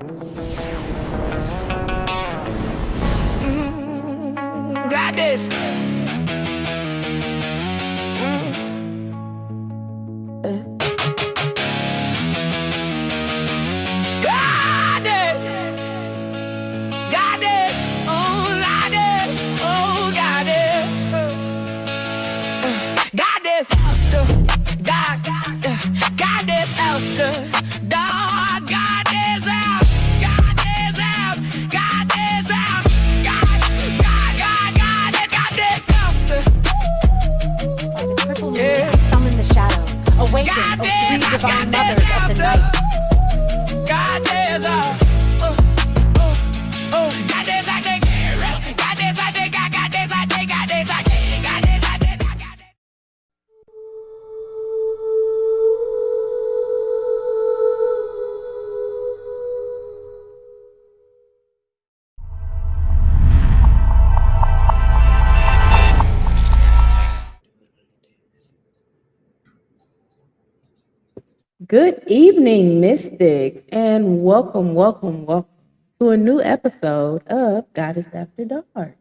Got this. Got this. Got this. Oh, got this. Oh, got this. Got this after. Got this after. Dog, got this out. Got this out. Got this out. Got this after. Yeah. Summon the shadows. Awaken, O three divine mothers of the night. Got this out. Got this out. Got this out. Got this out. Got this out. Got this out. Good evening, mystics, and welcome to a new episode of Goddess After Dark.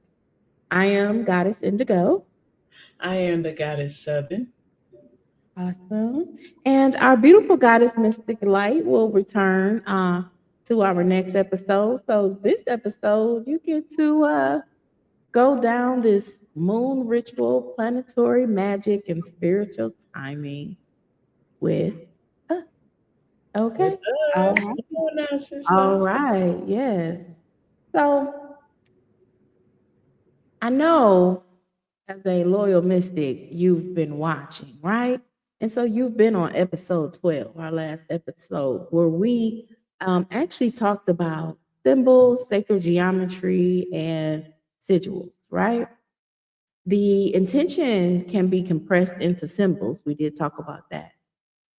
I am Goddess Indigo. I am the Goddess Southern. Awesome. And our beautiful Goddess Mystic Light will return to our next episode. So this episode, you get to go down this moon ritual, planetary magic, and spiritual timing with us. Okay. All right. All right. Yes. So I know as a loyal mystic, you've been watching, right? And so you've been on episode 12, our last episode, where we actually talked about symbols, sacred geometry, and sigils, right? The intention can be compressed into symbols. We did talk about that.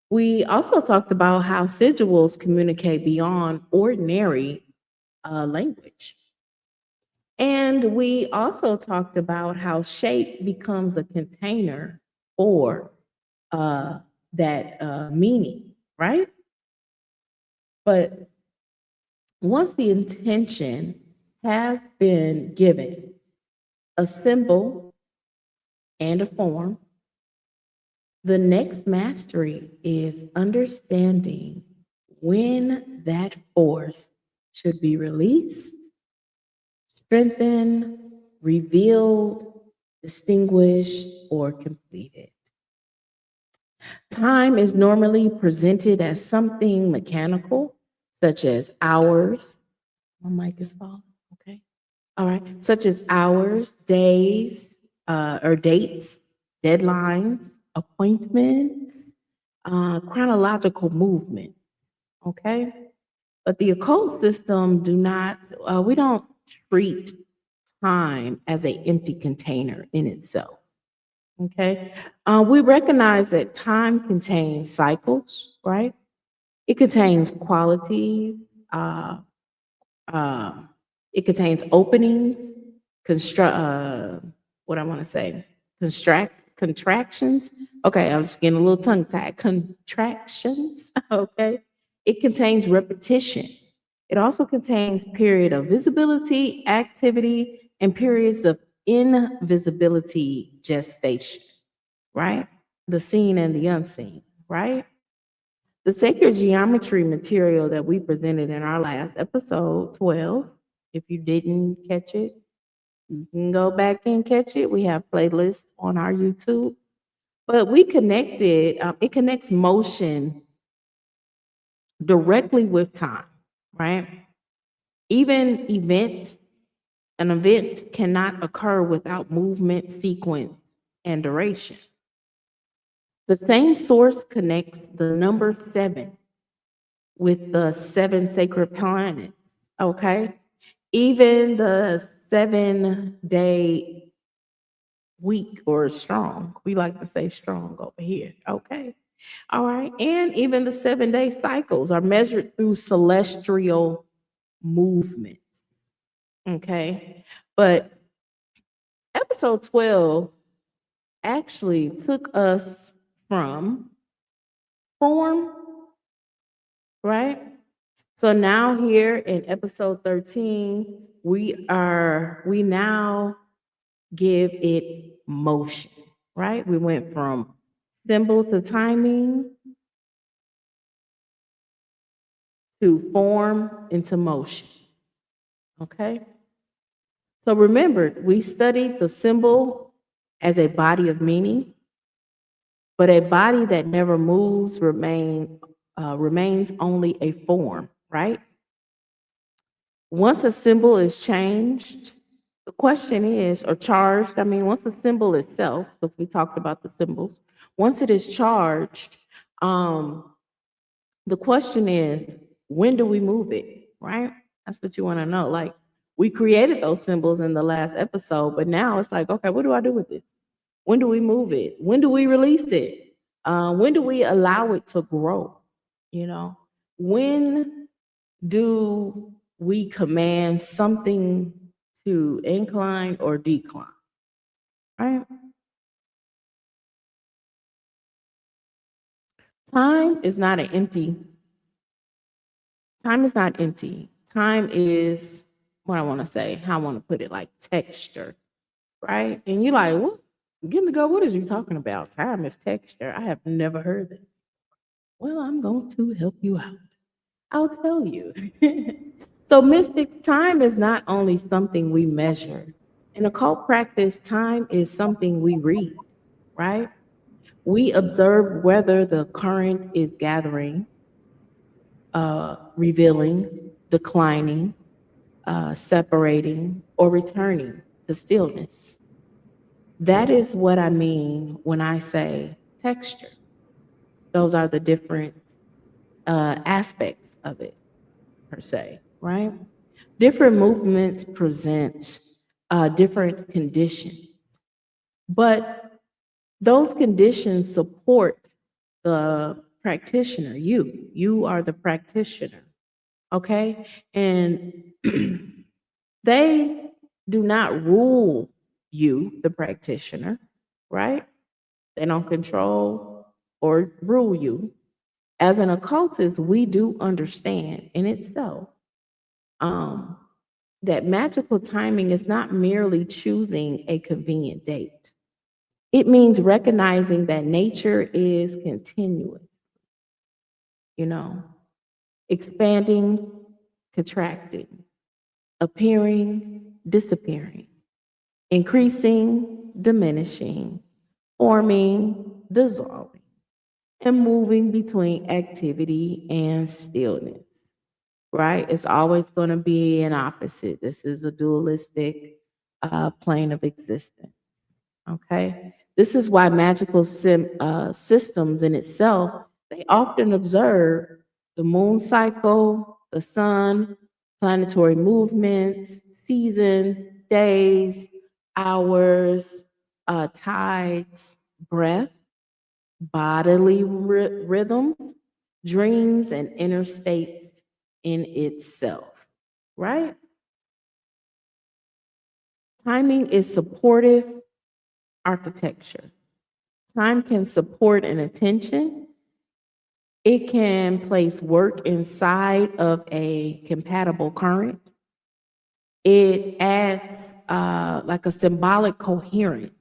We also talked about how sigils communicate beyond ordinary language. And we also talked about how shape becomes a container for that meaning, right? But once the intention has been given, a symbol and a form, the next mastery is understanding when that force should be released, strengthened, revealed, distinguished, or completed. Time is normally presented as something mechanical, such as hours. My mic is falling. Okay. All right. Such as hours, days, or dates, deadlines, appointments, chronological movement. Okay. But the occult system we don't treat time as an empty container in itself. Okay. We recognize that time contains cycles, right? It contains qualities, it contains openings, contractions. Okay, I was getting a little tongue tied. Contractions. Okay. It contains repetition. It also contains period of visibility, activity, and periods of invisibility, gestation, right? The seen and the unseen, right? The sacred geometry material that we presented in our last episode, 12, if you didn't catch it, you can go back and catch it. We have playlists on our YouTube. But we connected, it connects motion directly with time, right? Even an event cannot occur without movement, sequence, and duration. The same source connects the number 7 with the 7 sacred planets, okay? Even the 7-day week or strong. We like to say strong over here, okay? All right. And even the 7-day cycles are measured through celestial movements, okay? But episode 12 actually took us from form, right, So now here in episode 13, we now give it motion, right? We went from symbol to timing to form into motion. Okay? So remember, we studied the symbol as a body of meaning, but a body that never moves remains only a form, right? Once a symbol is changed, the question is, or charged, once the symbol itself, because we talked about the symbols, once it is charged, the question is, when do we move it, right? That's what you want to know. Like, we created those symbols in the last episode, but now it's like, okay, what do I do with this? When do we move it? When do we release it? When do we allow it to grow? You know, when do we command something to incline or decline? Right? Time is not an empty. Time is not empty. Time is what I want to say, how I want to put it, like texture, right? And you're like, what? Indigo, what is you talking about? Time is texture. I have never heard that. Well, I'm going to help you out. I'll tell you. So, mystic, time is not only something we measure. In occult practice, time is something we read, right? We observe whether the current is gathering, revealing, declining, separating, or returning to stillness. That is what I mean when I say texture. Those are the different aspects of it, per se, right? Different movements present different conditions, but those conditions support the practitioner. You are the practitioner, okay? And they do not rule you, the practitioner, right? They don't control or rule you. As an occultist, we do understand in itself um, that magical timing is not merely choosing a convenient date. It means recognizing that nature is continuous, you know, expanding, contracting, appearing, disappearing, increasing, diminishing, forming, dissolving, and moving between activity and stillness, right? It's always going to be an opposite. This is a dualistic plane of existence, okay? This is why magical systems in itself, they often observe the moon cycle, the sun, planetary movements, seasons, days, hours, tides, breath, bodily rhythms, dreams, and inner states in itself, right? Timing is supportive architecture. Time can support an attention. It can place work inside of a compatible current. It adds like a symbolic coherence.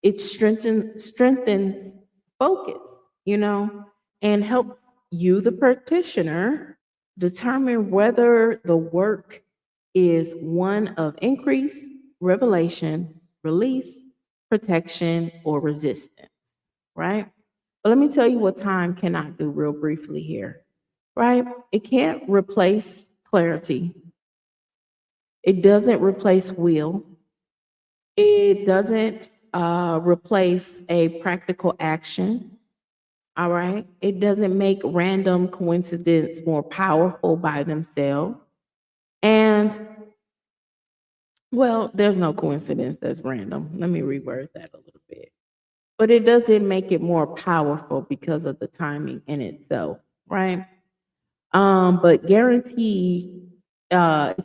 It strengthens focus, you know, and helps you, the practitioner, determine whether the work is one of increase, revelation, release, protection, or resistance, right? But let me tell you what time cannot do real briefly here, right? It can't replace clarity. It doesn't replace will. It doesn't replace a practical action. All right. It doesn't make random coincidence more powerful by themselves. And well, there's no coincidence that's random. Let me reword that a little bit. But it doesn't make it more powerful because of the timing in itself, right? But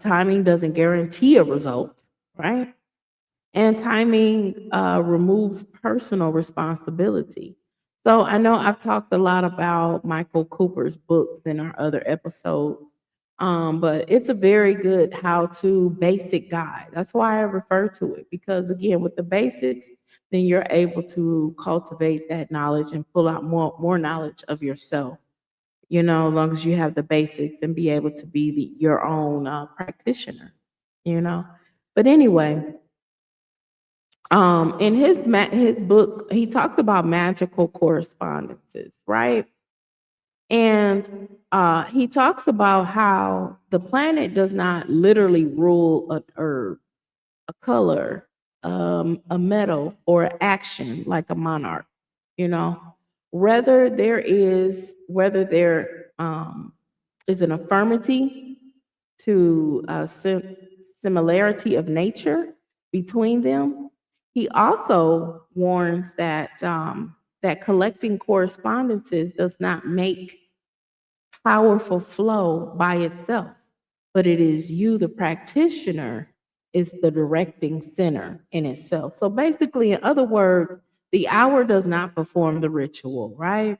timing doesn't guarantee a result, right? And timing removes personal responsibility. So I know I've talked a lot about Michael Cooper's books in our other episodes, but it's a very good how-to basic guide. That's why I refer to it because again, with the basics, then you're able to cultivate that knowledge and pull out more knowledge of yourself. As long as you have the basics and be able to be your own practitioner. You know, but anyway, in his book, he talks about magical correspondences, right? And he talks about how the planet does not literally rule an herb, a color, a metal, or action like a monarch. You know, whether there is an affirmity to a similarity of nature between them. He also warns that collecting correspondences does not make powerful flow by itself, but it is you, the practitioner, is the directing center in itself. So basically, in other words, the hour does not perform the ritual, right?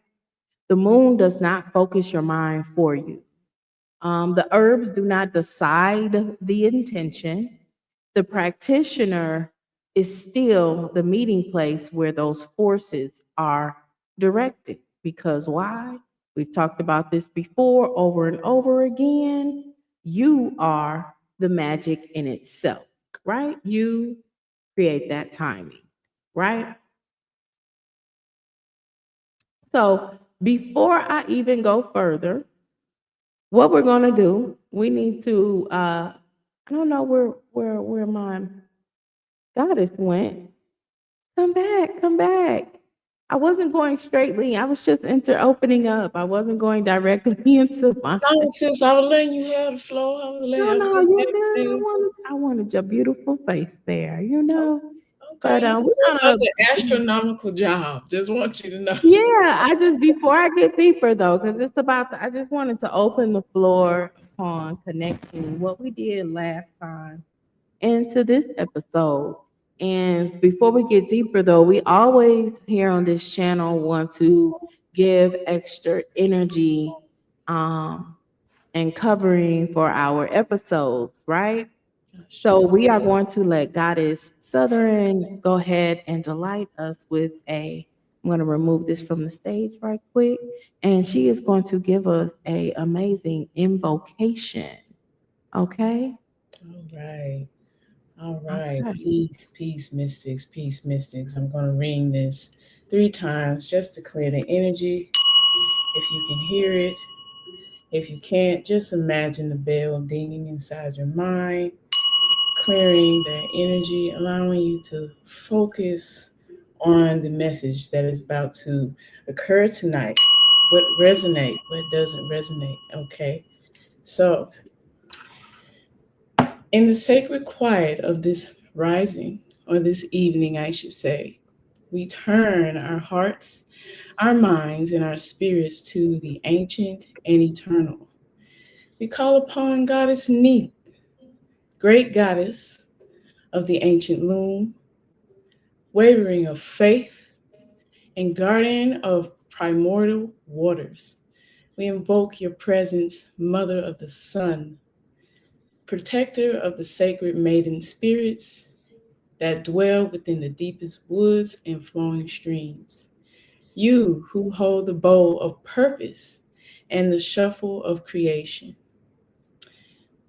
The moon does not focus your mind for you. The herbs do not decide the intention. The practitioner is still the meeting place where those forces are directed. Because why? We've talked about this before over and over again. You are the magic in itself, right? You create that timing, right? So before I even go further, what we're gonna do, we need to I don't know where my goddess went. Come back, come back. I wasn't going straightly. I was just opening up. I wasn't going directly into my No, sis, I was letting you have the flow. no, I was no, just you're good. listening. I wanted your beautiful face there, Oh, okay, But you we're doing such gonna an astronomical job. Just want you to know. yeah, I just before I get deeper though, because it's about to, I just wanted to open the floor upon connecting what we did last time into this episode. And before we get deeper though, we always here on this channel want to give extra energy um and covering for our episodes, right? So we are going to let Goddess Southern go ahead and delight us with I'm going to remove this from the stage right quick. And she is going to give us a amazing invocation. Okay? All right. All All right. right. Peace, peace, mystics, peace, mystics. I'm going to ring this 3 times just to clear the energy. If you can hear it, if you can't, just imagine the bell dinging inside your mind, clearing the energy, allowing you to focus on the message that is about to occur tonight. What resonate, what doesn't resonate. Okay. So, in the sacred quiet of this rising, or this evening, I should say, we turn our hearts, our minds, and our spirits to the ancient and eternal. We call upon Goddess Neith, great goddess of the ancient loom, wavering of faith, and guardian of primordial waters. We invoke your presence, Mother of the Sun, protector of the sacred maiden spirits that dwell within the deepest woods and flowing streams. You who hold the bowl of purpose and the shuffle of creation.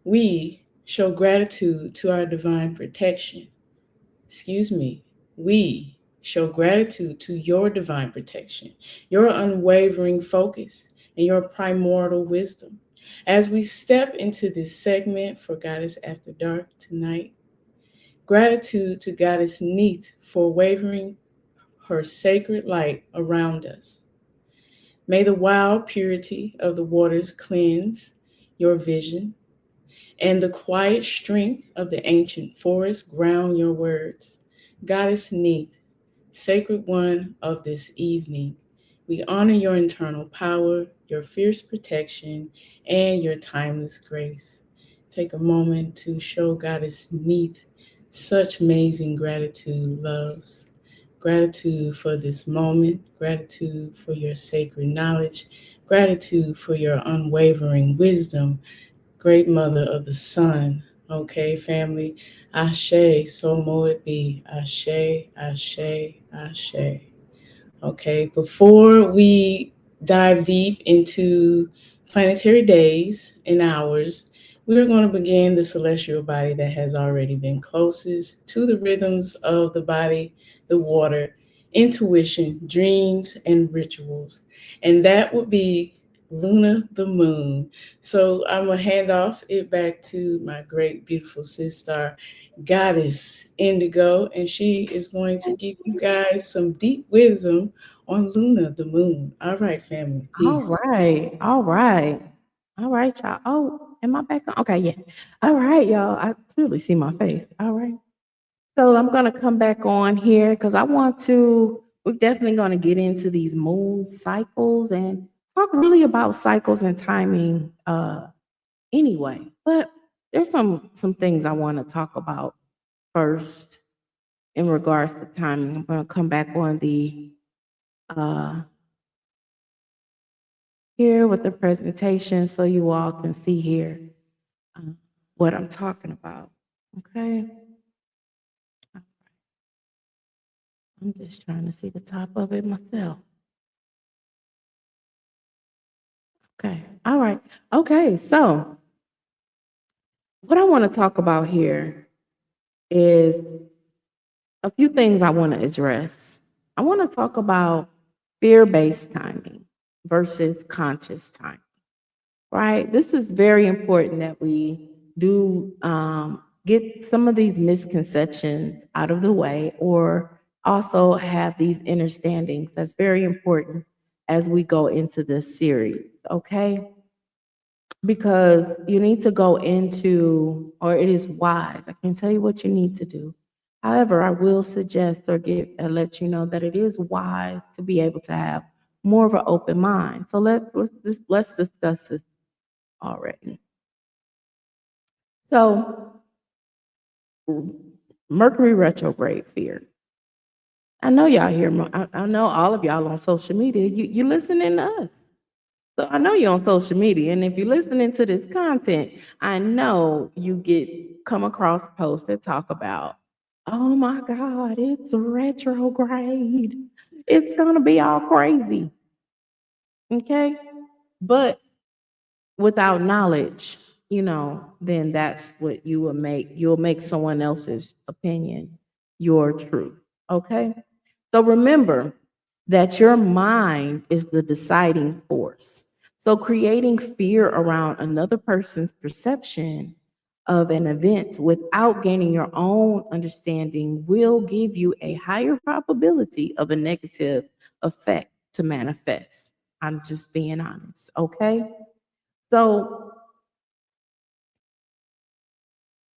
We show gratitude to our divine protection. Excuse me. We show gratitude to your divine protection, your unwavering focus, and your primordial wisdom. As we step into this segment for Goddess After Dark tonight, gratitude to Goddess Neith for wavering her sacred light around us. May the wild purity of the waters cleanse your vision, and the quiet strength of the ancient forest ground your words. Goddess Neith, sacred one of this evening, we honor your internal power, your fierce protection, and your timeless grace. Take a moment to show Goddess Neith such amazing gratitude, loves. Gratitude for this moment. Gratitude for your sacred knowledge. Gratitude for your unwavering wisdom. Great Mother of the Sun. Okay, family. Ashe, so mo it be. Ashe, ashe, ashe. Okay, before we dive deep into planetary days and hours, we are going to begin the celestial body that has already been closest to the rhythms of the body, the water, intuition, dreams, and rituals. And that would be Luna the moon. So I'm going to hand off it back to my great, beautiful sister, Goddess Indigo, and she is going to give you guys some deep wisdom on Luna, the moon. All right, family. All Peace. right. All right. All right, y'all. Oh, am I back on? Okay, yeah. All right, y'all. I clearly see my face. All right. So I'm going to come back on here because we're definitely going to get into these moon cycles and talk really about cycles and timing anyway. But there's some things I want to talk about first in regards to timing. I'm going to come back on the uh, here with the presentation so you all can see here what I'm talking about. Okay. I'm just trying to see the top of it myself. Okay. All right. Okay. So what I want to talk about here is a few things I want to address. I want to talk about fear-based timing versus conscious timing. Right? This is very important that we do get some of these misconceptions out of the way, or also have these understandings. That's very important as we go into this series, okay? Because you need to go into, or it is wise. I can tell you what you need to do. However, I will suggest or let you know that it is wise to be able to have more of an open mind. So let's discuss this already. So, Mercury retrograde fear. I know y'all hear. I know all of y'all on social media. You listening to us, so I know you're on social media. And if you're listening to this content, I know you come across posts that talk about, oh my God, it's retrograde. It's gonna be all crazy. Okay, but without knowledge, then that's what you'll make someone else's opinion your truth. Okay. So remember that your mind is the deciding force. So creating fear around another person's perception of an event without gaining your own understanding will give you a higher probability of a negative effect to manifest. I'm just being honest. Okay. So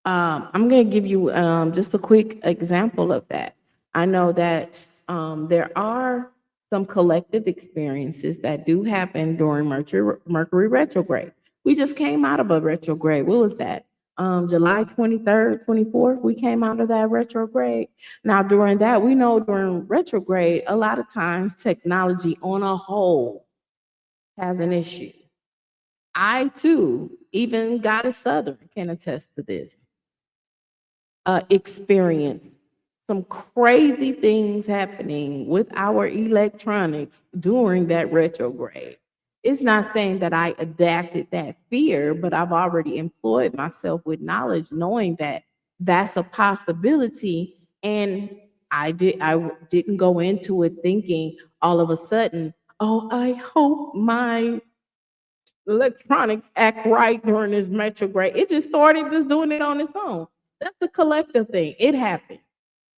I'm going to give you just a quick example of that. I know that there are some collective experiences that do happen during Mercury retrograde. We just came out of a retrograde. What was that? July 23rd, 24th, we came out of that retrograde. Now, during that, we know during retrograde, a lot of times technology on a whole has an issue. I too, even Goddess Southern can attest to this. Experience some crazy things happening with our electronics during that retrograde. It's not saying that I adapted that fear, but I've already employed myself with knowledge, knowing that that's a possibility. And I didn't go into it thinking all of a sudden, oh, I hope my electronics act right during this retrograde. It just started just doing it on its own. That's the collective thing. It happened,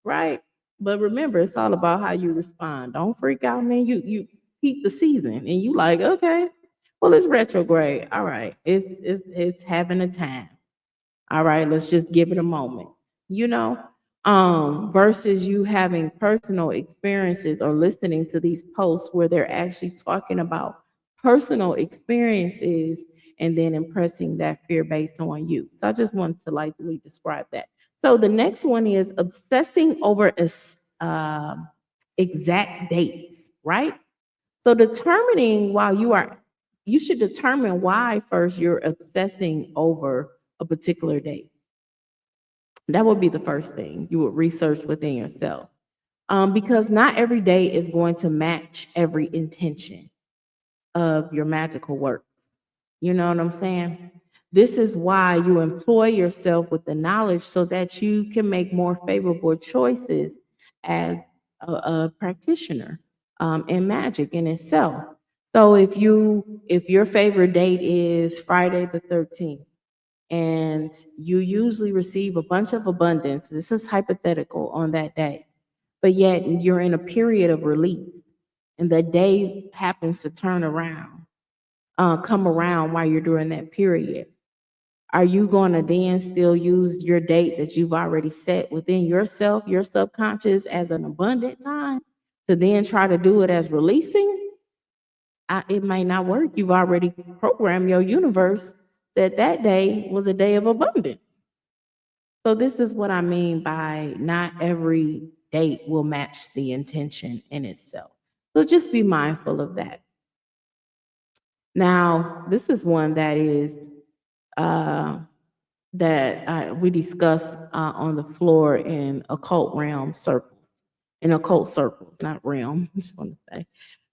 right? But remember, it's all about how you respond. Don't freak out, man. You peak the season and you like, okay, well, it's retrograde. All right, it's having a time. All right, let's just give it a moment. You know, versus you having personal experiences or listening to these posts where they're actually talking about personal experiences and then impressing that fear based on you. So I just wanted to lightly describe that. So the next one is obsessing over exact dates, right? So you should determine why first you're obsessing over a particular date. That would be the first thing you would research within yourself. Because not every day is going to match every intention of your magical work. You know what I'm saying? This is why you employ yourself with the knowledge so that you can make more favorable choices as a practitioner in magic in itself. So if your favorite date is Friday the 13th, and you usually receive a bunch of abundance, this is hypothetical on that day, but yet you're in a period of relief, and the day happens to come around while you're during that period. Are you going to then still use your date that you've already set within yourself, your subconscious, as an abundant time to then try to do it as releasing? It might not work. You've already programmed your universe that that day was a day of abundance. So this is what I mean by not every date will match the intention in itself. So just be mindful of that. Now, this is one that is we discussed on the floor in occult realm circles, in occult circles, not realm. I just want to say,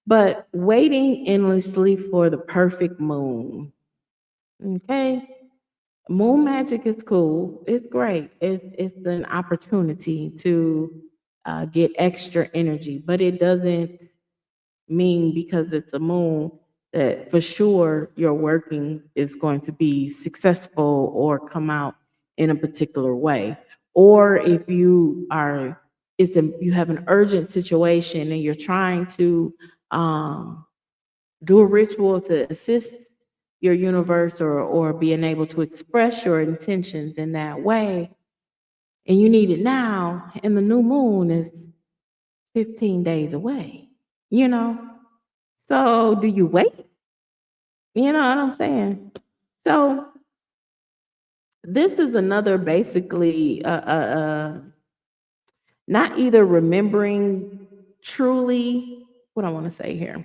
but waiting endlessly for the perfect moon. Okay, moon magic is cool. It's great. It's an opportunity to get extra energy, but it doesn't mean because it's a moon that for sure your working is going to be successful or come out in a particular way. Or if you have an urgent situation and you're trying to do a ritual to assist your universe or being able to express your intentions in that way, and you need it now, and the new moon is 15 days away, you know? So do you wait? You know what I'm saying? So this is another basically not either remembering truly what I want to say here.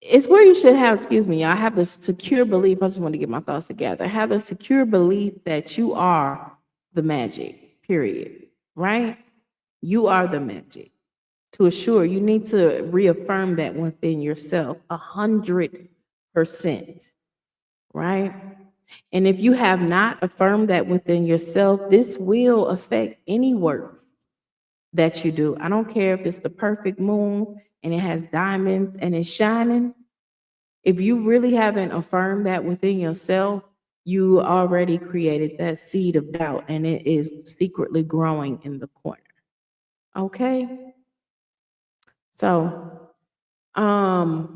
It's where you should have, excuse me, I have the secure belief. I just want to get my thoughts together. Have a secure belief that you are the magic, period. Right? You are the magic. To assure, you need to reaffirm that within yourself 100%. Right? And if you have not affirmed that within yourself, this will affect any work that you do. I don't care if it's the perfect moon and it has diamonds and it's shining. If you really haven't affirmed that within yourself, you already created that seed of doubt and it is secretly growing in the corner. Okay? So, the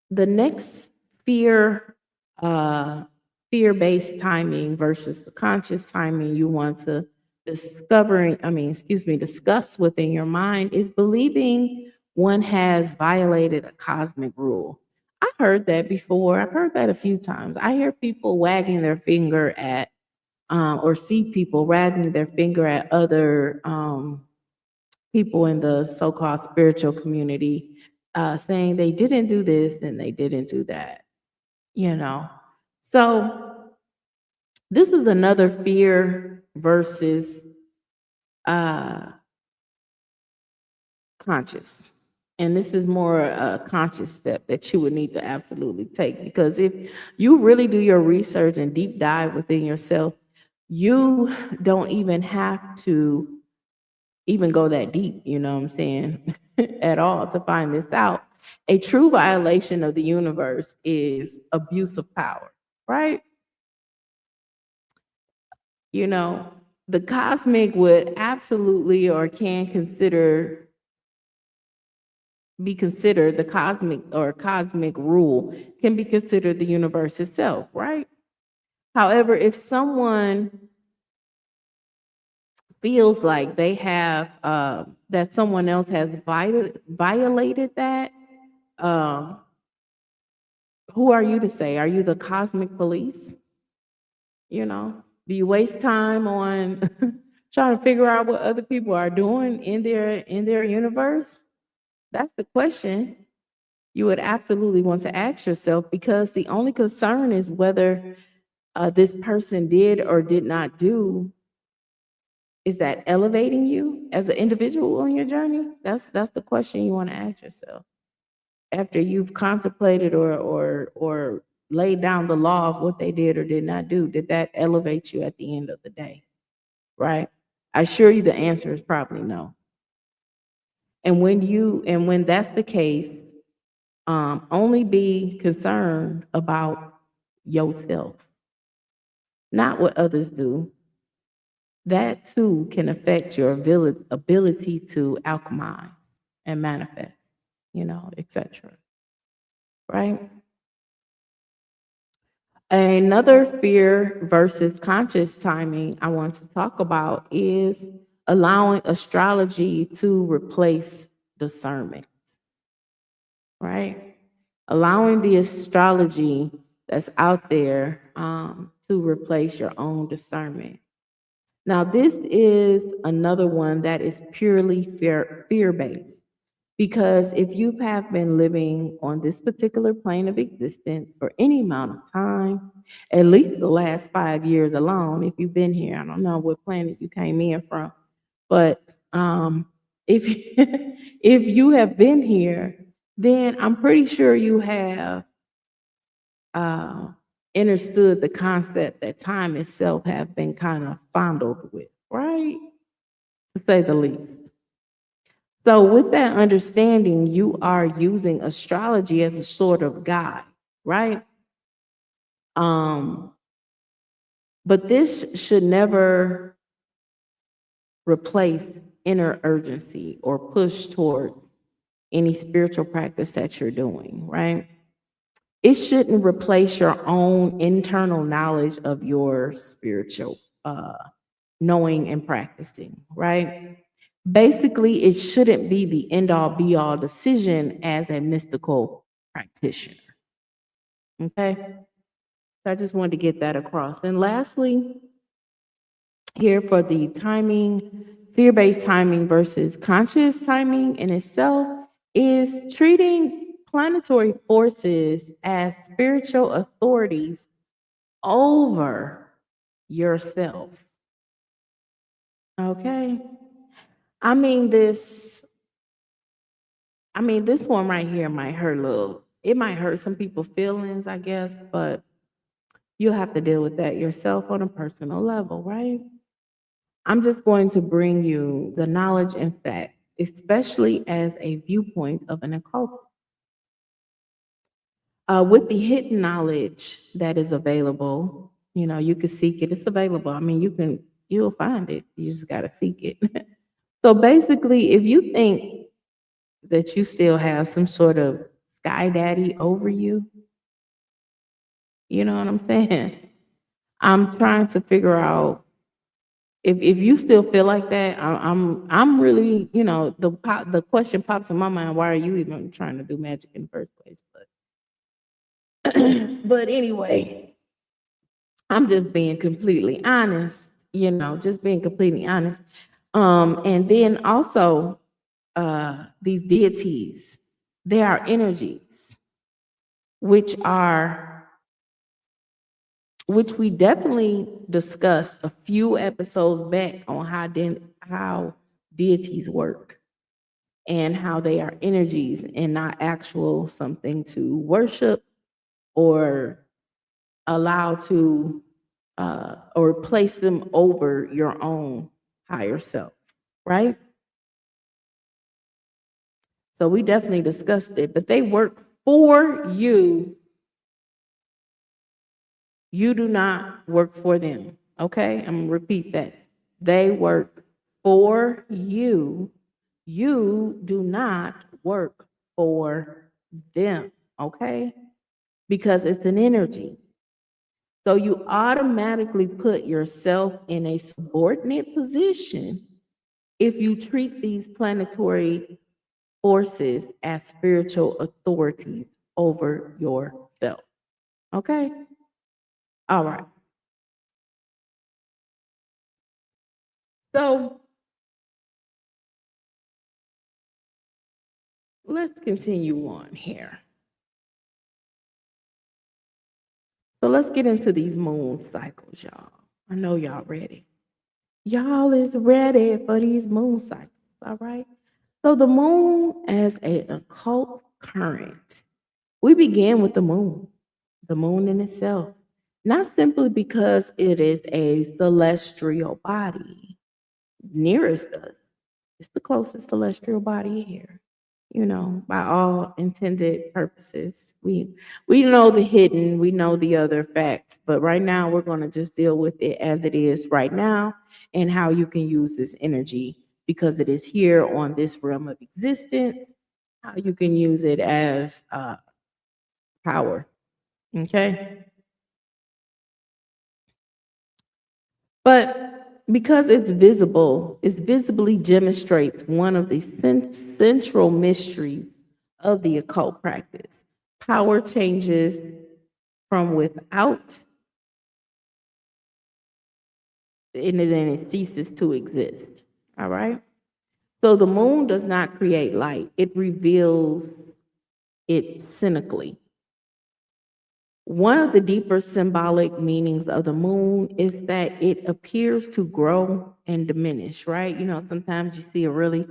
next fear-based timing versus the conscious timing you want to discuss within your mind is believing one has violated a cosmic rule. I heard that before. I've heard that a few times. I hear people wagging their finger at, or see people wagging their finger at other people in the so-called spiritual community, saying they didn't do this and they didn't do that, you know. So this is another fear versus uh, conscious. And this is more a conscious step that you would need to absolutely take, because if you really do your research and deep dive within yourself, you don't even have to even go that deep, you know what I'm saying, at all to find this out. A true violation of the universe is abuse of power, right? You know, the cosmic would absolutely or can be considered the cosmic rule can be considered the universe itself, right? However, if someone feels like they have that someone else has violated that, um, who are you to say? Are you the cosmic police? You know, Do you waste time on trying to figure out what other people are doing in their universe? That's the question you would absolutely want to ask yourself, because the only concern is whether this person did or did not do. Is that elevating you as an individual on your journey? That's the question you want to ask yourself after you've contemplated or laid down the law of what they did or did not do. Did that elevate you at the end of the day? Right? I assure you the answer is probably no. And when that's the case, only be concerned about yourself, not what others do. That too can affect your ability to alchemize and manifest, etc. Right? Another fear versus conscious timing I want to talk about is allowing astrology to replace discernment, right? Allowing the astrology that's out there to replace your own discernment. Now, this is another one that is purely fear based. Because if you have been living on this particular plane of existence for any amount of time, at least the last 5 years alone, if you've been here, I don't know what planet you came in from, but if if you have been here, then I'm pretty sure you have uh, understood the concept that time itself have been kind of fondled with, right? To say the least. So, with that understanding, you are using astrology as a sort of guide, right? Um, but this should never replace inner urgency or push toward any spiritual practice that you're doing, right? It shouldn't replace your own internal knowledge of your spiritual knowing and practicing, right? Basically, it shouldn't be the end all be all decision as a mystical practitioner. Okay. So I just wanted to get that across. And lastly, here for the timing, fear based timing versus conscious timing in itself is treating planetary forces as spiritual authorities over yourself. Okay. I mean, this this one right here might hurt a little. It might hurt some people's feelings, I guess, but you'll have to deal with that yourself on a personal level, right? I'm just going to bring you the knowledge and facts, especially as a viewpoint of an occult. With the hidden knowledge that is available, you can seek it. It's available. I mean, you'll find it. You just got to seek it. So basically, if you think that you still have some sort of sky daddy over you, you know what I'm saying? I'm trying to figure out if you still feel like that. I'm really, the question pops in my mind: why are you even trying to do magic in the first place? But but anyway, I'm just being completely honest. Just being completely honest. And then also, these deities, they are energies, which are which we definitely discussed a few episodes back on how deities work and how they are energies and not actual something to worship or allow to or place them over your own higher self, right? So we definitely discussed it, but they work for you. You do not work for them. Okay? I'm going to repeat that. They work for you. You do not work for them. Okay? Because it's an energy. So you automatically put yourself in a subordinate position if you treat these planetary forces as spiritual authorities over yourself. Okay? All right. So let's continue on here. So let's get into these moon cycles, y'all. I know y'all ready. Y'all is ready for these moon cycles, all right? So the moon as an occult current. We begin with the moon in itself, not simply because it is a celestial body nearest us. It's the closest celestial body here, by all intended purposes. We know the hidden, we know the other facts, but right now we're going to just deal with it as it is right now and how you can use this energy because it is here on this realm of existence, how you can use it as power. Okay. But because it's visible, it visibly demonstrates one of the central mysteries of the occult practice. Power changes from without, and then it ceases to exist. All right. So the moon does not create light, it reveals it cynically. One of the deeper symbolic meanings of the moon is that it appears to grow and diminish, right? Sometimes you see a really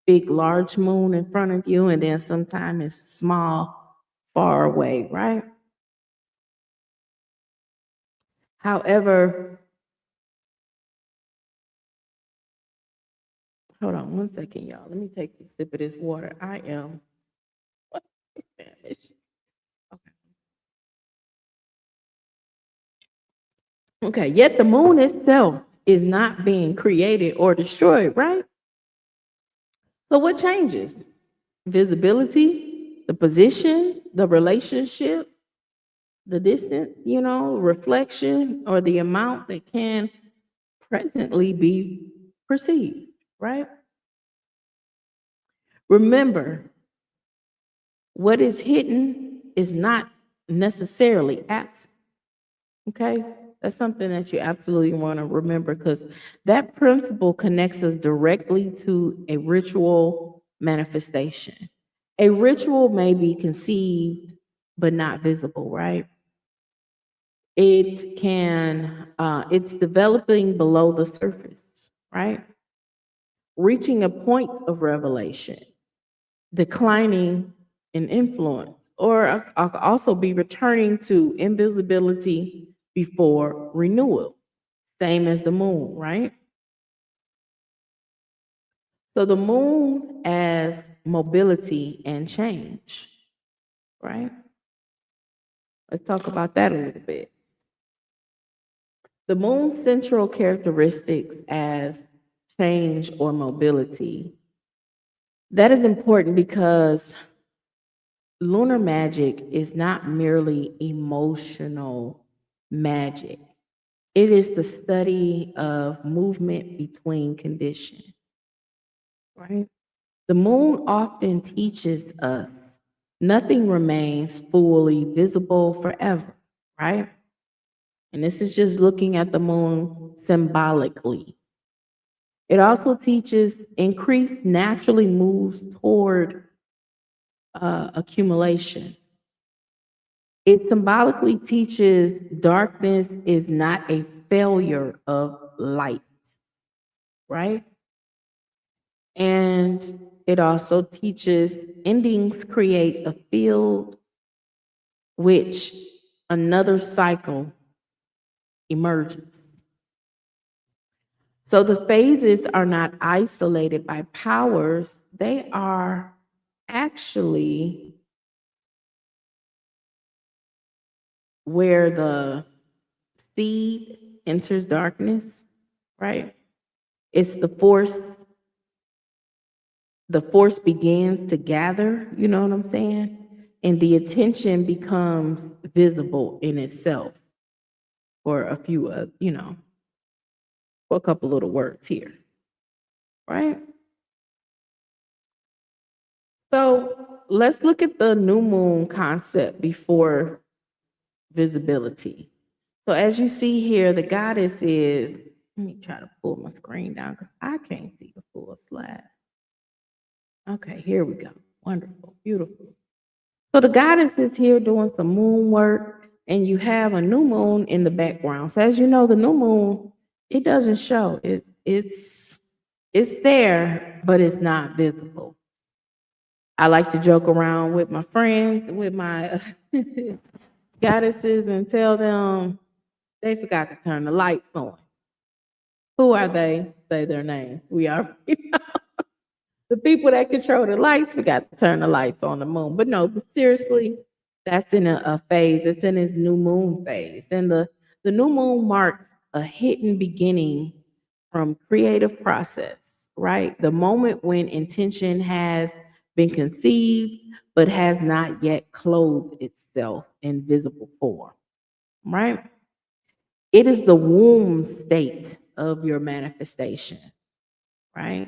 big, large moon in front of you, and then sometimes it's small, far away, right? However, hold on one second, y'all. Let me take a sip of this water. I am. Okay, yet the moon itself is not being created or destroyed, right? So what changes? Visibility, the position, the relationship, the distance, reflection, or the amount that can presently be perceived, right? Remember, what is hidden is not necessarily absent. Okay? That's something that you absolutely want to remember because that principle connects us directly to a ritual manifestation. A ritual may be conceived but not visible, right? It's developing below the surface, right? Reaching a point of revelation, declining in influence, or also be returning to invisibility before renewal, same as the moon, right? So the moon as mobility and change, right? Let's talk about that a little bit. The moon's central characteristics as change or mobility. That is important because lunar magic is not merely emotional magic. It is the study of movement between conditions, right? The moon often teaches us nothing remains fully visible forever, right? And this is just looking at the moon symbolically. It also teaches increase naturally moves toward accumulation. It symbolically teaches darkness is not a failure of light, right? And it also teaches endings create a field which another cycle emerges. So the phases are not isolated by powers, they are actually where the seed enters darkness, right? It's the force begins to gather, you know what I'm saying? And the attention becomes visible in itself for a few for a couple little words here, right? So let's look at the new moon concept before visibility. So as you see here, the goddess is Let me try to pull my screen down because I can't see the full slide. Okay, here we go. Wonderful, beautiful. So the goddess is here doing some moon work, and you have a new moon in the background. So as you know, the new moon, it doesn't show. It's there, but it's not visible. I like to joke around with my friends, with my goddesses, and tell them they forgot to turn the lights on. Who are they? Say their name. We are the people that control the lights. Forgot to turn the lights on the moon. But no, but seriously, that's in a phase. It's in its new moon phase. And the new moon marks a hidden beginning from creative process, right? The moment when intention has been conceived, but has not yet clothed itself in visible form, right? It is the womb state of your manifestation, right?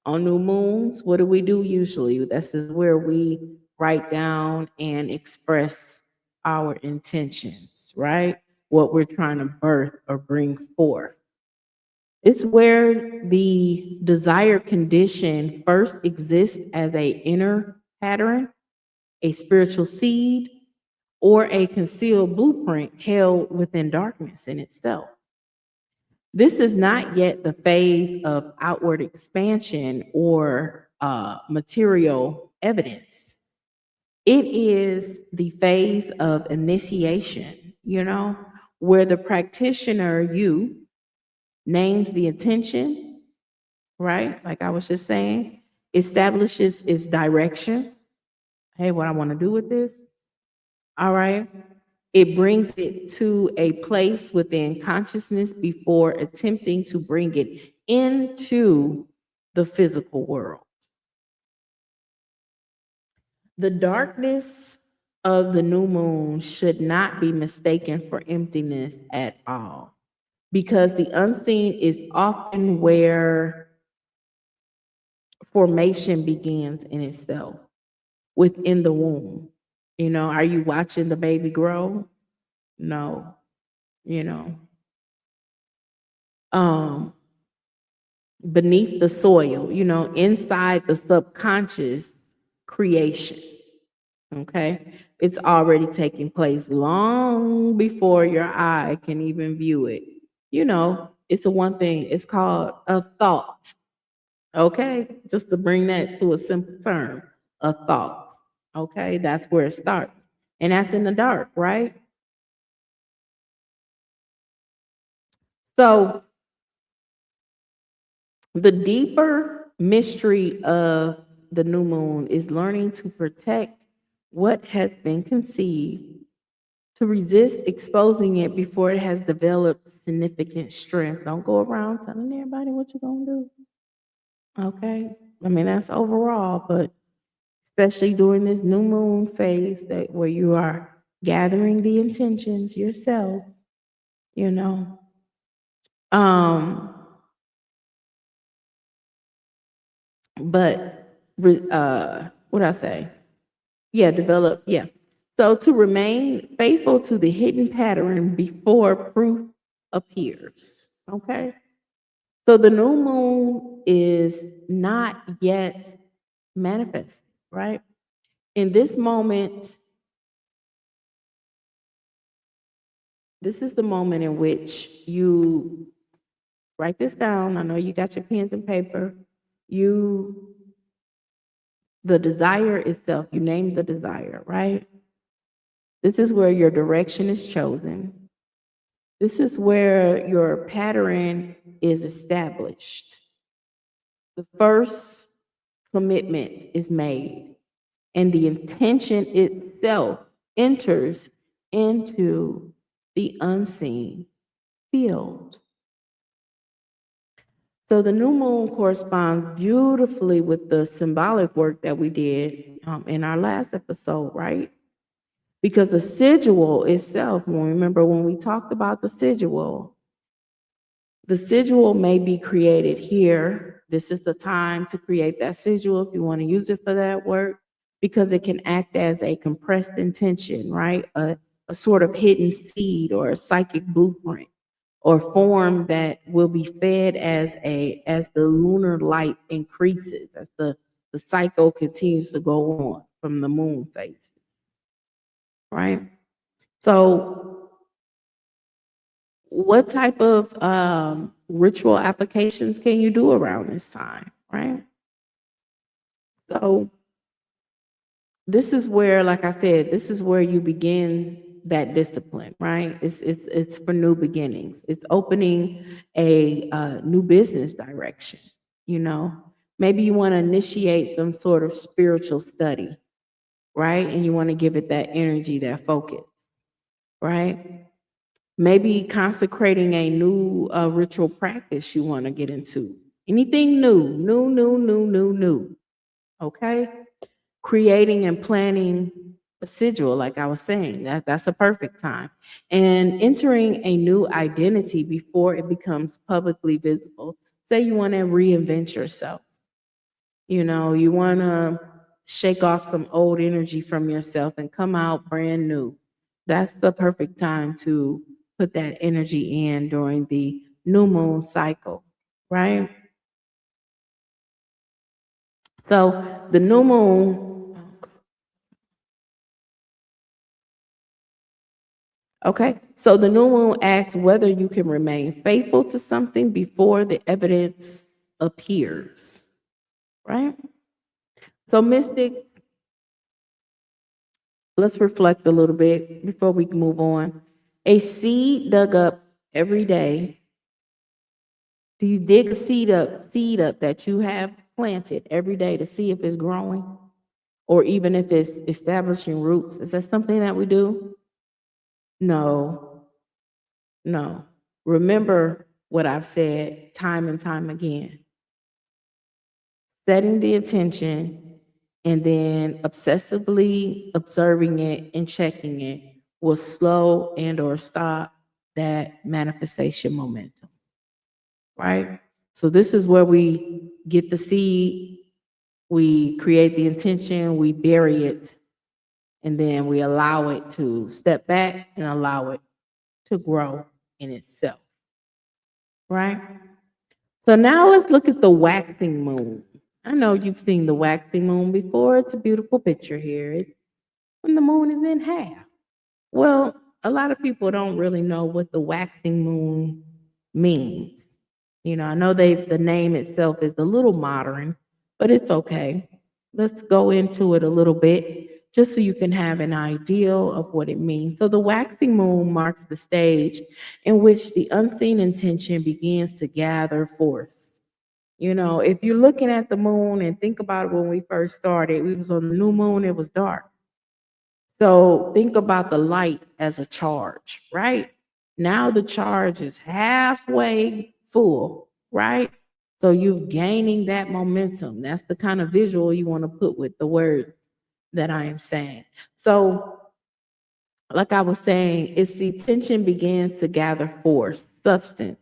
On new moons, what do we do usually? This is where we write down and express our intentions, right? What we're trying to birth or bring forth. It's where the desired condition first exists as a inner pattern, a spiritual seed, or a concealed blueprint held within darkness in itself. This is not yet the phase of outward expansion or material evidence. It is the phase of initiation, where the practitioner, you, names the intention, right? Like I was just saying, establishes its direction. Hey, what I want to do with this. All right. It brings it to a place within consciousness before attempting to bring it into the physical world. The darkness of the new moon should not be mistaken for emptiness at all, because the unseen is often where formation begins in itself, within the womb. Are you watching the baby grow? No, you know. Beneath the soil, inside the subconscious creation. Okay. It's already taking place long before your eye can even view it. It's a one thing, it's called a thought. Okay. Just to bring that to a simple term, a thought. Okay. That's where it starts. And that's in the dark, right? So the deeper mystery of the new moon is learning to protect what has been conceived, to resist exposing it before it has developed significant strength. Don't go around telling everybody what you're going to do. Okay? I mean, that's overall, but especially during this new moon phase where you are gathering the intentions yourself, you know. But what I say? Yeah, develop. Yeah. So to remain faithful to the hidden pattern before proof appears. Okay. So the new moon is not yet manifest, right? In this moment, this is the moment in which you write this down. I know you got your pens and paper. The desire itself, you name the desire, right? This is where your direction is chosen. This is where your pattern is established. The first commitment is made, and the intention itself enters into the unseen field. So the new moon corresponds beautifully with the symbolic work that we did in our last episode, right? Because the sigil itself, remember when we talked about the sigil may be created here. This is the time to create that sigil if you want to use it for that work, because it can act as a compressed intention, right? A sort of hidden seed or a psychic blueprint or form that will be fed as the lunar light increases, as the cycle continues to go on from the moon phases, right? So what type of ritual applications can you do around this time, right? So this is where, like I said, this is where you begin that discipline, right? It's for new beginnings. It's opening a new business direction. You know, maybe you want to initiate some sort of spiritual study, right? And you want to give it that energy, that focus, right? Maybe consecrating a new ritual practice you want to get into. Anything new. Okay, creating and planning a schedule, like I was saying, that's a perfect time. And entering a new identity before it becomes publicly visible. Say you want to reinvent yourself. You know, you want to shake off some old energy from yourself and come out brand new. That's the perfect time to put that energy in during the new moon cycle, right? So the new moon, okay, so the new moon asks whether you can remain faithful to something before the evidence appears, right? So, Mystic, let's reflect a little bit before we move on. A seed dug up every day. Do you dig a seed up that you have planted every day to see if it's growing or even if it's establishing roots? Is that something that we do? No, no. Remember what I've said time and time again. Setting the intention and then obsessively observing it and checking it will slow and or stop that manifestation momentum, right? So this is where we get the seed, we create the intention, we bury it, and then we allow it to step back and allow it to grow in itself, right? So now let's look at the waxing moon. I know you've seen the waxing moon before. It's a beautiful picture here. It's when the moon is in half. Well, a lot of people don't really know what the waxing moon means. You know, I know the name itself is a little modern, but it's okay. Let's go into it a little bit just so you can have an idea of what it means. So the waxing moon marks the stage in which the unseen intention begins to gather force. You know, if you're looking at the moon and think about it, when we first started, we was on the new moon, it was dark. So think about the light as a charge, right? Now the charge is halfway full, right? So you're gaining that momentum. That's the kind of visual you want to put with the words that I am saying. So, like I was saying, it's the tension begins to gather force, substance,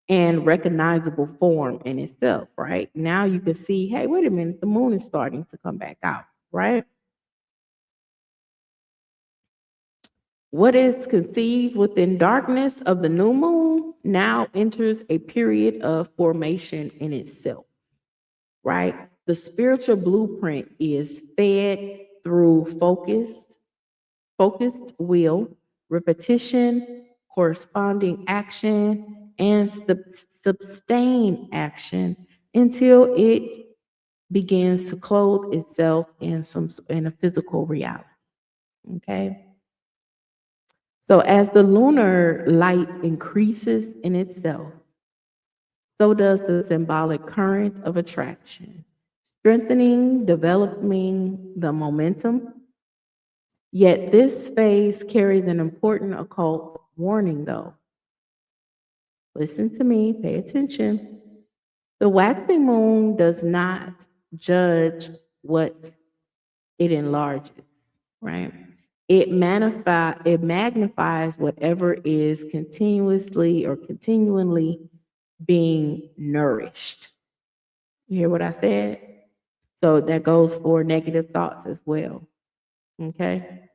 and recognizable form in itself, right? Now you can see, hey, wait a minute, the moon is starting to come back out, right? What is conceived within darkness of the new moon now enters a period of formation in itself, right? The spiritual blueprint is fed through focused will, repetition, corresponding action, and sustained action until it begins to clothe itself in a physical reality. Okay. So as the lunar light increases in itself, so does the symbolic current of attraction, strengthening, developing the momentum. Yet this phase carries an important occult warning, though. Listen to me, pay attention. The waxing moon does not judge what it enlarges, right? It magnifies whatever is continuously or continually being nourished. You hear what I said? So that goes for negative thoughts as well. Okay.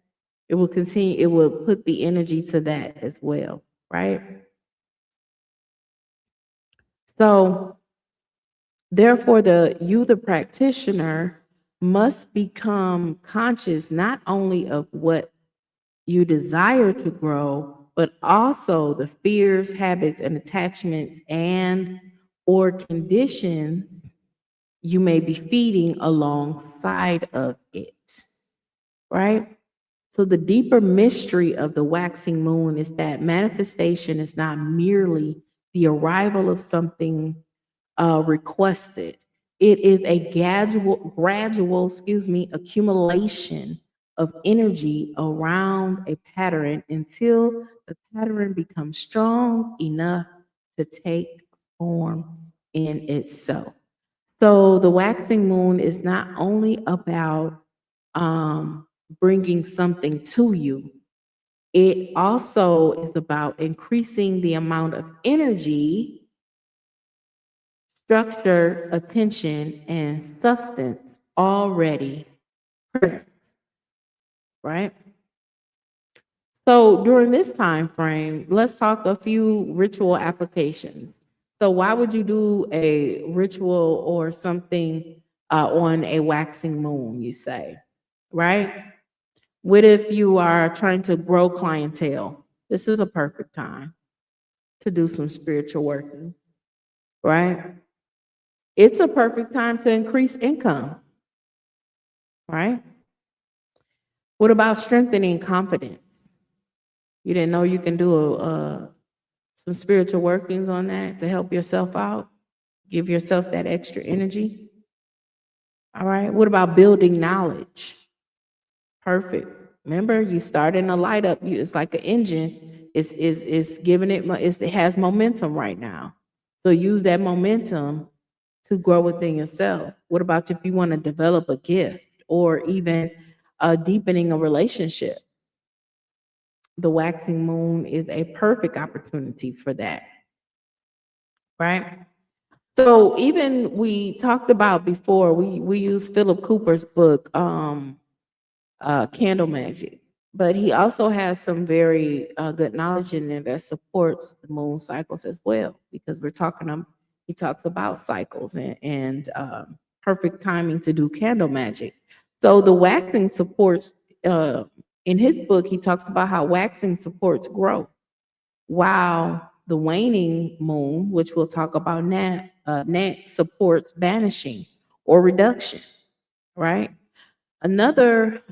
It will continue, it will put the energy to that as well, right? So therefore, the practitioner must become conscious not only of what you desire to grow, but also the fears, habits, and attachments and or conditions you may be feeding alongside of it, right? So the deeper mystery of the waxing moon is that manifestation is not merely the arrival of something requested. It is a gradual, accumulation of energy around a pattern until the pattern becomes strong enough to take form in itself. So the waxing moon is not only about bringing something to you, it also is about increasing the amount of energy, structure, attention, and substance already present, right? So during this time frame, let's talk a few ritual applications. So why would you do a ritual or something on a waxing moon, you say, right? What if you are trying to grow clientele? This is a perfect time to do some spiritual working, right? It's a perfect time to increase income, right? What about strengthening confidence? You didn't know you can do some spiritual workings on that to help yourself out, give yourself that extra energy. All right. What about building knowledge? Perfect. Remember, you start in a light up. It's like an engine. It's giving it. It has momentum right now. So use that momentum to grow within yourself. What about if you want to develop a gift or even deepening a relationship? The waxing moon is a perfect opportunity for that, right? So even we talked about before, we used Philip Cooper's book, Candle Magic, but he also has some very good knowledge in there that supports the moon cycles as well, because he talks about cycles and perfect timing to do candle magic. So the waxing supports, in his book, he talks about how waxing supports growth, while the waning moon, which we'll talk about next, supports banishing or reduction, right? Another,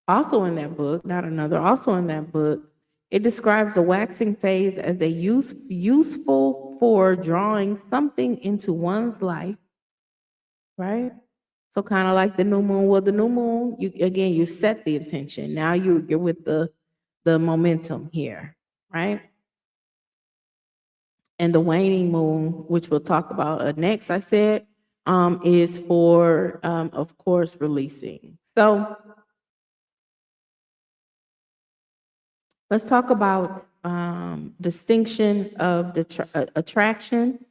also in that book, not another, also in that book, it describes the waxing phase as a useful for drawing something into one's life, right? So kind of like the new moon. Well, the new moon, you set the intention. Now you're with the momentum here, right? And the waning moon, which we'll talk about next, I said, is for, of course, releasing. So let's talk about distinction of the attraction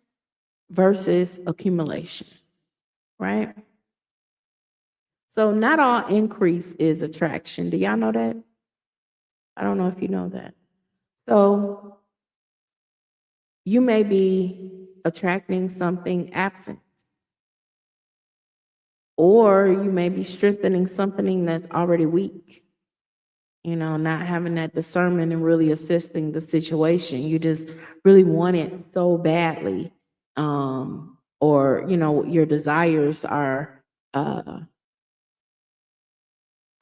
versus accumulation, right? So not all increase is attraction. Do y'all know that? I don't know if you know that. So you may be attracting something absent, or you may be strengthening something that's already weak. You know, not having that discernment and really assisting the situation. You just really want it so badly. Or, your desires are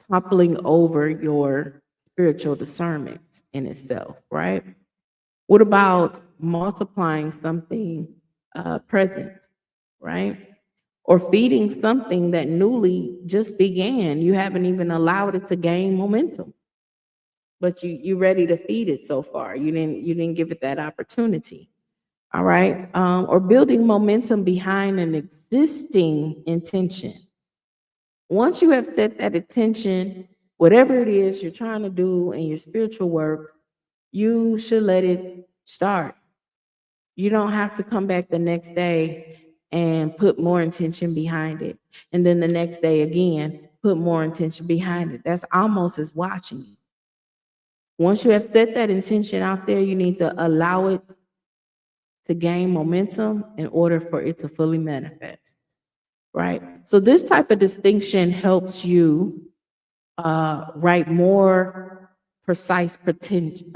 toppling over your spiritual discernment in itself, right? What about multiplying something present, right? Or feeding something that newly just began. You haven't even allowed it to gain momentum, but you're ready to feed it so far. You didn't give it that opportunity. All right. Or building momentum behind an existing intention. Once you have set that intention, whatever it is you're trying to do in your spiritual works, you should let it start. You don't have to come back the next day and put more intention behind it. And then the next day again, put more intention behind it. That's almost as watching you. Once you have set that intention out there, you need to allow it to gain momentum in order for it to fully manifest, right? So this type of distinction helps you write more precise petitions,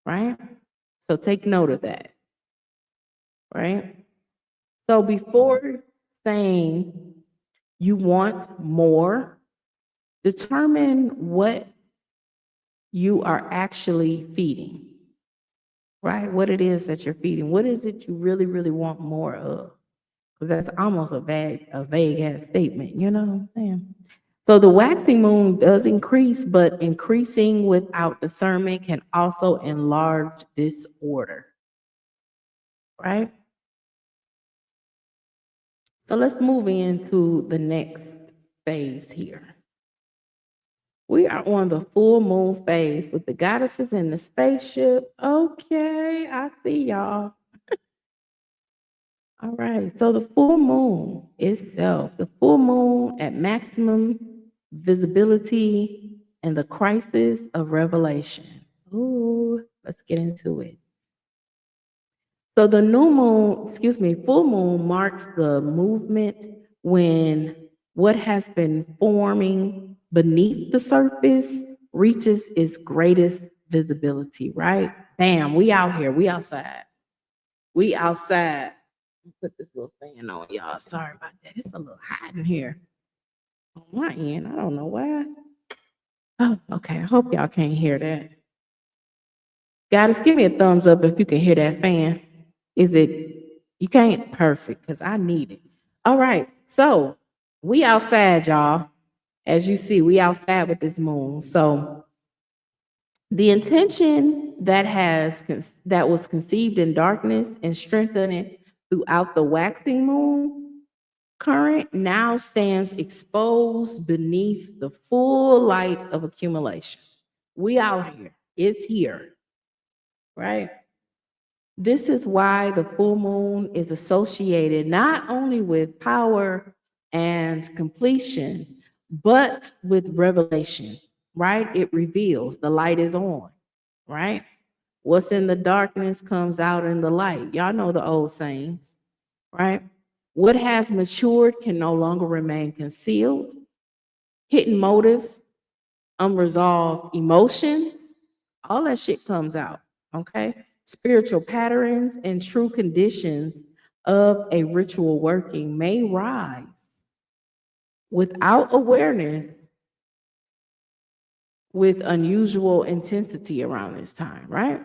right? So take note of that, right? So before saying you want more, determine what you are actually feeding, right? What it is that you're feeding. What is it you really, really want more of? Because that's almost a vague ass statement, you know what I'm saying? So the waxing moon does increase, but increasing without discernment can also enlarge disorder, right? So let's move into the next phase here. We are on the full moon phase with the goddesses in the spaceship. Okay, I see y'all. All right, so the full moon itself, the full moon at maximum visibility and the crisis of revelation. Ooh, let's get into it. So the new moon, full moon marks the movement when what has been forming beneath the surface reaches its greatest visibility, right? Bam, we out here, we outside. We outside. Put this little fan on, y'all. Sorry about that. It's a little hot in here. On my end, I don't know why. Oh, okay. I hope y'all can't hear that. Goddess, give me a thumbs up if you can hear that fan. Is it, you can't? Perfect, because I need it. All right. So we outside, y'all. As you see, we outside with this moon. So the intention that was conceived in darkness and strengthened throughout the waxing moon current now stands exposed beneath the full light of accumulation. We out here. It's here, right? This is why the full moon is associated not only with power and completion, but with revelation, right? It reveals the light is on, right? What's in the darkness comes out in the light. Y'all know the old sayings, right? What has matured can no longer remain concealed. Hidden motives, unresolved emotion, all that shit comes out, okay? Spiritual patterns and true conditions of a ritual working may rise without awareness with unusual intensity around this time, right?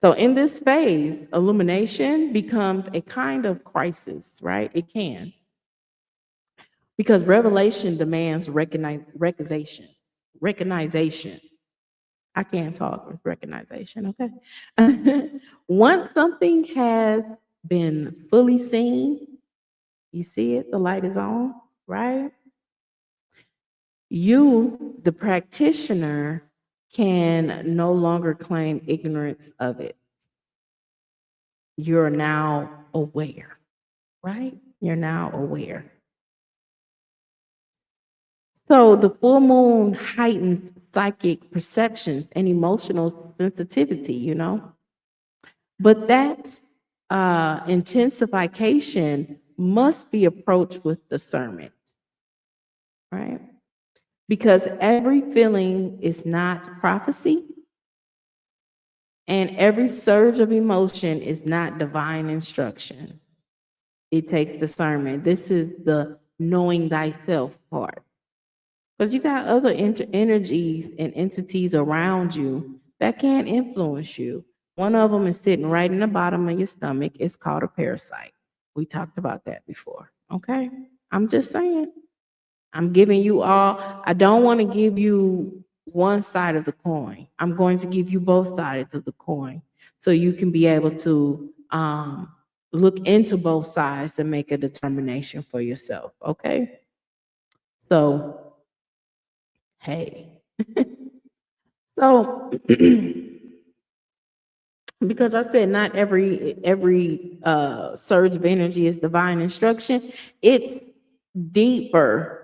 So in this phase, illumination becomes a kind of crisis, right? It can. Because revelation demands recognition. I can't talk with recognition, okay? Once something has been fully seen, you see it, the light is on, right? You, the practitioner, can no longer claim ignorance of it. You're now aware, right? You're now aware. So the full moon heightens psychic perceptions and emotional sensitivity, you know. But that intensification must be approached with discernment, right? Because every feeling is not prophecy, and every surge of emotion is not divine instruction. It takes discernment. This is the knowing thyself part. Because you got other energies and entities around you that can influence you. One of them is sitting right in the bottom of your stomach. It's called a parasite. We talked about that before. Okay? I'm just saying. I'm giving you all, I don't want to give you one side of the coin. I'm going to give you both sides of the coin so you can be able to look into both sides and make a determination for yourself. Okay? So, hey. So, because I said not every surge of energy is divine instruction, it's deeper.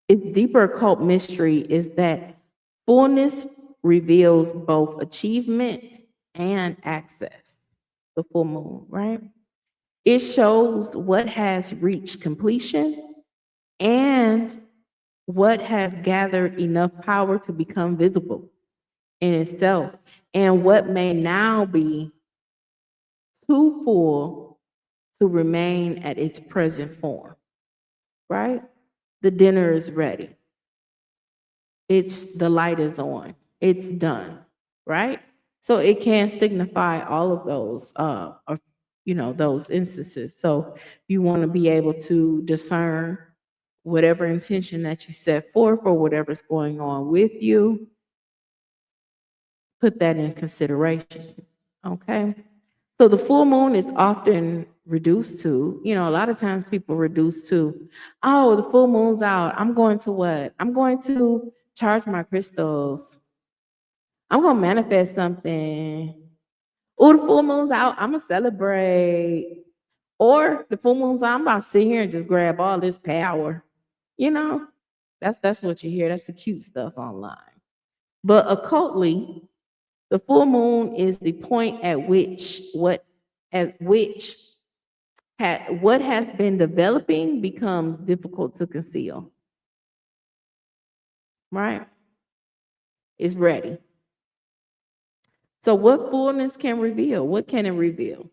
It's deeper occult mystery is that Fullness reveals both achievement and access. The full moon, right? It shows what has reached completion and what has gathered enough power to become visible in itself, and what may now be too full to remain at its present form, right? The dinner is ready. The light is on. It's done, right? So it can signify all of those, or, those instances. So you want to be able to discern whatever intention that you set forth or whatever's going on with you. Put that in consideration, okay? So the full moon is often reduced to, a lot of times people reduce to, oh, the full moon's out. I'm going to what? I'm going to charge my crystals. I'm going to manifest something. Oh, the full moon's out. I'm going to celebrate. Or the full moon's out. I'm about to sit here and just grab all this power. That's what you hear. That's the cute stuff online. But occultly, the full moon is the point at which what has been developing becomes difficult to conceal. Right? It's ready. So what fullness can reveal? What can it reveal?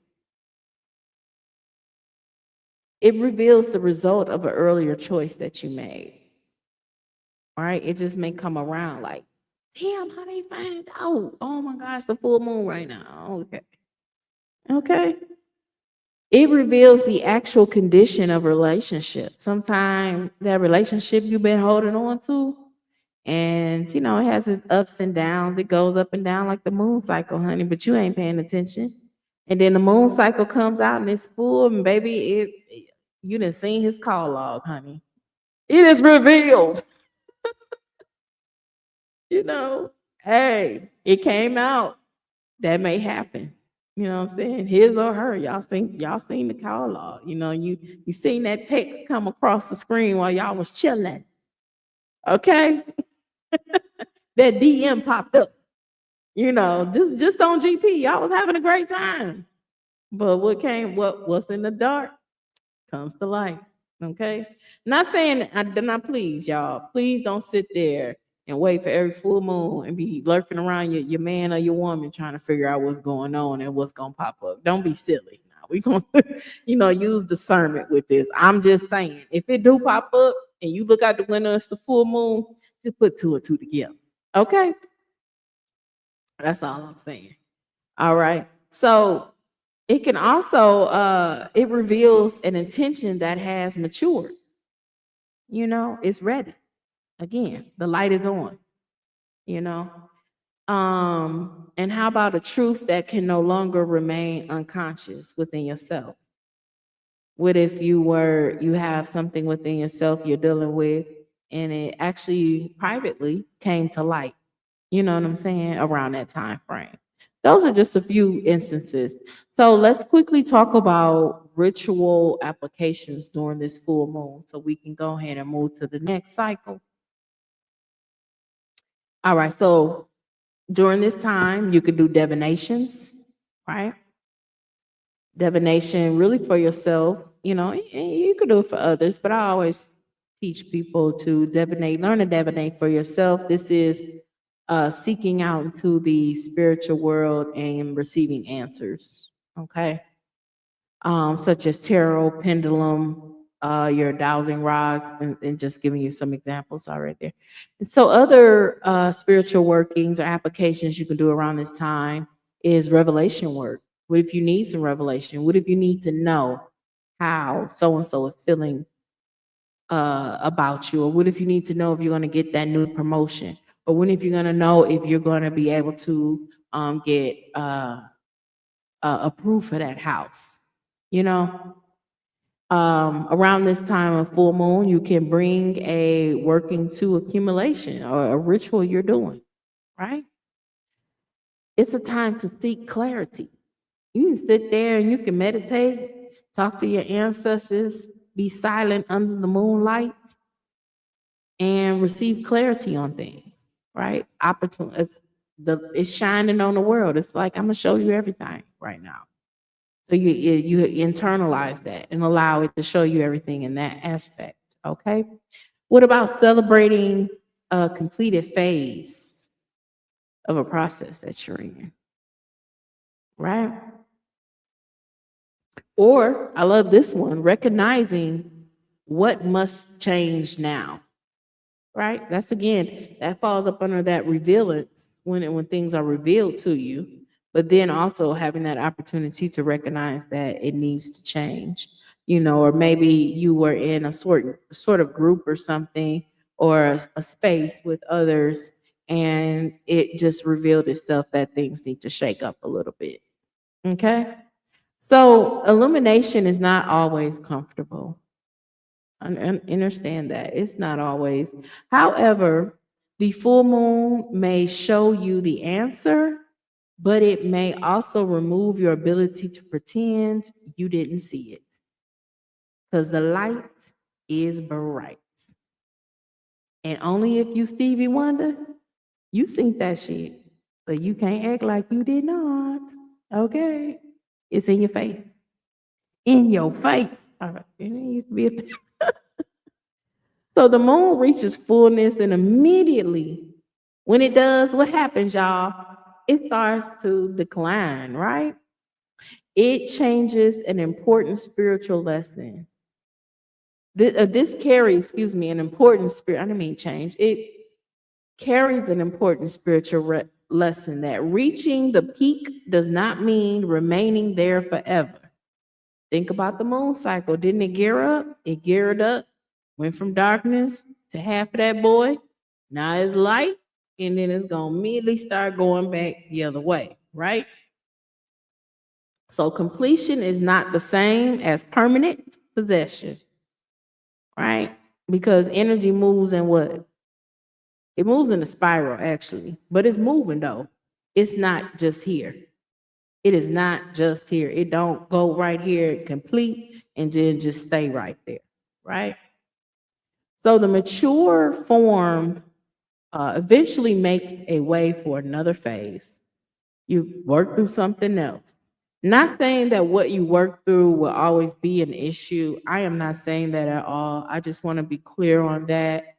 It reveals the result of an earlier choice that you made. All right? It just may come around like, damn, how they find out? Oh my gosh, the full moon right now. Okay. It reveals the actual condition of a relationship. Sometimes that relationship you've been holding on to, and it has its ups and downs. It goes up and down like the moon cycle, honey, but you ain't paying attention. And then the moon cycle comes out and it's full, and baby, you done seen his call log, honey. It is revealed. Hey, it came out. That may happen. You know what I'm saying? His or her. Y'all seen the call log. You seen that text come across the screen while y'all was chilling. Okay? That DM popped up. Just on GP. Y'all was having a great time. But what's in the dark comes to light. Okay? Not saying please, y'all. Please don't sit there and wait for every full moon and be lurking around your man or your woman trying to figure out what's going on and what's going to pop up. Don't be silly. Now we're going to, use discernment with this. I'm just saying, if it do pop up and you look out the window, it's the full moon, just put two and two together. Okay? That's all I'm saying. All right. So it can also, it reveals an intention that has matured. It's ready. Again, the light is on, and how about a truth that can no longer remain unconscious within yourself? What if you have something within yourself you're dealing with and it actually privately came to light? You know what I'm saying? Around that time frame. Those are just a few instances. So let's quickly talk about ritual applications during this full moon so we can go ahead and move to the next cycle. All right, so during this time, you could do divinations, right? Divination really for yourself, and you could do it for others, but I always teach people to learn to divinate for yourself. This is seeking out into the spiritual world and receiving answers, okay? Such as tarot, pendulum, your dowsing rods, and just giving you some examples already there. And so other spiritual workings or applications you can do around this time is revelation work. What if you need some revelation? What if you need to know how so-and-so is feeling about you? Or what if you need to know if you're going to get that new promotion? Or what if you're going to know if you're going to be able to get approved for that house? Around this time of full moon, you can bring a working to accumulation or a ritual you're doing, right? It's a time to seek clarity. You can sit there and you can meditate, talk to your ancestors, be silent under the moonlight, and receive clarity on things. right? It's shining on the world. It's like, I'm gonna show you everything right now. So you internalize that and allow it to show you everything in that aspect. Okay. What about celebrating a completed phase of a process that you're in? Right. Or I love this one, recognizing what must change now. Right? That's again, that falls up under that revealance when things are revealed to you, but then also having that opportunity to recognize that it needs to change, or maybe you were in a sort of group or something, or a space with others, and it just revealed itself that things need to shake up a little bit. Okay. So illumination is not always comfortable. Understand that it's not always. However, the full moon may show you the answer, but it may also remove your ability to pretend you didn't see it, because the light is bright. And only if you Stevie Wonder, you seen that shit. So you can't act like you did not. Okay. It's in your face. In your face. All right. It used to be a thing. So the moon reaches fullness, and immediately when it does, what happens, y'all? It starts to decline, right? It changes an important spiritual lesson. This carries, excuse me, an important spirit. I didn't mean change. It carries an important spiritual lesson that reaching the peak does not mean remaining there forever. Think about the moon cycle. Didn't it gear up? It geared up, went from darkness to half of that boy. Now it's light, and then it's going to immediately start going back the other way, right? So completion is not the same as permanent possession, right? Because energy moves in what? It moves in a spiral, actually, but it's moving though. It's not just here. It is not just here. It don't go right here, complete, and then just stay right there, right? So the mature form eventually makes a way for another phase. You work through something else. Not saying that what you work through will always be an issue. I am not saying that at all. I just want to be clear on that.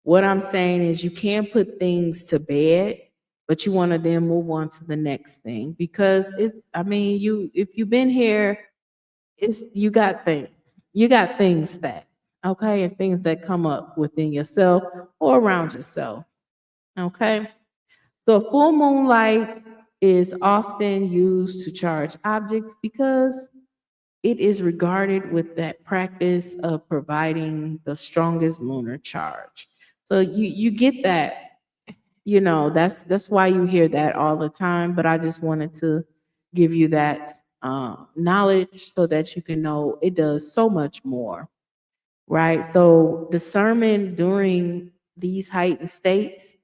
What I'm saying is you can't put things to bed, but you want to then move on to the next thing, because if you've been here, you got things. You got things that, okay, and things that come up within yourself or around yourself. Okay. So full moonlight is often used to charge objects because it is regarded with that practice of providing the strongest lunar charge. So you get that, that's why you hear that all the time. But I just wanted to give you that knowledge so that you can know it does so much more, right? So discernment during these heightened states,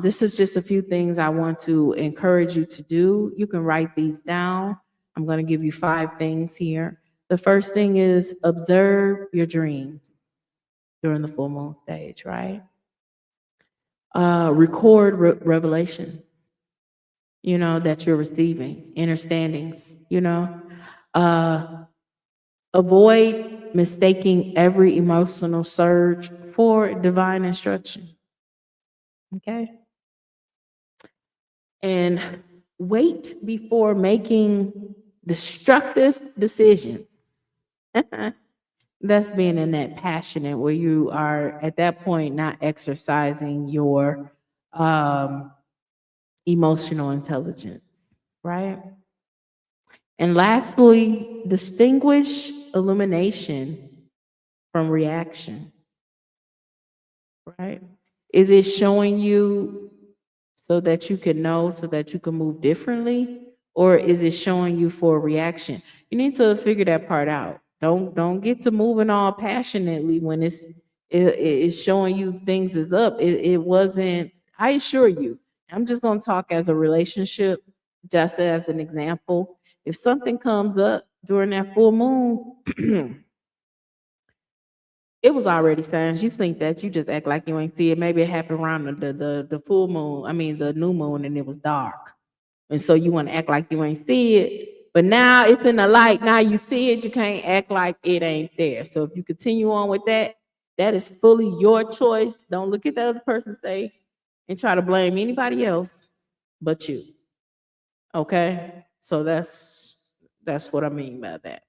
this is just a few things I want to encourage you to do. You can write these down. I'm going to give you 5 things here. The first thing is observe your dreams during the full moon stage, right? Record revelation, that you're receiving, understandings, Uh, avoid mistaking every emotional surge for divine instruction. Okay. And wait before making destructive decisions. That's being in that passionate where you are at that point not exercising your emotional intelligence, right? And lastly, distinguish illumination from reaction, right? Is it showing you so that you can know, so that you can move differently? Or is it showing you for a reaction? You need to figure that part out. Don't get to moving all passionately when it's showing you things is up. It wasn't, I assure you, I'm just gonna talk as a relationship, just as an example. If something comes up during that full moon, It was already signs. You think that you just act like you ain't see it. Maybe it happened around the full moon. I mean the new moon, and it was dark. And so you want to act like you ain't see it. But now it's in the light. Now you see it. You can't act like it ain't there. So if you continue on with that, that is fully your choice. Don't look at the other person say and try to blame anybody else but you. Okay? So that's what I mean by that.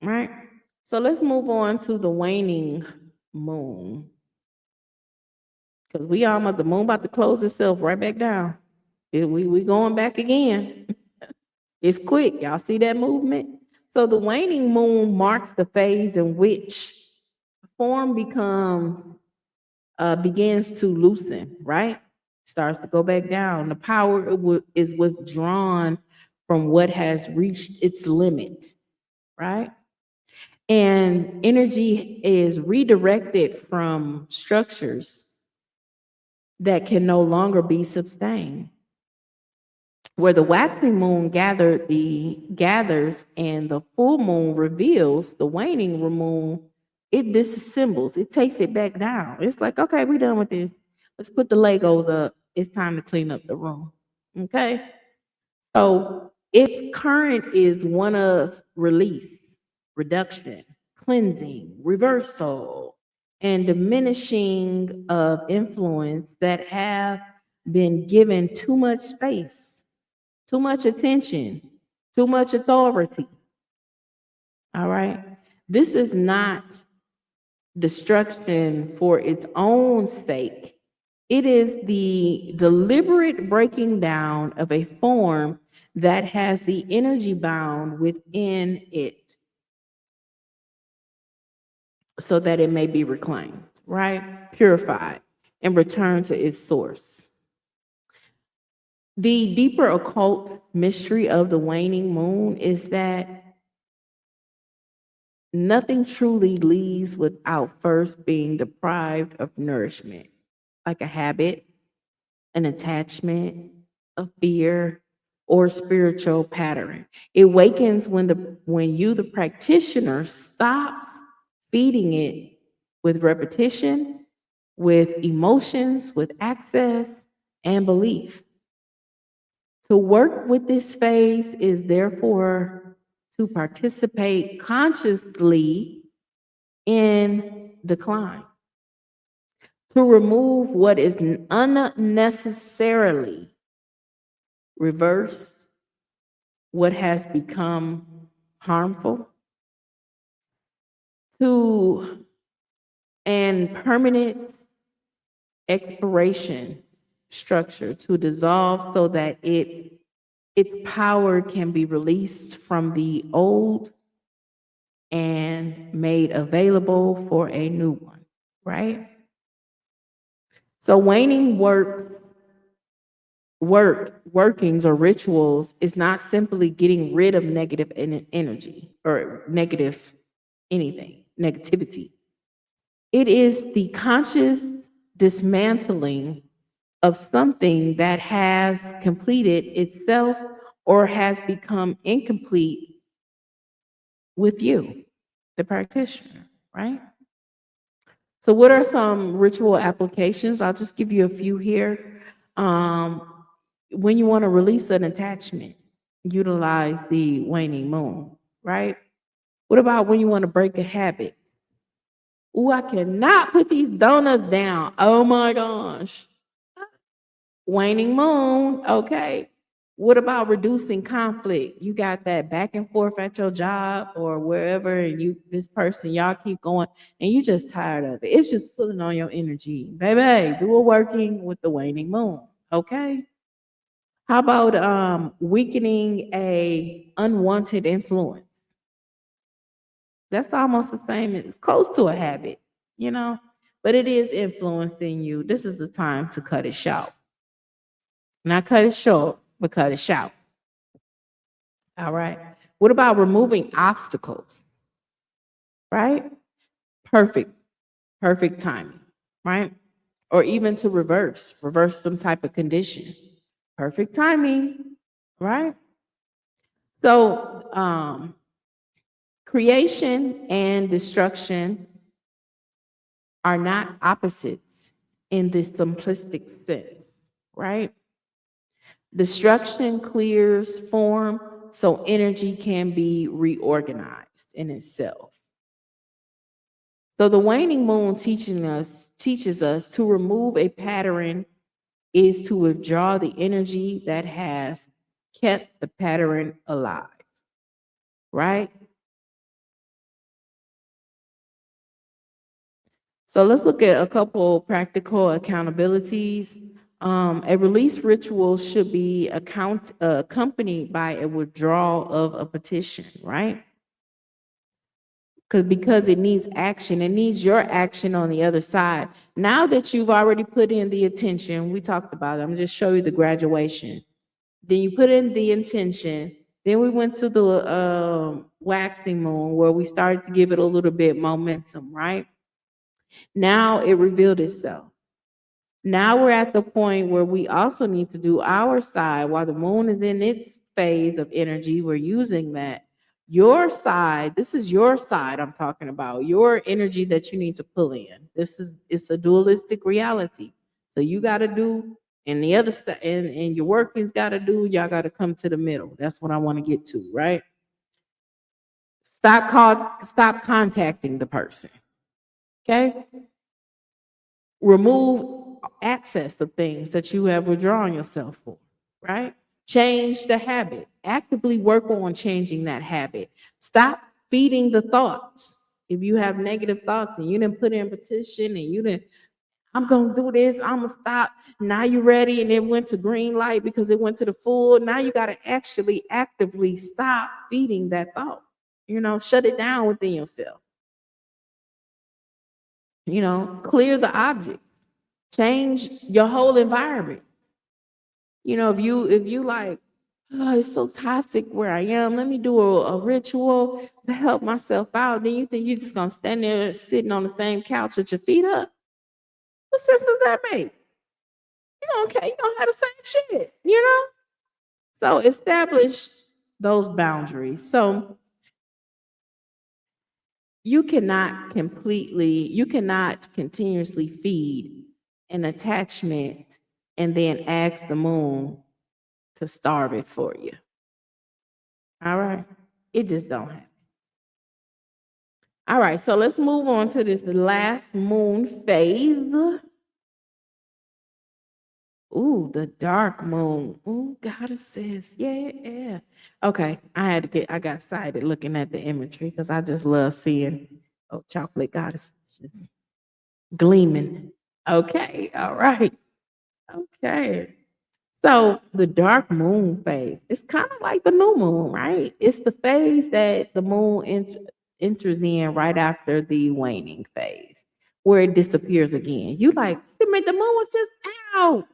Right? So let's move on to the waning moon. Because we almost the moon about to close itself right back down. We going back again. It's quick. Y'all see that movement? So the waning moon marks the phase in which form begins to loosen, right? Starts to go back down. The power is withdrawn from what has reached its limit, right? And energy is redirected from structures that can no longer be sustained. Where the waxing moon gathers and the full moon reveals, the waning moon, it disassembles, it takes it back down. It's like, okay, we're done with this. Let's put the Legos up. It's time to clean up the room. Okay. So its current is one of release, reduction, cleansing, reversal, and diminishing of influence that have been given too much space, too much attention, too much authority. All right. This is not destruction for its own sake. It is the deliberate breaking down of a form that has the energy bound within it so that it may be reclaimed, right? Purified and returned to its source. The deeper occult mystery of the waning moon is that nothing truly leaves without first being deprived of nourishment, like a habit, an attachment, a fear, or spiritual pattern. It wakens when you, the practitioner, stops feeding it with repetition, with emotions, with access, and belief. To work with this phase is therefore to participate consciously in decline, to remove what is unnecessarily, reverse what has become harmful, to and permanent expiration structure to dissolve so that its power can be released from the old and made available for a new one, right? So waning workings or rituals is not simply getting rid of negative energy or negative anything, negativity. It is the conscious dismantling of something that has completed itself or has become incomplete with you, the practitioner, right? So what are some ritual applications? I'll just give you a few here. When you want to release an attachment, utilize the waning moon, right? What about when you want to break a habit? Oh, I cannot put these donuts down. Oh my gosh. Waning moon, okay. What about reducing conflict? You got that back and forth at your job or wherever, and this person, y'all keep going, and you just tired of it. It's just pulling on your energy. Baby, do a working with the waning moon. Okay. How about weakening a unwanted influence? That's almost the same. It's close to a habit, but it is influencing you. This is the time to cut it short. Not cut it short, but cut it short. All right. What about removing obstacles? Right? Perfect timing, right? Or even to reverse some type of condition. Perfect timing, right? So, creation and destruction are not opposites in this simplistic sense, right? Destruction clears form so energy can be reorganized in itself. So the waning moon teaches us to remove a pattern is to withdraw the energy that has kept the pattern alive, right? So let's look at a couple practical accountabilities. A release ritual should be accompanied by a withdrawal of a petition, right? Because it needs action, it needs your action on the other side. Now that you've already put in the intention, we talked about it. I'm just show you the graduation. Then you put in the intention. Then we went to the waxing moon where we started to give it a little bit momentum, right? Now it revealed itself. Now we're at the point where we also need to do our side while the moon is in its phase of energy. We're using that. Your side, this is your side I'm talking about, your energy that you need to pull in. It's a dualistic reality. So you got to do, and the other stuff, and your working's got to do, y'all got to come to the middle. That's what I want to get to, right? Stop contacting the person. Okay? Remove access to things that you have withdrawn yourself for, right? Change the habit. Actively work on changing that habit. Stop feeding the thoughts. If you have negative thoughts and you didn't put in petition and you didn't, I'm gonna do this, I'm gonna stop. Now you're ready, and it went to green light because it went to the full. Now you gotta actually actively stop feeding that thought. Shut it down within yourself. Clear the object. Change your whole environment. If you like, oh, it's so toxic where I am, let me do a ritual to help myself out. Then you think you're just gonna stand there sitting on the same couch with your feet up? What sense does that make? You don't have the same shit. So establish those boundaries. So you cannot continuously feed an attachment and then ask the moon to starve it for you. All right. It just don't happen. All right. So let's move on to this last moon phase. Ooh, the dark moon. Ooh, goddesses. Yeah. Okay. I got excited looking at the imagery because I just love seeing chocolate goddesses gleaming. Okay. All right. Okay. So the dark moon phase, it's kind of like the new moon, right? It's the phase that the moon enters in right after the waning phase, where it disappears again. You like, wait a minute, the moon was just out.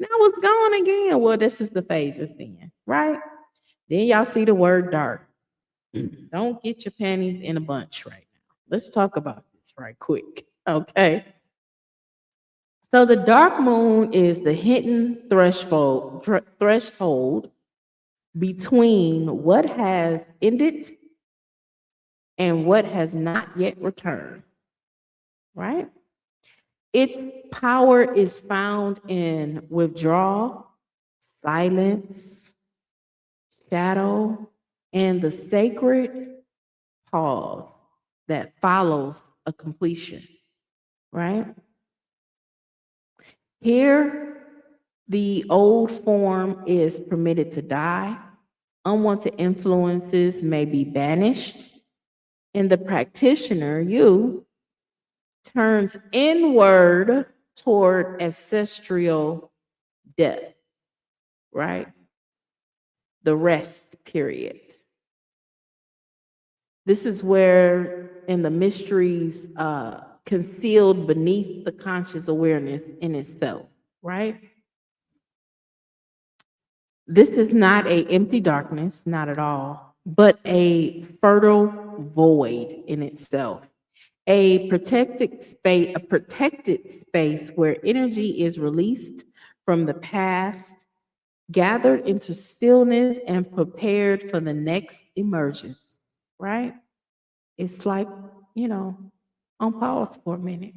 Now it's gone again. Well, this is the phase it's in, right? Then y'all see the word dark. Don't get your panties in a bunch right now. Let's talk about this right quick. Okay. So the dark moon is the hidden threshold between what has ended and what has not yet returned. Right? Its power is found in withdrawal, silence, shadow, and the sacred pause that follows a completion. Right? Here, the old form is permitted to die. Unwanted influences may be banished. And the practitioner, you, turns inward toward ancestral death, right? The rest period. This is where, in the mysteries concealed beneath the conscious awareness in itself, right? This is not an empty darkness, not at all, but a fertile void in itself. A protected space where energy is released from the past, gathered into stillness, and prepared for the next emergence, right? It's like, On pause for a minute.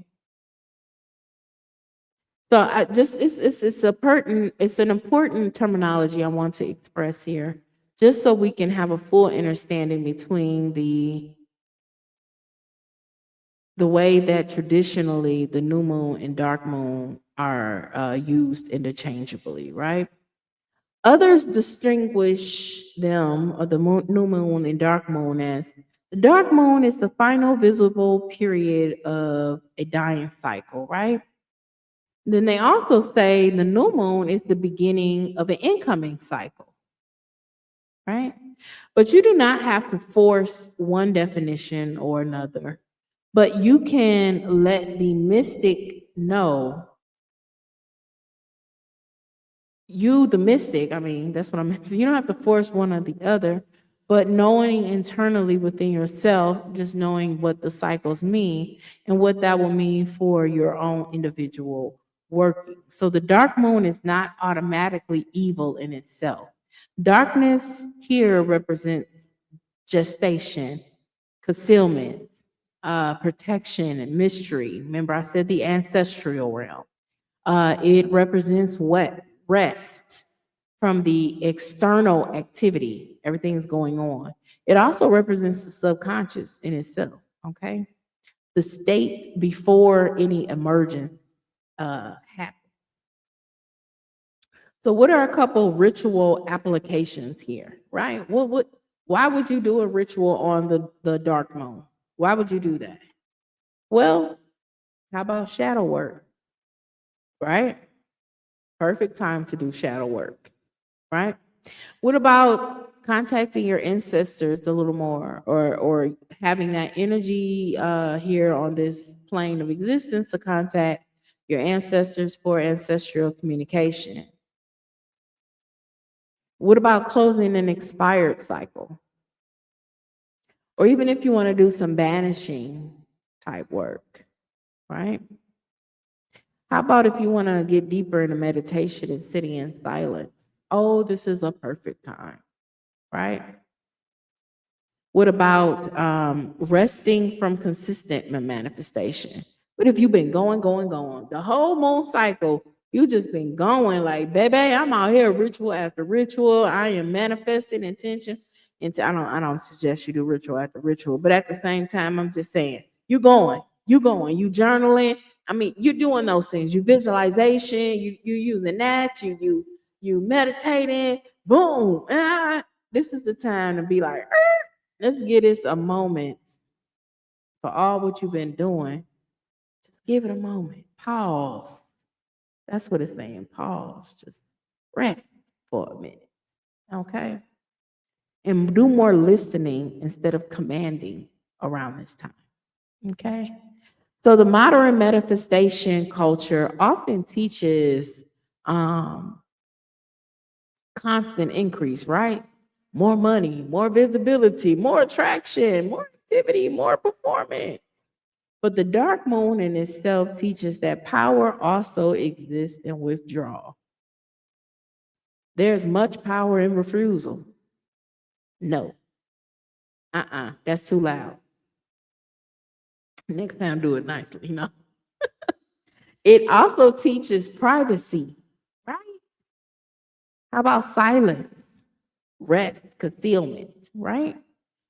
So I just it's an important terminology I want to express here, just so we can have a full understanding between the way that traditionally the new moon and dark moon are used interchangeably, right? Others distinguish them, or the new moon and dark moon, as the dark moon is the final visible period of a dying cycle, right? Then they also say the new moon is the beginning of an incoming cycle, right? But you do not have to force one definition or another, but you can let the mystic know. You, the mystic, I mean, that's what I meant. So you don't have to force one or the other, but knowing internally within yourself, just knowing what the cycles mean and what that will mean for your own individual working. So the dark moon is not automatically evil in itself. Darkness here represents gestation, concealment, protection, and mystery. Remember, I said the ancestral realm. It represents what? Rest from the external activity. Everything's going on. It also represents the subconscious in itself. Okay. The state before any emergence happens. So, what are a couple ritual applications here? Right? Why would you do a ritual on the dark moon? Why would you do that? Well, how about shadow work? Right? Perfect time to do shadow work, right? What about contacting your ancestors a little more, or having that energy here on this plane of existence to contact your ancestors for ancestral communication? What about closing an expired cycle? Or even if you want to do some banishing type work, right? How about if you want to get deeper into meditation and sitting in silence? Oh, this is a perfect time, right? What about resting from consistent manifestation? What if you've been going the whole moon cycle? You just been going like, baby, I'm out here ritual after ritual. I am manifesting intention. I don't suggest you do ritual after ritual, but at the same time, I'm just saying, you journaling. I mean, you're doing those things. You visualization, you using that, you meditating. Boom. This is the time to be like, let's give this a moment for all what you've been doing. Just give it a moment. Pause. That's what it's saying. Pause. Just rest for a minute. Okay. And do more listening instead of commanding around this time. Okay. So the modern manifestation culture often teaches constant increase, right? More money, more visibility, more attraction, more activity, more performance. But the dark moon in itself teaches that power also exists in withdrawal. There's much power in refusal. No. That's too loud. Next time, do it nicely, It also teaches privacy, right? How about silence, rest, concealment, right?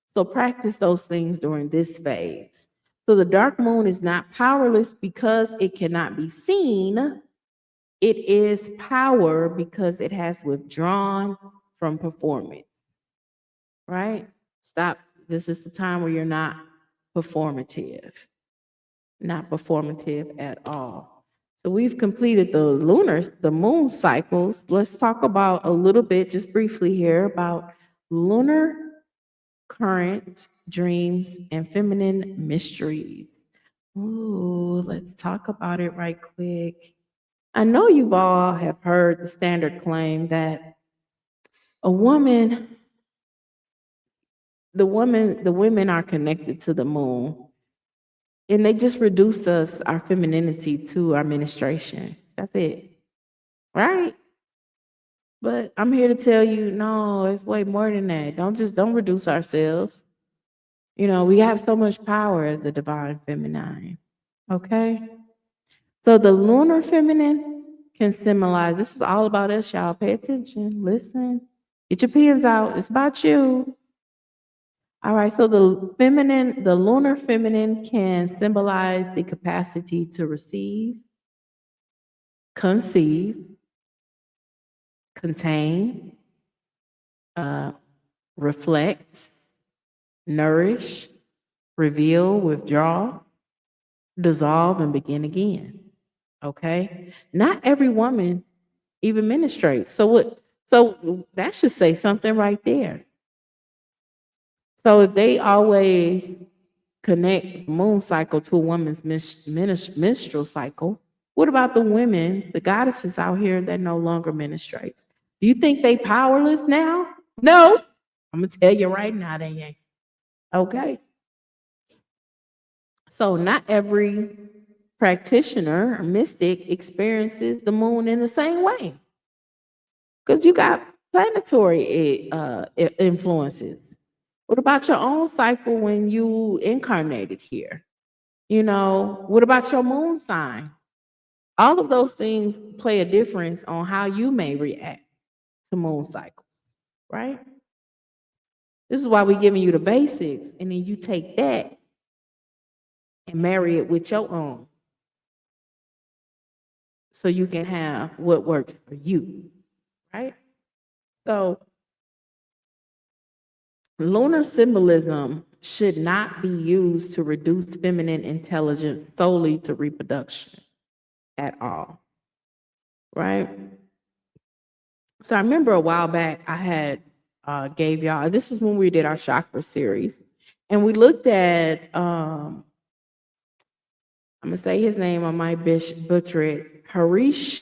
So practice those things during this phase. So the dark moon is not powerless because it cannot be seen. It is power because it has withdrawn from performance, right? Stop. This is the time where you're not performative, not performative at all. So we've completed the moon cycles. Let's talk about a little bit, just briefly here, about lunar current, dreams, and feminine mysteries. Ooh, let's talk about it right quick. I know you all have heard the standard claim that a woman, the women are connected to the moon, and they just reduce our femininity to our menstruation. That's it, right? But I'm here to tell you, no, it's way more than that. Don't reduce ourselves. You know, we have so much power as the divine feminine. Okay? So the lunar feminine can symbolize, this is all about us, y'all. Pay attention. Listen. Get your pens out. It's about you. All right, so the lunar feminine can symbolize the capacity to receive, conceive, contain, reflect, nourish, reveal, withdraw, dissolve, and begin again. Okay? Not every woman even ministrates. So that should say something right there. So if they always connect moon cycle to a woman's menstrual cycle, what about the women, the goddesses out here that no longer ministrates? Do you think they powerless now? No. I'm gonna tell you right now, they ain't. Okay. So not every practitioner or mystic experiences the moon in the same way. Because you got planetary influences. What about your own cycle when you incarnated here? You know, what about your moon sign? All of those things play a difference on how you may react to moon cycles, right? This is why we're giving you the basics, and then you take that and marry it with your own so you can have what works for you, right? So lunar symbolism should not be used to reduce feminine intelligence solely to reproduction at all, right? So I remember a while back I had gave y'all, this is when we did our chakra series, and we looked at, I'm gonna say his name, I might butcher it, Harish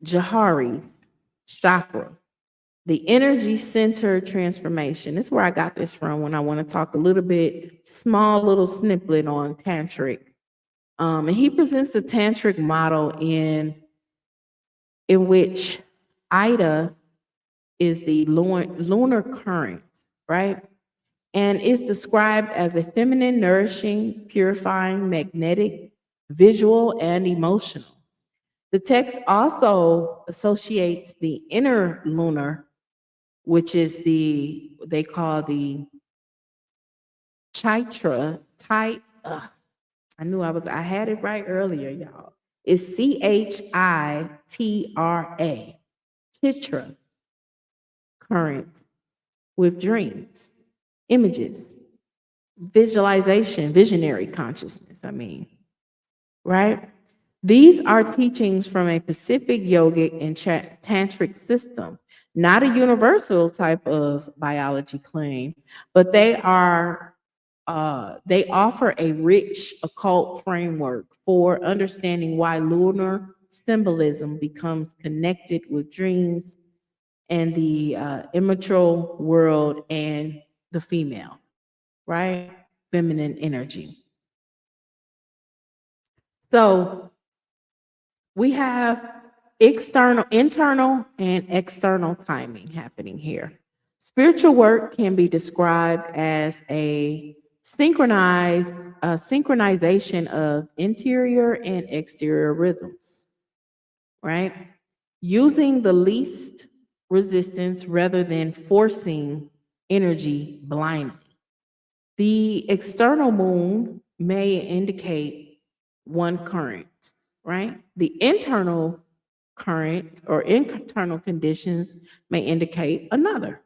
Jahari chakra. The energy center transformation. This is where I got this from when I want to talk a little bit, small little snippet on tantric. And he presents the tantric model in which Ida is the lunar current, right? And is described as a feminine, nourishing, purifying, magnetic, visual, and emotional. The text also associates the inner lunar, which is they call the Chitra, I had it right earlier, y'all. It's Chitra, Chitra, current with dreams, images, visualization, visionary consciousness, right? These are teachings from a Pacific yogic and tantric system, not a universal type of biology claim, but they offer a rich occult framework for understanding why lunar symbolism becomes connected with dreams and the immature world and the female, right? Feminine energy. So we have internal and external timing happening here. Spiritual work can be described as a synchronization of interior and exterior rhythms, right? Using the least resistance rather than forcing energy blindly. The external moon may indicate one current, right? The internal current or internal conditions may indicate another.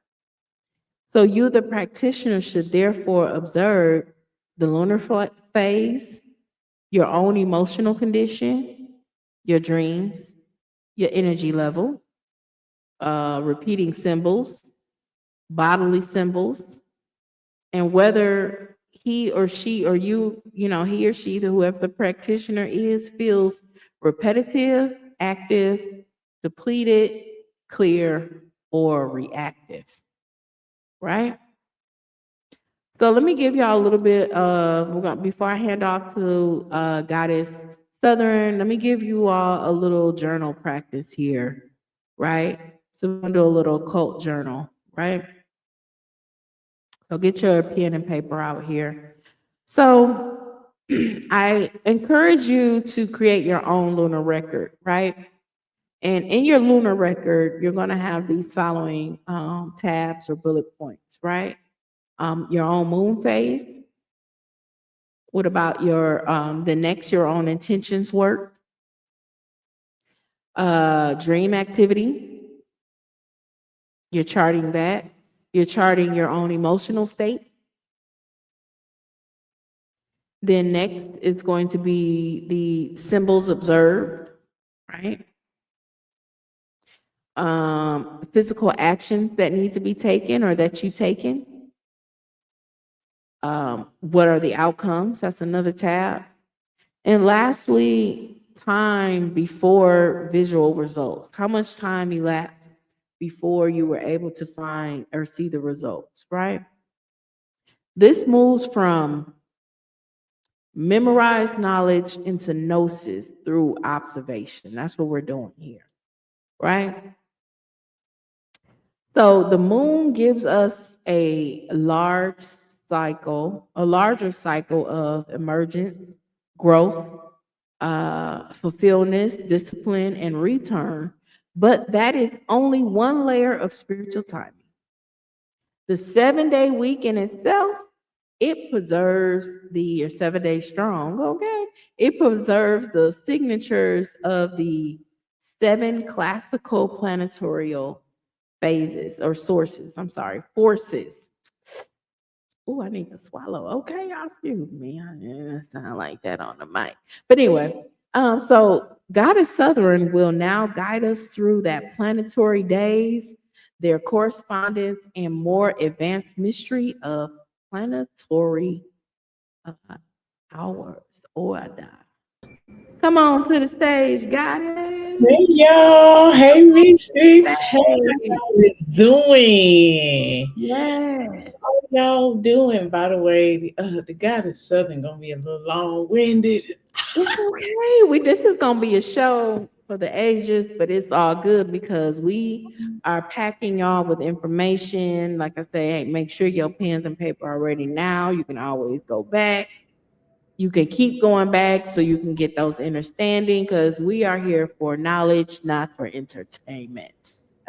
So you, the practitioner, should therefore observe the lunar phase, your own emotional condition, your dreams, your energy level, repeating symbols, bodily symbols, and whether he or she or you, he or she, whoever the practitioner is, feels repetitive, active, depleted, clear, or reactive, right? So let me give y'all a little bit of, before I hand off to Goddess Southern, let me give you all a little journal practice here, right? So we're gonna do a little occult journal, right? So get your pen and paper out here. So I encourage you to create your own lunar record, right? And in your lunar record, you're going to have these following tabs or bullet points, right? Your own moon phase. What about your the next your own intentions work? Dream activity. You're charting that. You're charting your own emotional state. Then next is going to be the symbols observed, right? Physical actions that need to be taken or that you've taken. What are the outcomes? That's another tab. And lastly, time before visual results. How much time elapsed before you were able to find or see the results, right? This moves from memorized knowledge into gnosis through observation. That's what we're doing here, right? So the moon gives us a larger cycle of emergence, growth, fulfillment, discipline, and return. But that is only one layer of spiritual timing. The 7-day week in itself, it preserves your 7 day strong, okay? It preserves the signatures of the 7 classical planetarial phases or sources. I'm sorry, forces. Oh, I need to swallow. Okay, y'all, excuse me. I sound like that on the mic. But anyway, so Goddess Southern will now guide us through that planetary days, their correspondence, and more advanced mystery of planetary uh, hours. Order. Come on to the stage, Goddess. Hey y'all, hey Mystics, hey, Hey. how you doing? Yes. How y'all doing? By the way, the Goddess Southern gonna be a little long-winded. It's okay. This is gonna be a show for the ages, but it's all good because we are packing y'all with information. Like I say, hey, make sure your pens and paper are ready now. You can always go back. You can keep going back so you can get those understanding because we are here for knowledge, not for entertainment.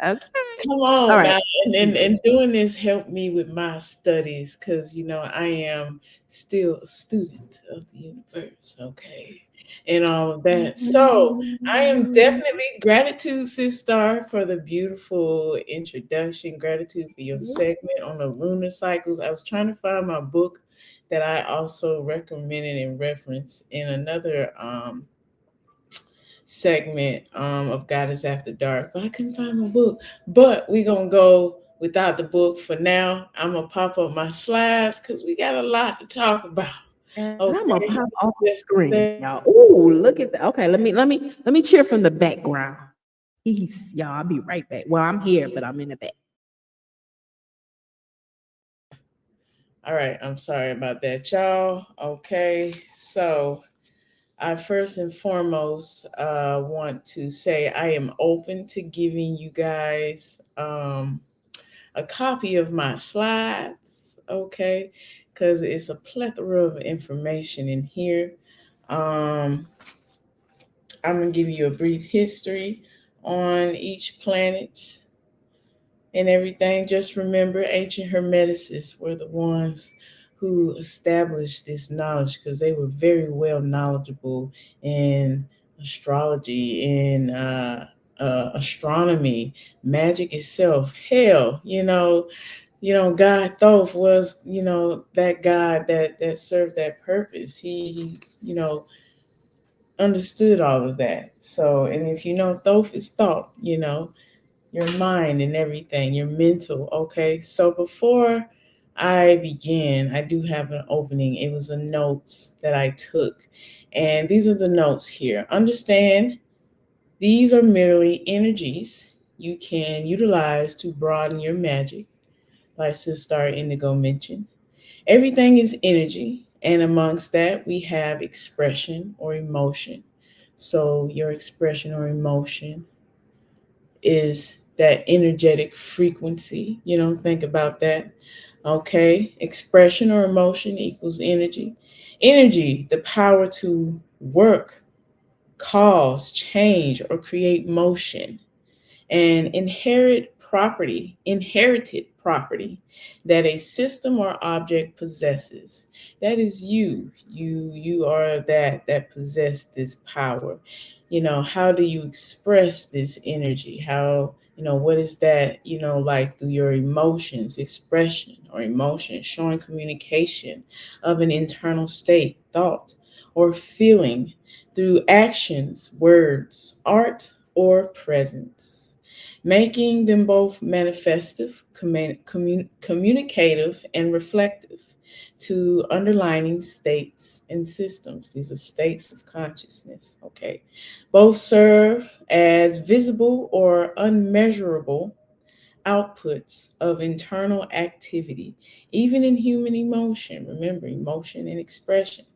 Okay. Come All on right. now, and doing this helped me with my studies because I am still a student of the universe, okay, and all of that. So I am definitely gratitude, Sis Star, for the beautiful introduction. Gratitude for your segment on the lunar cycles. I was trying to find my book that I also recommended and referenced in another segment of Goddess After Dark, but I couldn't find my book. But we're gonna go without the book for now. I'm gonna pop up my slides because we got a lot to talk about. And I'm gonna Okay. pop on the Just screen, say, y'all. Ooh, look at that. Okay, let me cheer from the background. Peace, y'all. I'll be right back. Well, I'm here, but I'm in the back. all right, I'm sorry about that, y'all. Okay, so I first and foremost want to say I am open to giving you guys a copy of my slides, okay? Because it's a plethora of information in here. Um, I'm going to give you a brief history on each planet and everything. Just remember, ancient Hermeticists were the ones who established this knowledge because they were very well knowledgeable in astrology, in astronomy, magic itself. Hell, God Thoth was, that God that served that purpose. He understood all of that. So, and if Thoth is thought, your mind and everything, your mental. Okay. So before I begin, I do have an opening. It was a notes that I took. And these are the notes here. Understand these are merely energies you can utilize to broaden your magic, like Sister Indigo mentioned. Everything is energy, and amongst that, we have expression or emotion. So, your expression or emotion is that energetic frequency. Think about that. Okay, expression or emotion equals energy. Energy, the power to work, cause, change, or create motion. And inherited property that a system or object possesses. That is you. You are that possess this power. How do you express this energy? How, what is that, like through your emotions, expression or emotion, showing communication of an internal state, thought, or feeling through actions, words, art, or presence, making them both manifestive, communicative, and reflective to underlying states and systems. These are states of consciousness, okay? Both serve as visible or unmeasurable outputs of internal activity, even in human emotion. Remember, emotion and expression.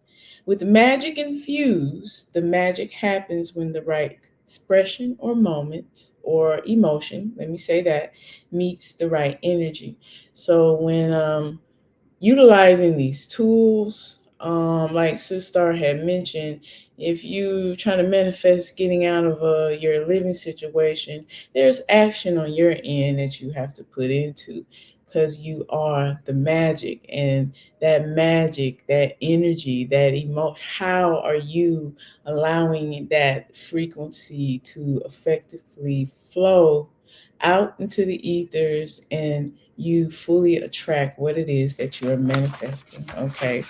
With magic infused, the magic happens when the right expression or moment or emotion, let me say that, meets the right energy. So when utilizing these tools, like Sister had mentioned, if you trying to manifest getting out of your living situation, there's action on your end that you have to put into, because you are the magic, and that magic, that energy, that emotion, how are you allowing that frequency to effectively flow out into the ethers, and you fully attract what it is that you are manifesting. Okay.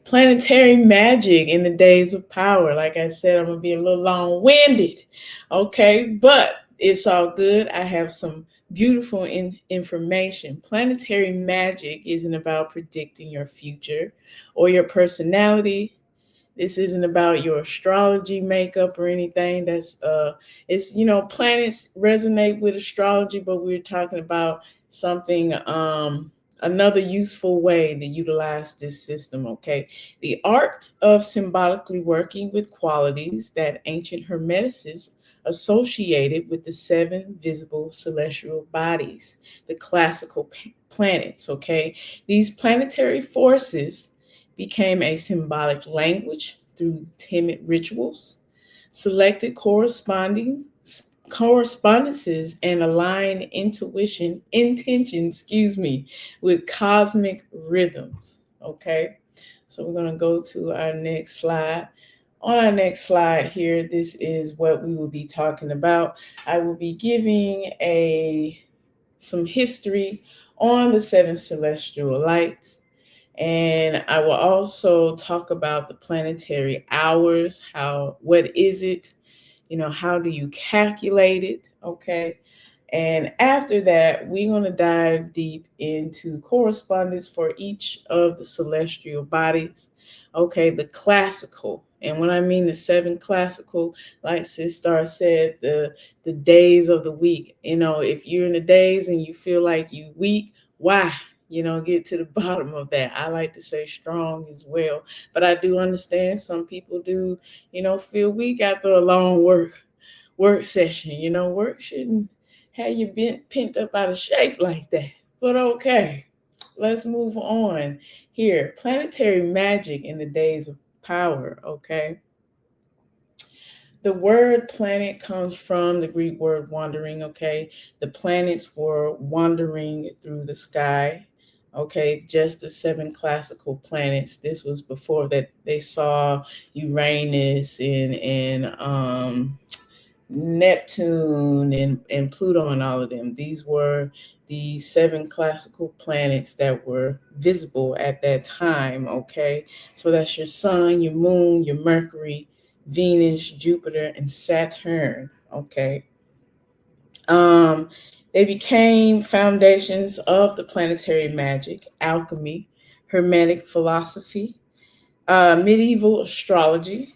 Planetary magic in the days of power. Like I said, I'm going to be a little long winded. Okay. But it's all good. I have some beautiful information. Planetary magic isn't about predicting your future or your personality. This isn't about your astrology makeup or anything. It's, planets resonate with astrology, but we're talking about something, another useful way to utilize this system, okay? The art of symbolically working with qualities that ancient hermeticists associated with the seven visible celestial bodies, the classical planets, okay? These planetary forces became a symbolic language through timid rituals, selected correspondences, and aligned intention, with cosmic rhythms. Okay, so we're gonna go to our next slide. On our next slide here, this is what we will be talking about. I will be giving some history on the seven celestial lights, and I will also talk about the planetary hours. What is it? How do you calculate it? Okay. And after that, we're going to dive deep into correspondence for each of the celestial bodies. Okay, the classical. And when I mean the seven classical, like Sister said, the days of the week. If you're in the days and you feel like you weak, why? Get to the bottom of that. I like to say strong as well. But I do understand some people do, feel weak after a long work session. Work shouldn't have you been pent up out of shape like that. But okay, let's move on here. Planetary magic in the days of power. Okay. The word planet comes from the Greek word wandering, okay? The planets were wandering through the sky, okay? Just the seven classical planets. This was before that they saw Uranus and Neptune and Pluto and all of them. These were the seven classical planets that were visible at that time, okay? So that's your sun, your moon, your Mercury, Venus, Jupiter, and Saturn, okay? Um, they became foundations of the planetary magic, alchemy, Hermetic philosophy, medieval astrology,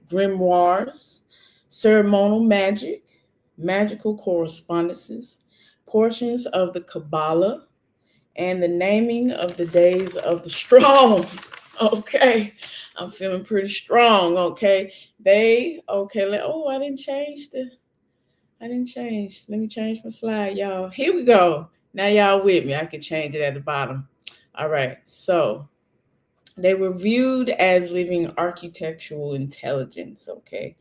grimoires, ceremonial magic, magical correspondences, portions of the Kabbalah, and the naming of the days of the strong. Okay, I'm feeling pretty strong. Okay, I didn't change. Let me change my slide, y'all. Here we go. Now y'all with me. I can change it at the bottom. All right. So they were viewed as living architectural intelligence. Okay.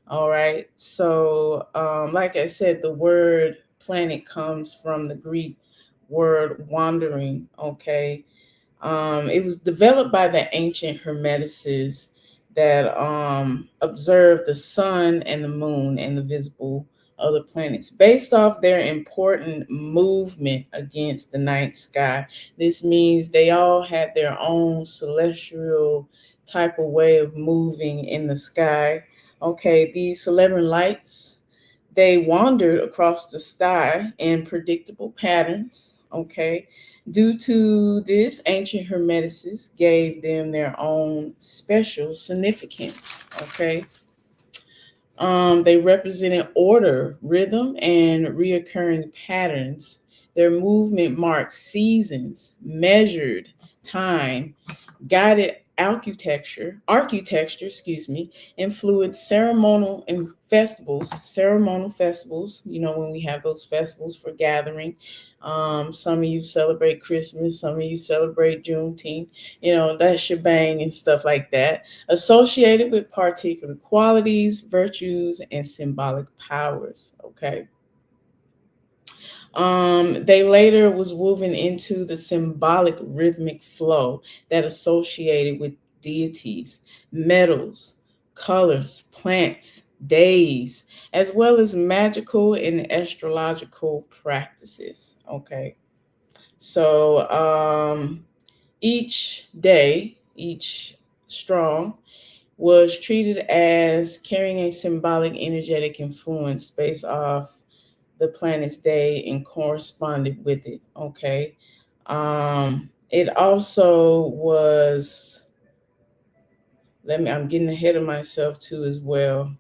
All right. So, like I said, the word planet comes from the Greek word wandering. Okay. It was developed by the ancient Hermeticists that observed the sun and the moon and the visible other planets based off their important movement against the night sky. This means they all had their own celestial type of way of moving in the sky. Okay, these celebrant lights, they wandered across the sky in predictable patterns. Okay, due to this, ancient Hermeticists gave them their own special significance. Okay, they represented order, rhythm, and reoccurring patterns. Their movement marked seasons, measured time, guided architecture, influenced ceremonial festivals, when we have those festivals for gathering. Some of you celebrate Christmas, some of you celebrate Juneteenth, that shebang and stuff like that, associated with particular qualities, virtues, and symbolic powers. Okay. They later was woven into the symbolic rhythmic flow that associated with deities, metals, colors, plants, days, as well as magical and astrological practices. Okay. So each day, each strong was treated as carrying a symbolic energetic influence based off the planet's day and corresponded with it. Okay. It also was, I'm getting ahead of myself too as well.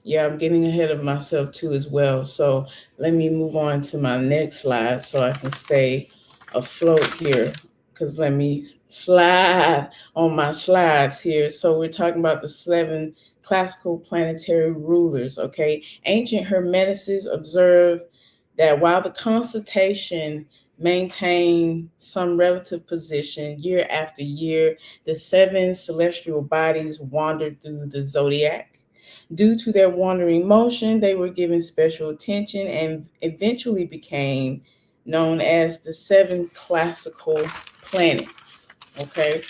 Yeah, I'm getting ahead of myself too as well. So let me move on to my next slide so I can stay afloat here. Because let me slide on my slides here. So we're talking about the 7 classical planetary rulers. Okay, ancient Hermeticists observed that while the constellation maintained some relative position year after year, the 7 celestial bodies wandered through the zodiac. Due to their wandering motion, they were given special attention and eventually became known as the 7 classical planets. Okay.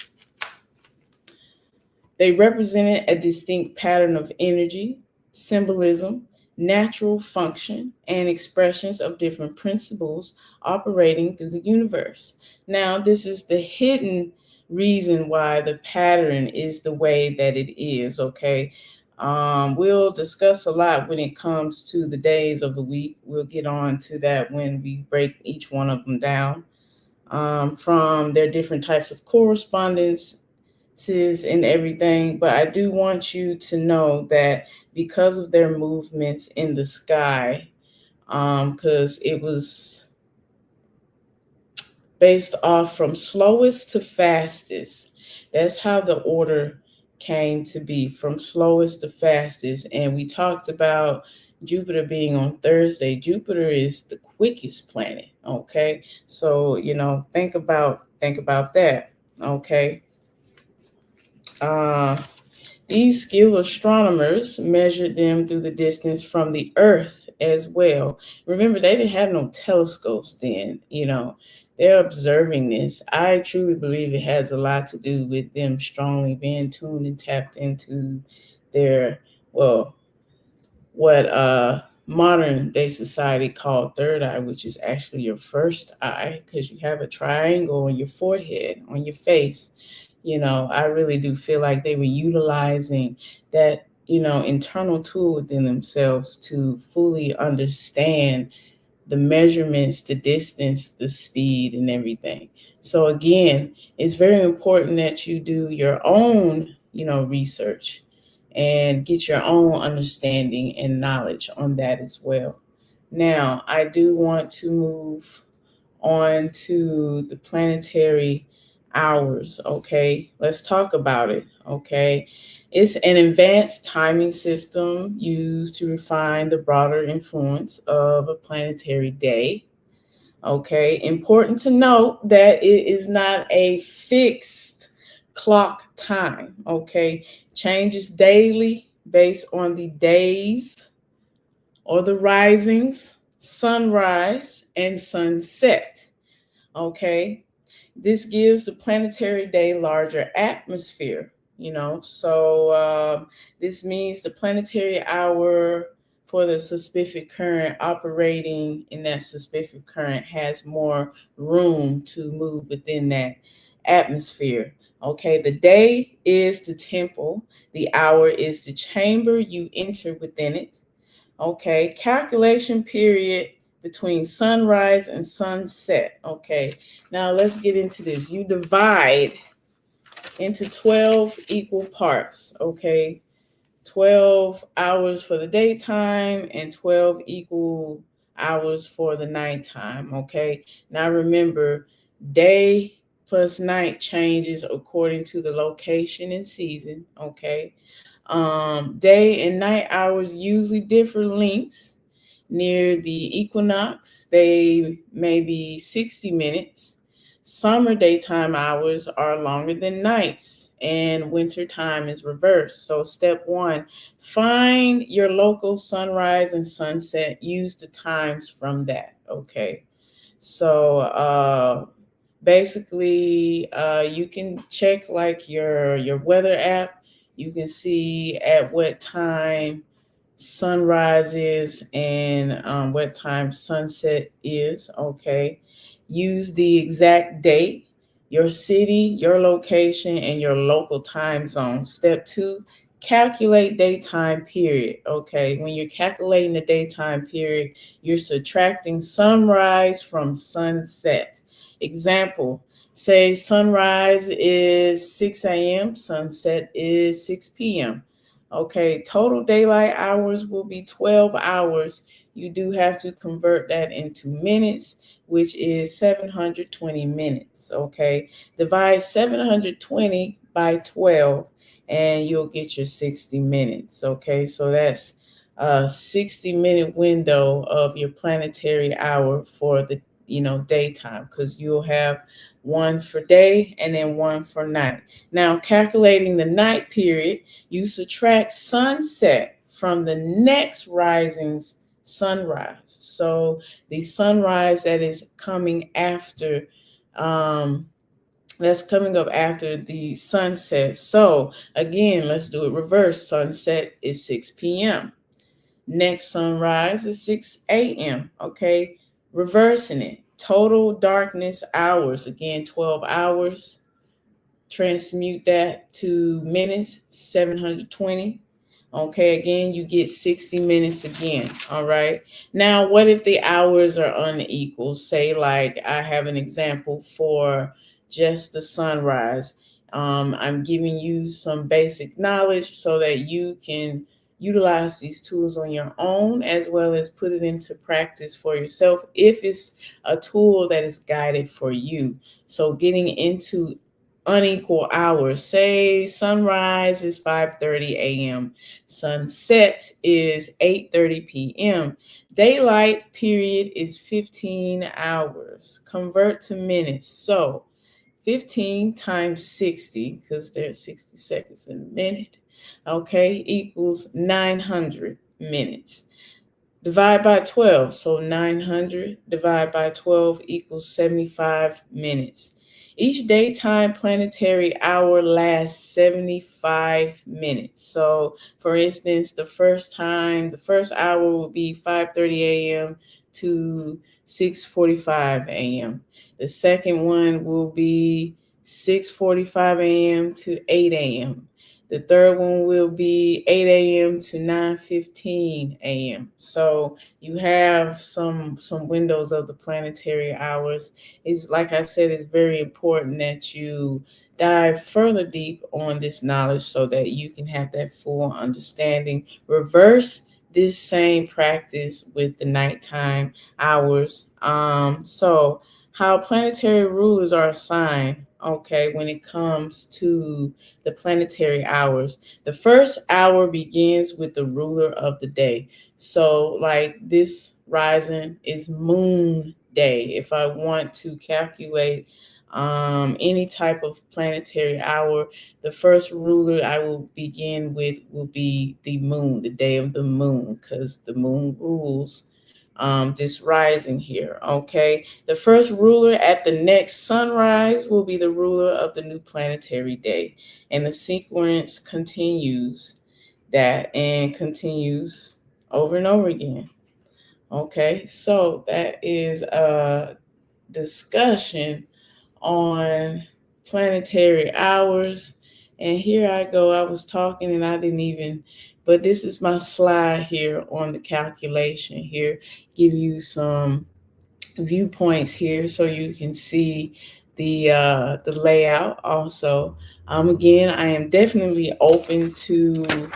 They represented a distinct pattern of energy, symbolism, natural function, and expressions of different principles operating through the universe. Now, this is the hidden reason why the pattern is the way that it is. Okay. We'll discuss a lot when it comes to the days of the week. We'll get on to that when we break each one of them down, from their different types of correspondences and everything. But I do want you to know that because of their movements in the sky, because it was based off from slowest to fastest. That's how the order came to be, from slowest to fastest. And we talked about Jupiter being on Thursday. Jupiter is the quickest planet. Okay. So, think about that. Okay. These skilled astronomers measured them through the distance from the Earth as well. Remember, they didn't have no telescopes then, They're observing this. I truly believe it has a lot to do with them strongly being tuned and tapped into their, well, what modern day society called third eye, which is actually your first eye, because you have a triangle on your forehead, on your face. I really do feel like they were utilizing that, internal tool within themselves to fully understand the measurements, the distance, the speed, and everything. So again, it's very important that you do your own, research and get your own understanding and knowledge on that as well. Now, I do want to move on to the planetary hours. Okay, let's talk about it. Okay, it's an advanced timing system used to refine the broader influence of a planetary day. Okay, important to note that it is not a fixed clock time. Okay, changes daily based on the days or the risings, sunrise, and sunset. Okay, this gives the planetary day larger atmosphere, this means the planetary hour for the specific current operating in that specific current has more room to move within that atmosphere. Okay, the day is the temple, the hour is the chamber you enter within it. Okay, calculation period between sunrise and sunset. Okay, now let's get into this. You divide into 12 equal parts. Okay, 12 hours for the daytime and 12 equal hours for the nighttime. Okay, now remember, day plus night changes according to the location and season. Okay, day and night hours usually differ lengths. Near the equinox, they may be 60 minutes. Summer daytime hours are longer than nights, and winter time is reversed. So, step one, find your local sunrise and sunset. Use the times from that. Okay. So, basically, you can check like your weather app. You can see at what time sunrise is and what time sunset is. Okay, use the exact date, your city, your location, and your local time zone. Step two, calculate daytime period. Okay, when you're calculating the daytime period, you're subtracting sunrise from sunset. Example, say sunrise is 6 a.m., sunset is 6 p.m. Okay, total daylight hours will be 12 hours. You do have to convert that into minutes, which is 720 minutes. Okay, divide 720 by 12 and you'll get your 60 minutes. Okay, so that's a 60-minute window of your planetary hour for the daytime, because you'll have one for day and then one for night. Now, calculating the night period, you subtract sunset from the next rising's sunrise. So the sunrise that is coming after, that's coming up after the sunset. So again, let's do it reverse. Sunset is 6 p.m. Next sunrise is 6 a.m. Okay, reversing it. Total darkness hours, again, 12 hours. Transmute that to minutes, 720. Okay, again, you get 60 minutes again. All right. Now, what if the hours are unequal? Say, like, I have an example for just the sunrise. I'm giving you some basic knowledge so that you can utilize these tools on your own, as well as put it into practice for yourself if it's a tool that is guided for you. So, getting into unequal hours. Say sunrise is 5:30 a.m. Sunset is 8:30 p.m. Daylight period is 15 hours. Convert to minutes. So 15 times 60, because there's 60 seconds in a minute, okay, equals 900 minutes. Divide by 12. So 900 divided by 12 equals 75 minutes. Each daytime planetary hour lasts 75 minutes. So, for instance, the first hour will be 5:30 a.m. to 6:45 a.m. The second one will be 6:45 a.m. to 8 a.m. The third one will be 8 a.m. to 9:15 a.m. So you have some windows of the planetary hours. It's like I said, it's very important that you dive further deep on this knowledge so that you can have that full understanding. Reverse this same practice with the nighttime hours. So how planetary rulers are assigned. okay, when it comes to the planetary hours. The first hour begins with the ruler of the day. So, like this rising is moon day. If I want to calculate any type of planetary hour, the first ruler I will begin with will be the moon, the day of the moon, because the moon rules this rising here. Okay, the first ruler at the next sunrise will be the ruler of the new planetary day, and the sequence continues that and continues over and over again. Okay, so that is a discussion on planetary hours. And here I go. I was talking and I didn't even, but this is my slide here on the calculation here. Give you some viewpoints here so you can see the layout also. Again, I am definitely open to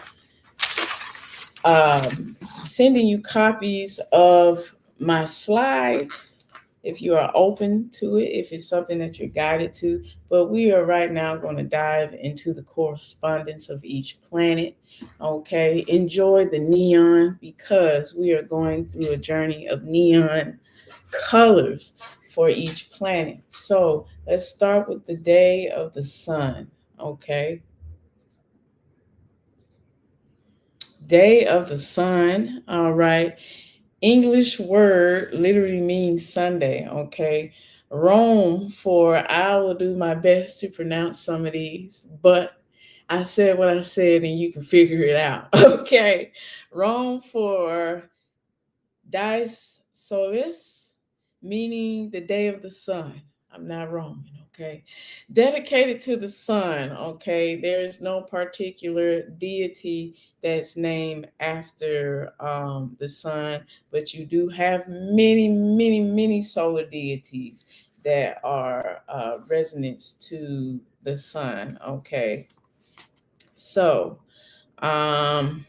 sending you copies of my slides if you are open to it, if it's something that you're guided to. But we are right now going to dive into the correspondence of each planet. Okay, enjoy the neon because we are going through a journey of neon colors for each planet. So let's start with the day of the sun. Okay, day of the sun. All right. English word literally means Sunday, okay? Rome for I will do my best to pronounce some of these, but I said what I said and you can figure it out, okay? Rome for dies solis, meaning the day of the sun. I'm not Roman, okay? Dedicated to the sun, okay? There is no particular deity that's named after the sun, but you do have many, many, many solar deities that are resonance to the sun, okay? So, um,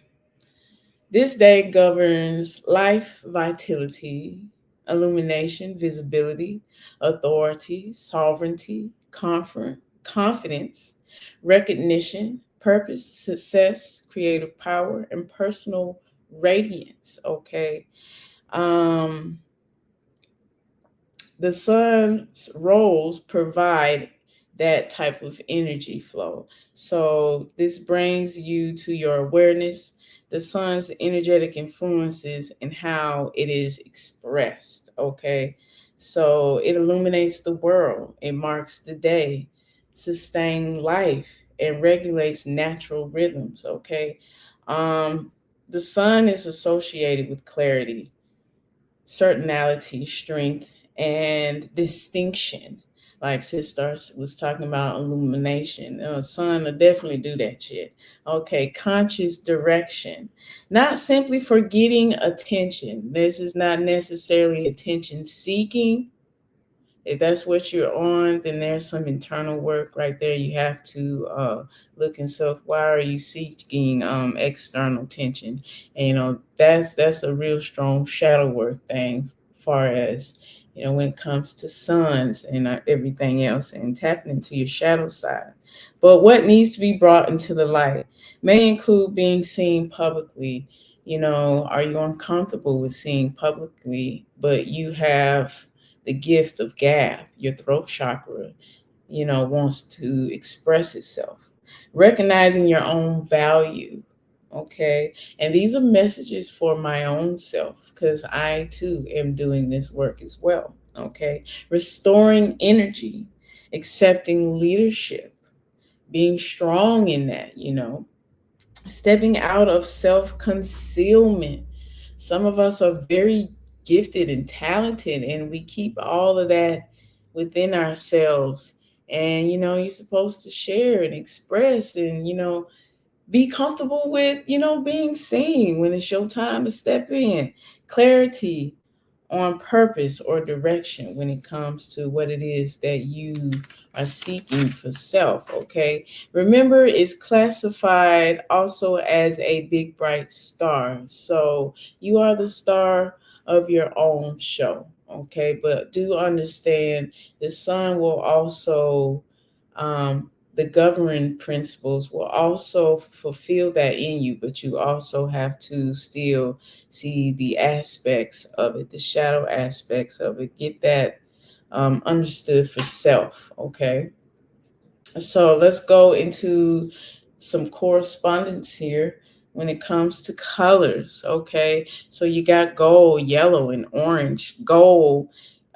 this day governs life, vitality, illumination, visibility, authority, sovereignty, confidence, recognition, purpose, success, creative power, and personal radiance. Okay. Um, the sun's roles provide that type of energy flow. So this brings you to your awareness, the sun's energetic influences and how it is expressed. Okay. So it illuminates the world, it marks the day, sustains life, and regulates natural rhythms. Okay. Um, the sun is associated with clarity, certainty, strength, and distinction. Like Sister was talking about illumination. Sun will definitely do that shit. Okay, conscious direction. Not simply for getting attention. This is not necessarily attention seeking. If that's what you're on, then there's some internal work right there. You have to look and self. Why are you seeking external attention? And that's a real strong shadow work thing, far as when it comes to suns and everything else, and tapping into your shadow side. But what needs to be brought into the light may include being seen publicly. Are you uncomfortable with seeing publicly, but you have the gift of gab, your throat chakra, wants to express itself. Recognizing your own value. Okay. And these are messages for my own self because I too am doing this work as well. Okay. Restoring energy, accepting leadership, being strong in that, stepping out of self concealment. Some of us are very gifted and talented, and we keep all of that within ourselves. And, you're supposed to share and express and, be comfortable with, being seen when it's your time to step in. Clarity on purpose or direction when it comes to what it is that you are seeking for self. Okay. Remember, it's classified also as a big bright star. So you are the star of your own show. Okay. But do understand the sun will also The governing principles will also fulfill that in you, but you also have to still see the aspects of it, the shadow aspects of it. Get that understood for self, okay? So let's go into some correspondence here when it comes to colors, okay? So you got gold, yellow, and orange. Gold,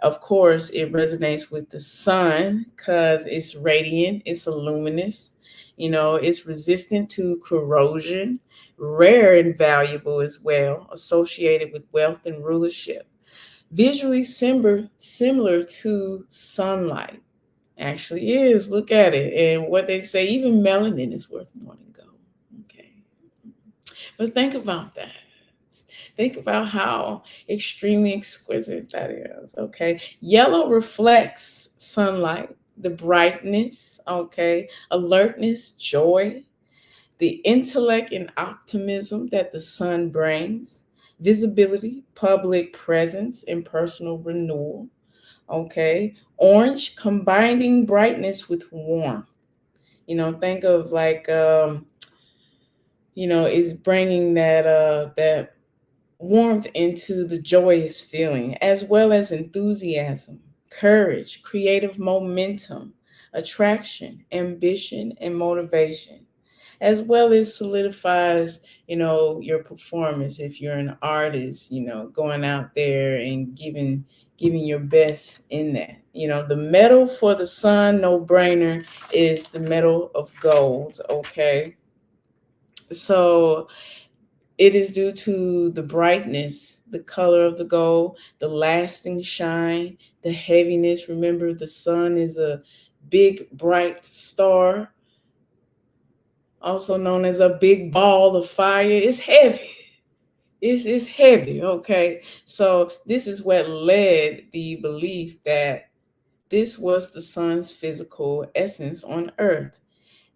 of course, it resonates with the sun because it's radiant, it's luminous, it's resistant to corrosion, rare and valuable as well, associated with wealth and rulership. Visually similar to sunlight. Actually is. Look at it. And what they say, even melanin is worth more than gold. Okay. But think about that. Think about how extremely exquisite that is. Okay. Yellow reflects sunlight, the brightness, okay, alertness, joy, the intellect and optimism that the sun brings, visibility, public presence, and personal renewal. Okay. Orange, combining brightness with warmth. Think of like, is bringing that warmth into the joyous feeling, as well as enthusiasm, courage, creative momentum, attraction, ambition, and motivation, as well as solidifies, your performance. If you're an artist, going out there and giving your best in that. The metal for the sun, no brainer, is the metal of gold. Okay. So it is due to the brightness, the color of the gold, the lasting shine, the heaviness. Remember, the sun is a big, bright star, also known as a big ball of fire. It's heavy. It's heavy, okay? So this is what led the belief that this was the sun's physical essence on Earth.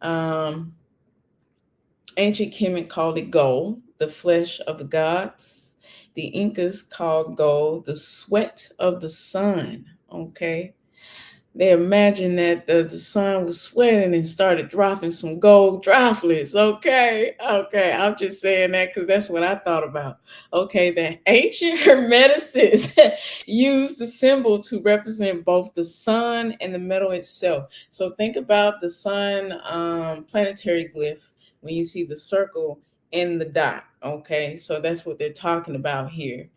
Um, Ancient Kemet called it gold, the flesh of the gods. The Incas called gold the sweat of the sun, okay? They imagined that the sun was sweating and started dropping some gold droplets. Okay. I'm just saying that because that's what I thought about. Okay. The ancient hermeticists used the symbol to represent both the sun and the metal itself. So think about the sun planetary glyph when you see the circle and the dot. Okay. So that's what they're talking about here.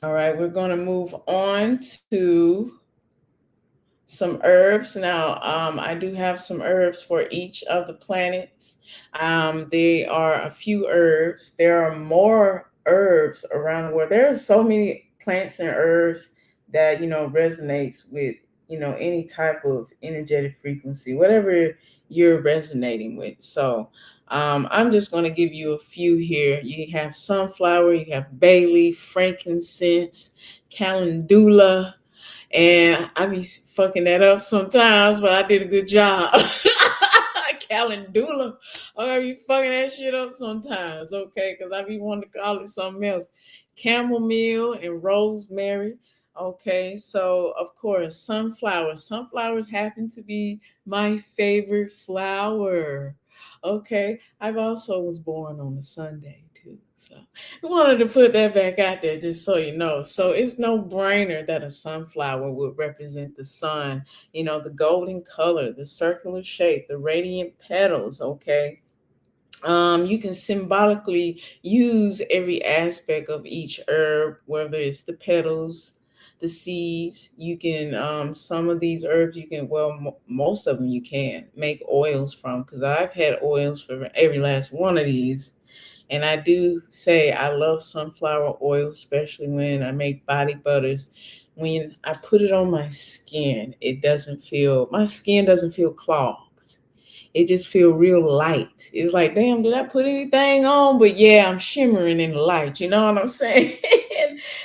All right. We're going to move on to some herbs. Now, I do have some herbs for each of the planets. There are a few herbs. There are more herbs around the world. There are so many plants and herbs that, resonates with, any type of energetic frequency, whatever you're resonating with. So I'm just going to give you a few here. You have sunflower, you have bay leaf, frankincense, calendula, and I be fucking that up sometimes, but I did a good job. Calendula. I be fucking that shit up sometimes, okay? Because I be wanting to call it something else. Chamomile and rosemary. Okay, so of course, sunflowers. Sunflowers happen to be my favorite flower. Okay, I've also was born on a Sunday too. So I wanted to put that back out there just so you know. So it's no brainer that a sunflower would represent the sun, the golden color, the circular shape, the radiant petals, okay? You can symbolically use every aspect of each herb, whether it's the petals, the seeds. You can, some of these herbs, you can, well, most of them you can make oils from, because I've had oils for every last one of these. And I do say I love sunflower oil, especially when I make body butters. When I put it on my skin, my skin doesn't feel clogged. It just feel real light. It's like, damn, did I put anything on? But yeah, I'm shimmering in the light. You know what I'm saying?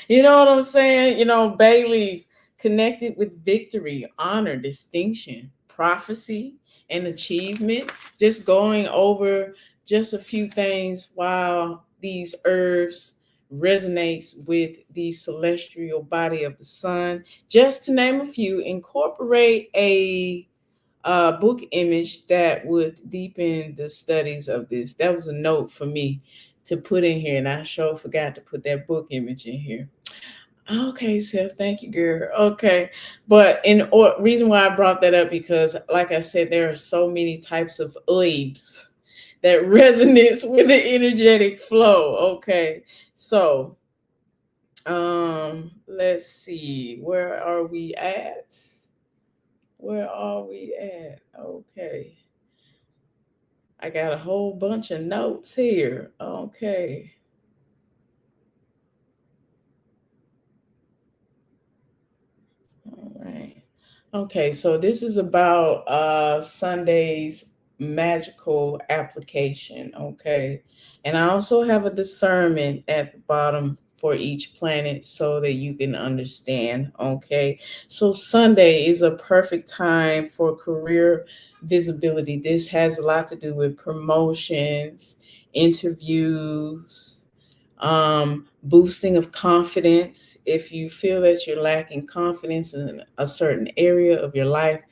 You know what I'm saying? Bay leaf connected with victory, honor, distinction, prophecy, and achievement. Just going over just a few things while these herbs resonates with the celestial body of the sun. Just to name a few, incorporate a book image that would deepen the studies of this. That was a note for me to put in here, and I sure forgot to put that book image in here. Okay, Seth, thank you, girl. Okay, but reason why I brought that up because, like I said, there are so many types of oibs that resonates with the energetic flow. Okay, so let's see, where are we at? Where are we at? Okay, I got a whole bunch of notes here. Okay. All right. Okay, so this is about Sunday's magical application. Okay. And I also have a discernment at the bottom for each planet so that you can understand. Okay. So Sunday is a perfect time for career visibility. This has a lot to do with promotions, interviews, boosting of confidence. If you feel that you're lacking confidence in a certain area of your life,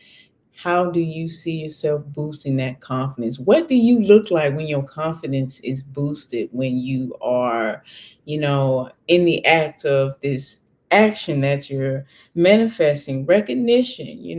how do you see yourself boosting that confidence? What do you look like when your confidence is boosted, when you are, in the act of this action that you're manifesting? Recognition, you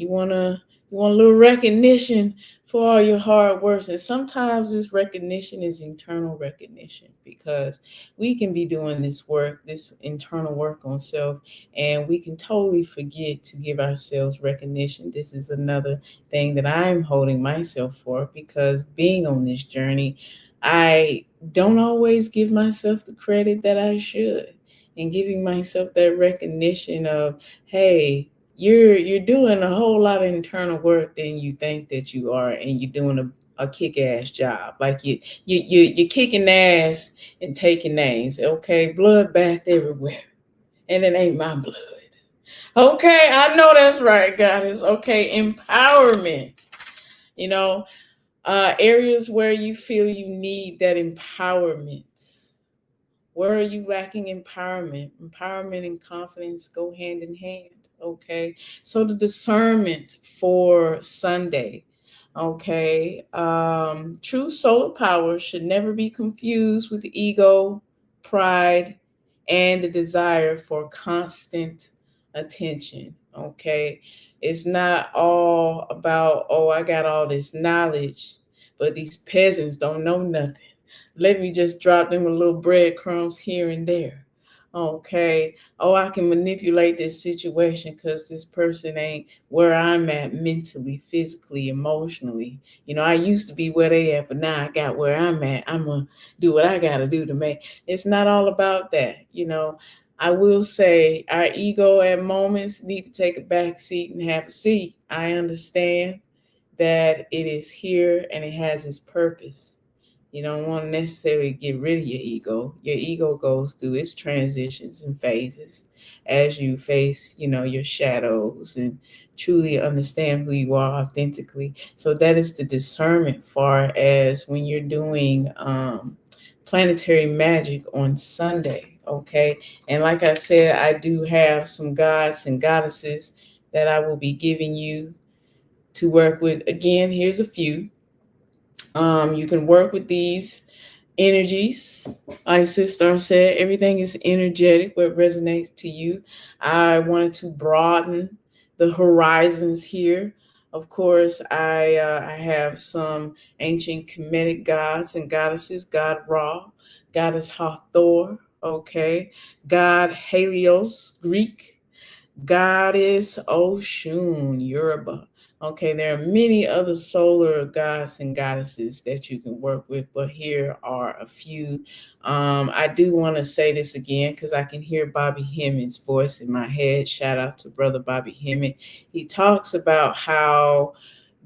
want a little recognition for all your hard work. And sometimes this recognition is internal recognition, because we can be doing this work, this internal work on self, and we can totally forget to give ourselves recognition. This is another thing that I'm holding myself for, because being on this journey, I don't always give myself the credit that I should. And giving myself that recognition of, hey, you're doing a whole lot of internal work than you think that you are, and you're doing a kick-ass job. Like you're kicking ass and taking names. Okay, bloodbath everywhere, and it ain't my blood. Okay, I know that's right, goddess. Okay, empowerment. You know, areas where you feel you need that empowerment. Where are you lacking empowerment? Empowerment and confidence go hand in hand. Okay. So the discernment for Sunday. Okay. True solar power should never be confused with ego, pride, and the desire for constant attention. Okay. It's not all about, oh, I got all this knowledge, but these peasants don't know nothing. Let me just drop them a little breadcrumbs here and there. Okay. Oh, I can manipulate this situation because this person ain't where I'm at mentally, physically, emotionally. I used to be where they at, but now I got where I'm at. I'm going to do what I got to do to make. It's not all about that. I will say our ego at moments need to take a back seat and have a seat. I understand that it is here and it has its purpose. You don't want to necessarily get rid of your ego. Your ego goes through its transitions and phases as you face, your shadows and truly understand who you are authentically. So that is the discernment far as when you're doing planetary magic on Sunday. Okay. And like I said, I do have some gods and goddesses that I will be giving you to work with. Again, here's a few. You can work with these energies. Like Sister said, everything is energetic, what resonates to you. I wanted to broaden the horizons here. Of course, I have some ancient Kemetic gods and goddesses: God Ra, Goddess Hathor, okay, God Helios, Greek, Goddess Oshun, Yoruba. Okay, there are many other solar gods and goddesses that you can work with, but here are a few. I do want to say this again because I can hear Bobby Hemmitt's voice in my head. Shout out to Brother Bobby Hemmett. He talks about how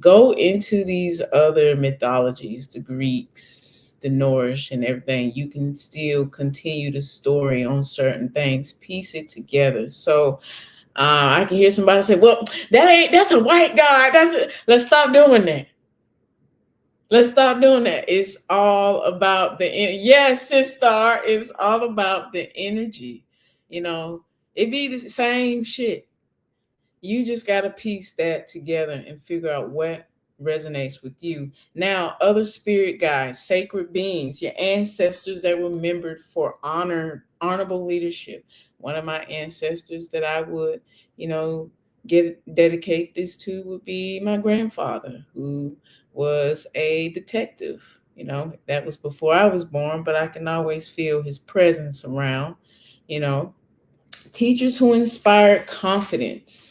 go into these other mythologies, the Greeks, the Norse, and everything. You can still continue the story on certain things, piece it together. So I can hear somebody say, well, that's a white god. Let's stop doing that. Let's stop doing that. It's all about yes, sister. It's all about the energy. It be the same shit. You just got to piece that together and figure out what resonates with you. Now, other spirit guides, sacred beings, your ancestors that were remembered for honorable leadership. One of my ancestors that I would, you know, dedicate this to would be my grandfather, who was a detective. You know, that was before I was born, but I can always feel his presence around. You know, teachers who inspired confidence.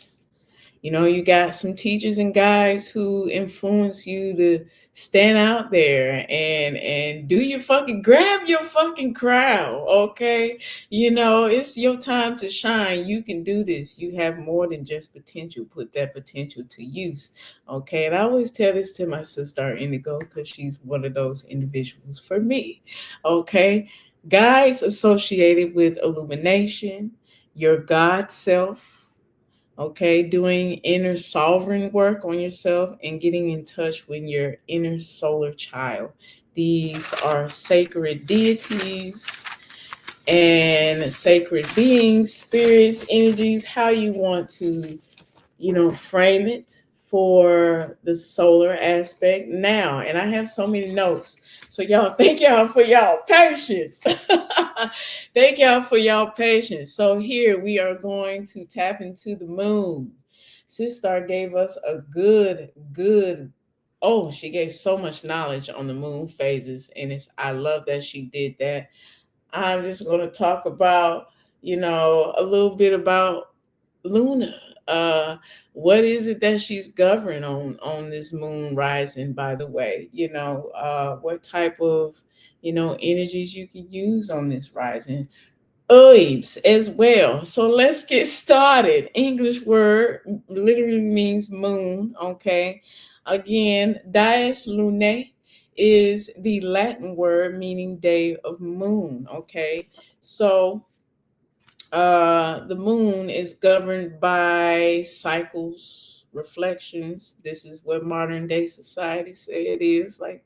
You know, you got some teachers and guys who influence you to stand out there and do your fucking grab your fucking crowd, okay? You know, it's your time to shine. You can do this. You have more than just potential. Put that potential to use, okay? And I always tell this to my sister Indigo because she's one of those individuals for me, okay? Guys associated with illumination, your God self, okay, doing inner sovereign work on yourself and getting in touch with your inner solar child. These are sacred deities and sacred beings, spirits, energies, how you want to, you know, frame it for the solar aspect now. And I have so many notes. So y'all, thank y'all for y'all patience. Thank y'all for y'all patience. So here we are going to tap into the moon. Sister gave us a good, oh, she gave so much knowledge on the moon phases. And I love that she did that. I'm just going to talk about, you know, a little bit about Luna. Uh, what is it that she's governed on this moon rising? By the way, you know, what type of, you know, energies you can use on this rising? Herbs as well. So let's get started. English word literally means moon. Okay, again, dies lunae is the Latin word meaning day of moon. Okay, so the moon is governed by cycles, reflections. This is what modern day society say it is. Like,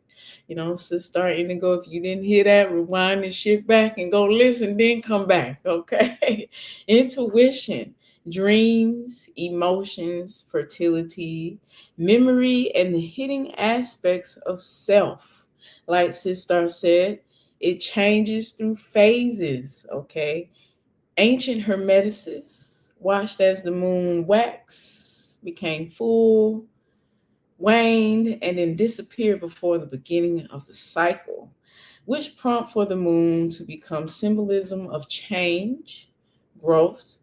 you know, Sister Indigo, if you didn't hear that, rewind this shit back and go listen, then come back, okay? Intuition, dreams, emotions, fertility, memory, and the hidden aspects of self. Like Sister said, it changes through phases, okay? Ancient hermeticists watched as the moon waxed, became full, waned, and then disappeared before the beginning of the cycle, which prompt for the moon to become symbolism of change, growth,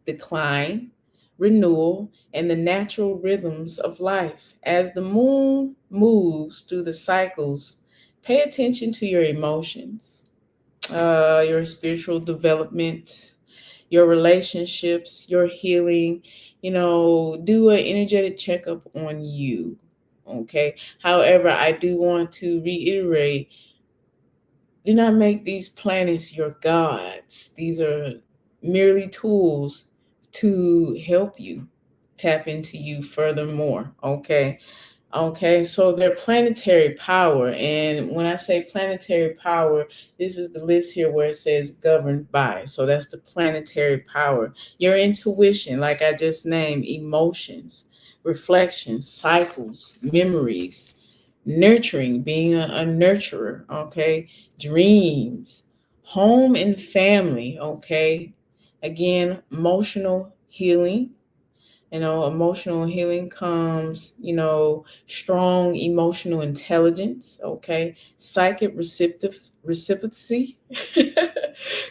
decline, renewal, and the natural rhythms of life. As the moon moves through the cycles, pay attention to your emotions, your spiritual development, your relationships, your healing. You know, do an energetic checkup on you. Okay. However, I do want to reiterate, do not make these planets your gods. These are merely tools to help you tap into you furthermore. Okay. Okay, so their planetary power. And when I say planetary power, this is the list here where it says governed by. So that's the planetary power. Your intuition, like I just named, emotions, reflections, cycles, memories, nurturing, being a nurturer, okay, dreams, home and family, okay, again, emotional healing. You know, emotional healing comes, you know, strong emotional intelligence, okay, psychic reciprocity.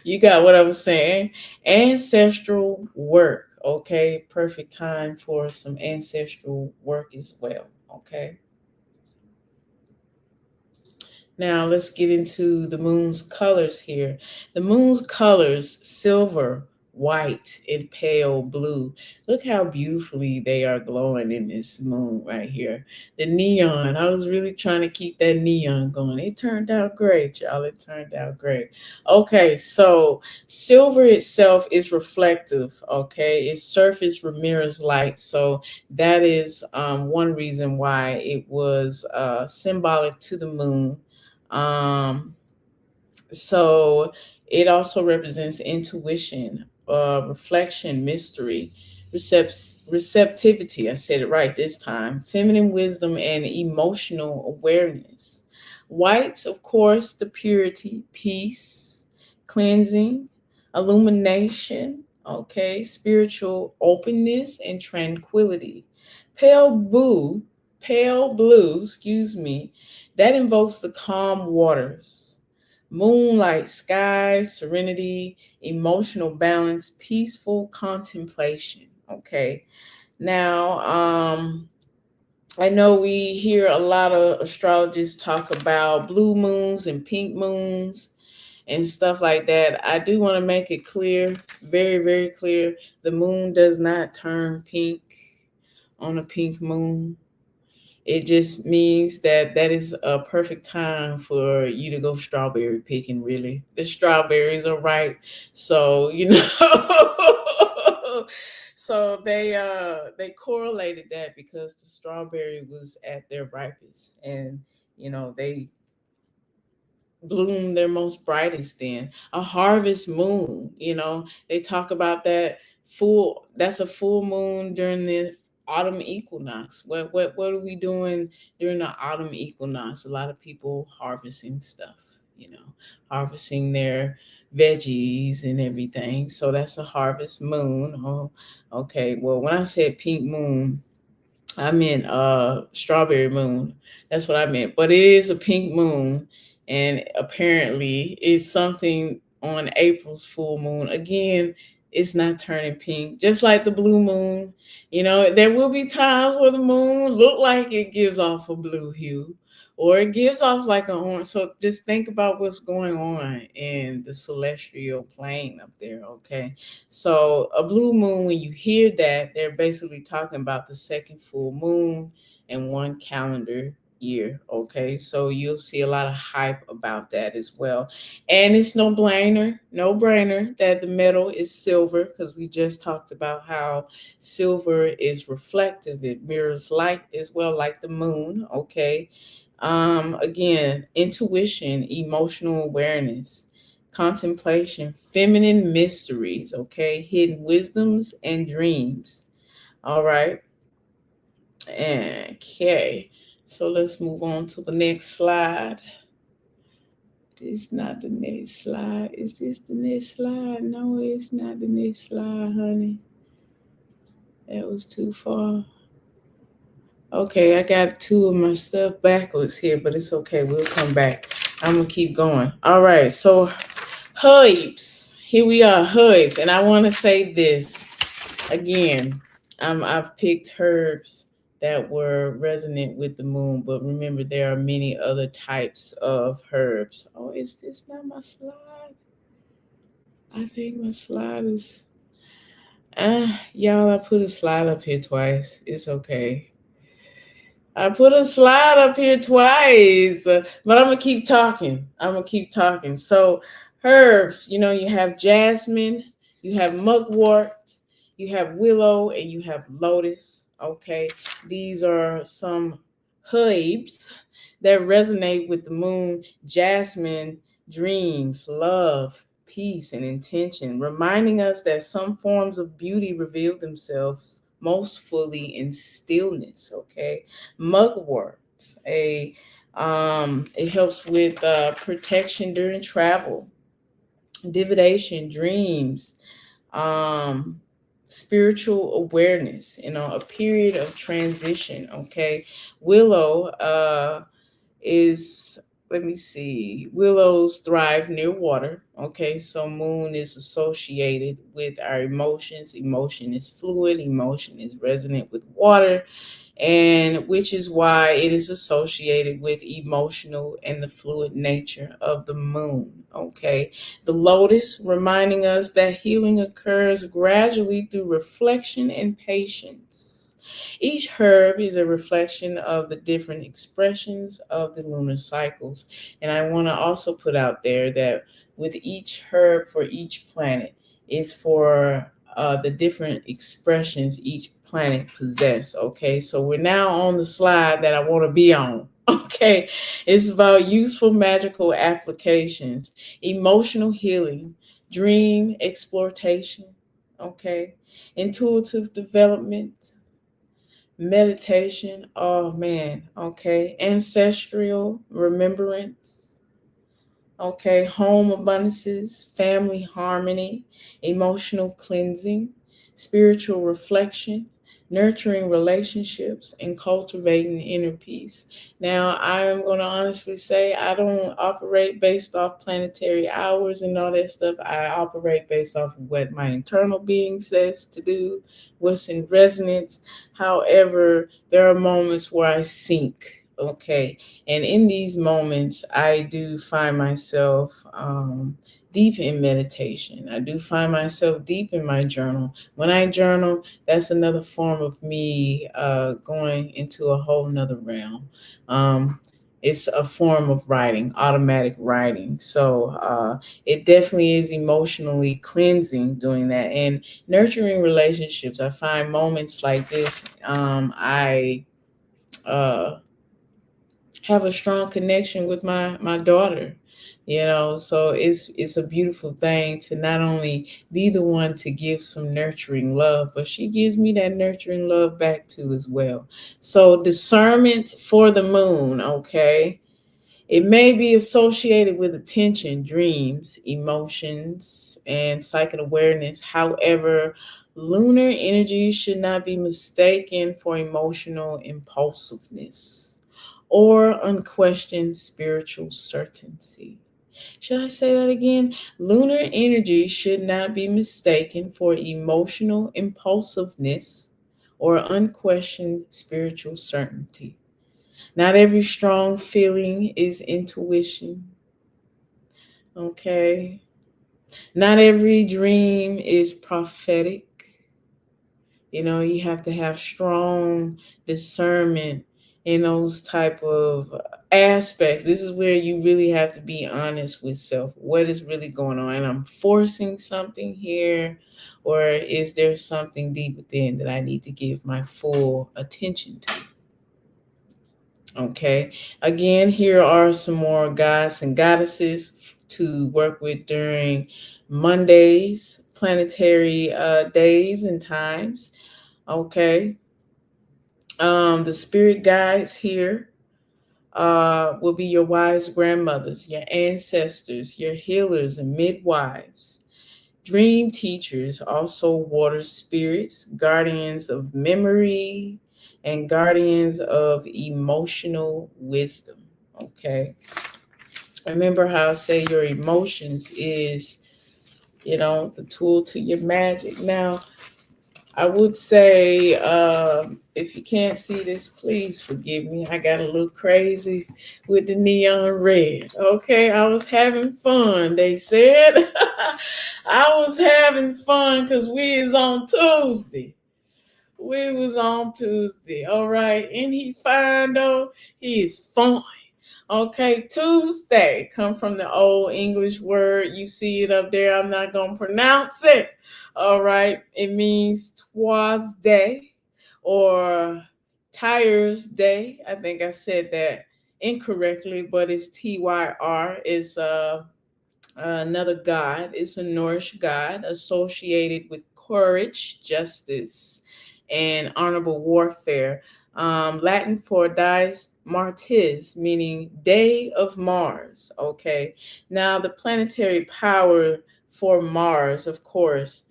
You got what I was saying. Ancestral work, okay, perfect time for some ancestral work as well, okay. Now let's get into the moon's colors here. The moon's colors, silver, white, and pale blue. Look how beautifully they are glowing in this moon right here. The neon, I was really trying to keep that neon going. It turned out great, y'all. It turned out great. Okay, so silver itself is reflective, okay? Its surface mirrors light. So that is one reason why it was symbolic to the moon. um, so it also represents intuition, reflection, mystery. receptivity, I said it right this time, feminine wisdom, and emotional awareness. Whites, of course, the purity, peace, cleansing, illumination, okay, spiritual openness and tranquility. Pale blue, pale blue, excuse me, that invokes the calm waters, moonlight skies, serenity, emotional balance, peaceful contemplation. Okay. Now, I know we hear a lot of astrologists talk about blue moons and pink moons and stuff like that. I do want to make it clear, very, very clear, the moon does not turn pink on a pink moon. It just means that that is a perfect time for you to go strawberry picking, really. The strawberries are ripe. So, so they correlated that because the strawberry was at their ripest, and they bloom their most brightest then. A harvest moon, they talk about that that's a full moon during the autumn equinox. What are we doing during the autumn equinox? A lot of people harvesting stuff, harvesting their veggies and everything. So that's a harvest moon. Oh, okay. Well, when I said pink moon, I meant strawberry moon. That's what I meant. But it is a pink moon, and apparently it's something on April's full moon. Again, it's not turning pink, just like the blue moon. There will be times where the moon look like it gives off a blue hue, or it gives off like an orange. So just think about what's going on in the celestial plane up there. Okay. So a blue moon, when you hear that, they're basically talking about the second full moon in one calendar year. Okay. So you'll see a lot of hype about that as well. And it's no brainer that the metal is silver, because we just talked about how silver is reflective. It mirrors light as well, like the moon. Okay. Again, intuition, emotional awareness, contemplation, feminine mysteries, okay, hidden wisdoms and dreams. All right. Okay. So let's move on to the next slide. This not the next slide. Is this the next slide? No, it's not the next slide, honey. That was too far. Okay, I got two of my stuff backwards here, but it's okay. We'll come back. I'm going to keep going. All right, so herbs. Here we are, herbs. And I want to say this again. I've picked herbs that were resonant with the moon, but remember, there are many other types of herbs. Oh, is this not my slide? I think my slide is... y'all, I put a slide up here twice. It's okay. I put a slide up here twice, but I'm going to keep talking. So herbs, you have jasmine, you have mugwort, you have willow, and you have lotus. Okay. These are some herbs that resonate with the moon. Jasmine, dreams, love, peace, and intention, reminding us that some forms of beauty reveal themselves most fully in stillness. Okay. Mugwort, it helps with protection during travel, divination, dreams, um spiritual awareness, a period of transition. Okay. Willow is, let me see, willows thrive near water. Okay, so moon is associated with our emotions. Emotion is fluid, emotion is resonant with water, and which is why it is associated with emotional and the fluid nature of the moon. Okay, the lotus, reminding us that healing occurs gradually through reflection and patience. Each herb is a reflection of the different expressions of the lunar cycles. And I want to also put out there that with each herb for each planet is for the different expressions each planet possess. Okay, so we're now on the slide that I want to be on. Okay, it's about useful magical applications, emotional healing, dream exploitation. Okay. Intuitive development, meditation. Oh man. Okay. Ancestral remembrance. Okay. Home abundances, family harmony, emotional cleansing, spiritual reflection, nurturing relationships, and cultivating inner peace. Now, I am going to honestly say I don't operate based off planetary hours and all that stuff. I operate based off of what my internal being says to do, what's in resonance. However, there are moments where I sink. Okay. And in these moments, I do find myself deep in meditation. I do find myself deep in my journal. When I journal, that's another form of me going into a whole nother realm. It's a form of writing, automatic writing. So it definitely is emotionally cleansing doing that. And nurturing relationships, I find moments like this, I uh, have a strong connection with my daughter, so it's a beautiful thing to not only be the one to give some nurturing love, but she gives me that nurturing love back too as well. So discernment for the moon. Okay, it may be associated with attention, dreams, emotions, and psychic awareness. However, lunar energy should not be mistaken for emotional impulsiveness or unquestioned spiritual certainty. Should I say that again? Lunar energy should not be mistaken for emotional impulsiveness or unquestioned spiritual certainty. Not every strong feeling is intuition. Okay. Not every dream is prophetic. You have to have strong discernment in those type of aspects. This is where you really have to be honest with self. What is really going on? And I'm forcing something here, or is there something deep within that I need to give my full attention to? Okay. Again, here are some more gods and goddesses to work with during Monday's planetary days and times. Okay. The spirit guides here will be your wise grandmothers, your ancestors, your healers and midwives. Dream teachers, also water spirits, guardians of memory, and guardians of emotional wisdom. Okay. Remember how I say your emotions is, the tool to your magic. Now, I would say, if you can't see this, please forgive me. I got a little crazy with the neon red. Okay, I was having fun, they said. I was having fun because we is on Tuesday. We was on Tuesday. All right. And he fine though. He is fine. Okay, Tuesday come from the old English word. You see it up there. I'm not gonna pronounce it. All right. It means twas day or tires day. I think I said that incorrectly, but it's TYR. It's another god. It's a Norse god associated with courage, justice, and honorable warfare. Latin for dies Martis, meaning day of Mars. Okay. Now, the planetary power for Mars, of course,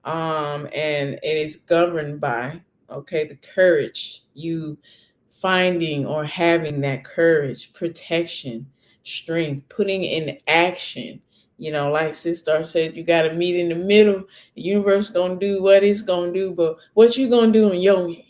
and it is governed by, okay, the courage, you finding or having that courage, protection, strength, putting in action. Like Sister said, you got to meet in the middle. The universe gonna do what it's gonna do, but what you gonna do in your end?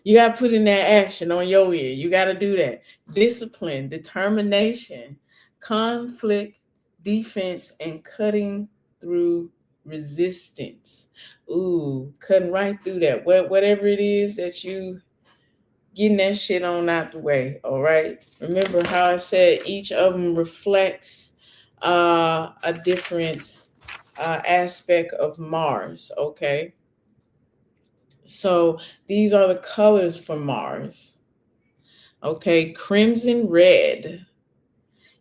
You got to put in that action on your end. You got to do that. Discipline, determination, conflict, defense, and cutting through resistance. Ooh, cutting right through that. Whatever it is that you getting that shit on out the way. All right. Remember how I said each of them reflects a different aspect of Mars. Okay. So these are the colors for Mars. Okay, crimson red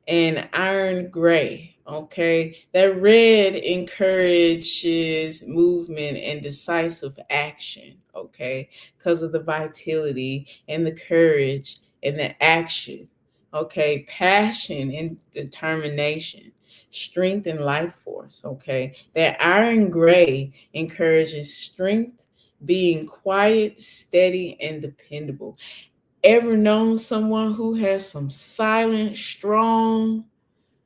and iron gray. Okay, that red encourages movement and decisive action. Okay, because of the vitality and the courage and the action. Okay, passion and determination, strength and life force. Okay, that iron gray encourages strength, being quiet, steady, and dependable. Ever known someone who has some silent, strong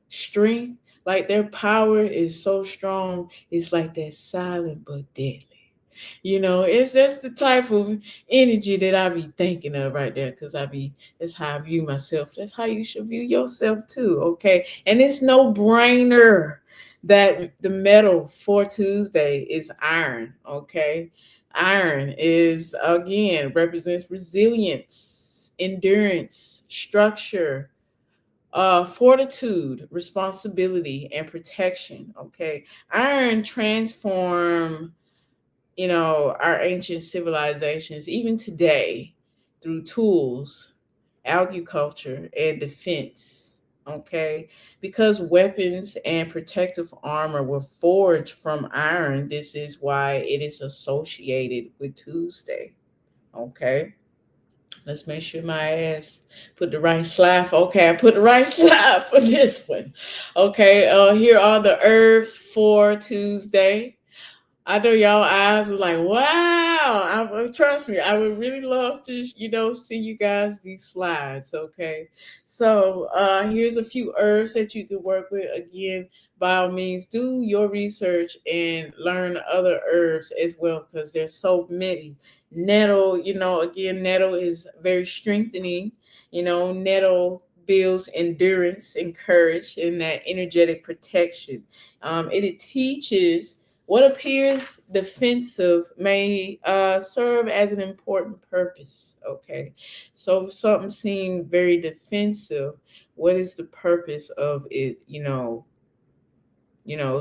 strength? Like their power is so strong, it's like that silent but deadly. It's just the type of energy that I be thinking of right there, because that's how I view myself. That's how you should view yourself too, okay? And it's no brainer that the metal for Tuesday is iron, okay? Iron is, again, represents resilience, endurance, structure, fortitude, responsibility, and protection. Okay, iron transform, our ancient civilizations, even today, through tools, agriculture, and defense. Okay, because weapons and protective armor were forged from iron, this is why it is associated with Tuesday. Okay. Let's make sure my ass put the right slide. Okay, I put the right slide for this one. Okay, here are the herbs for Tuesday. I know y'all eyes are like, wow. Trust me, I would really love to, see you guys these slides. Okay, so here's a few herbs that you can work with. Again, by all means, do your research and learn other herbs as well, because there's so many. Nettle, again, nettle is very strengthening. Nettle builds endurance and courage and that energetic protection. It teaches what appears defensive may serve as an important purpose. Okay, so if something seemed very defensive, what is the purpose of it?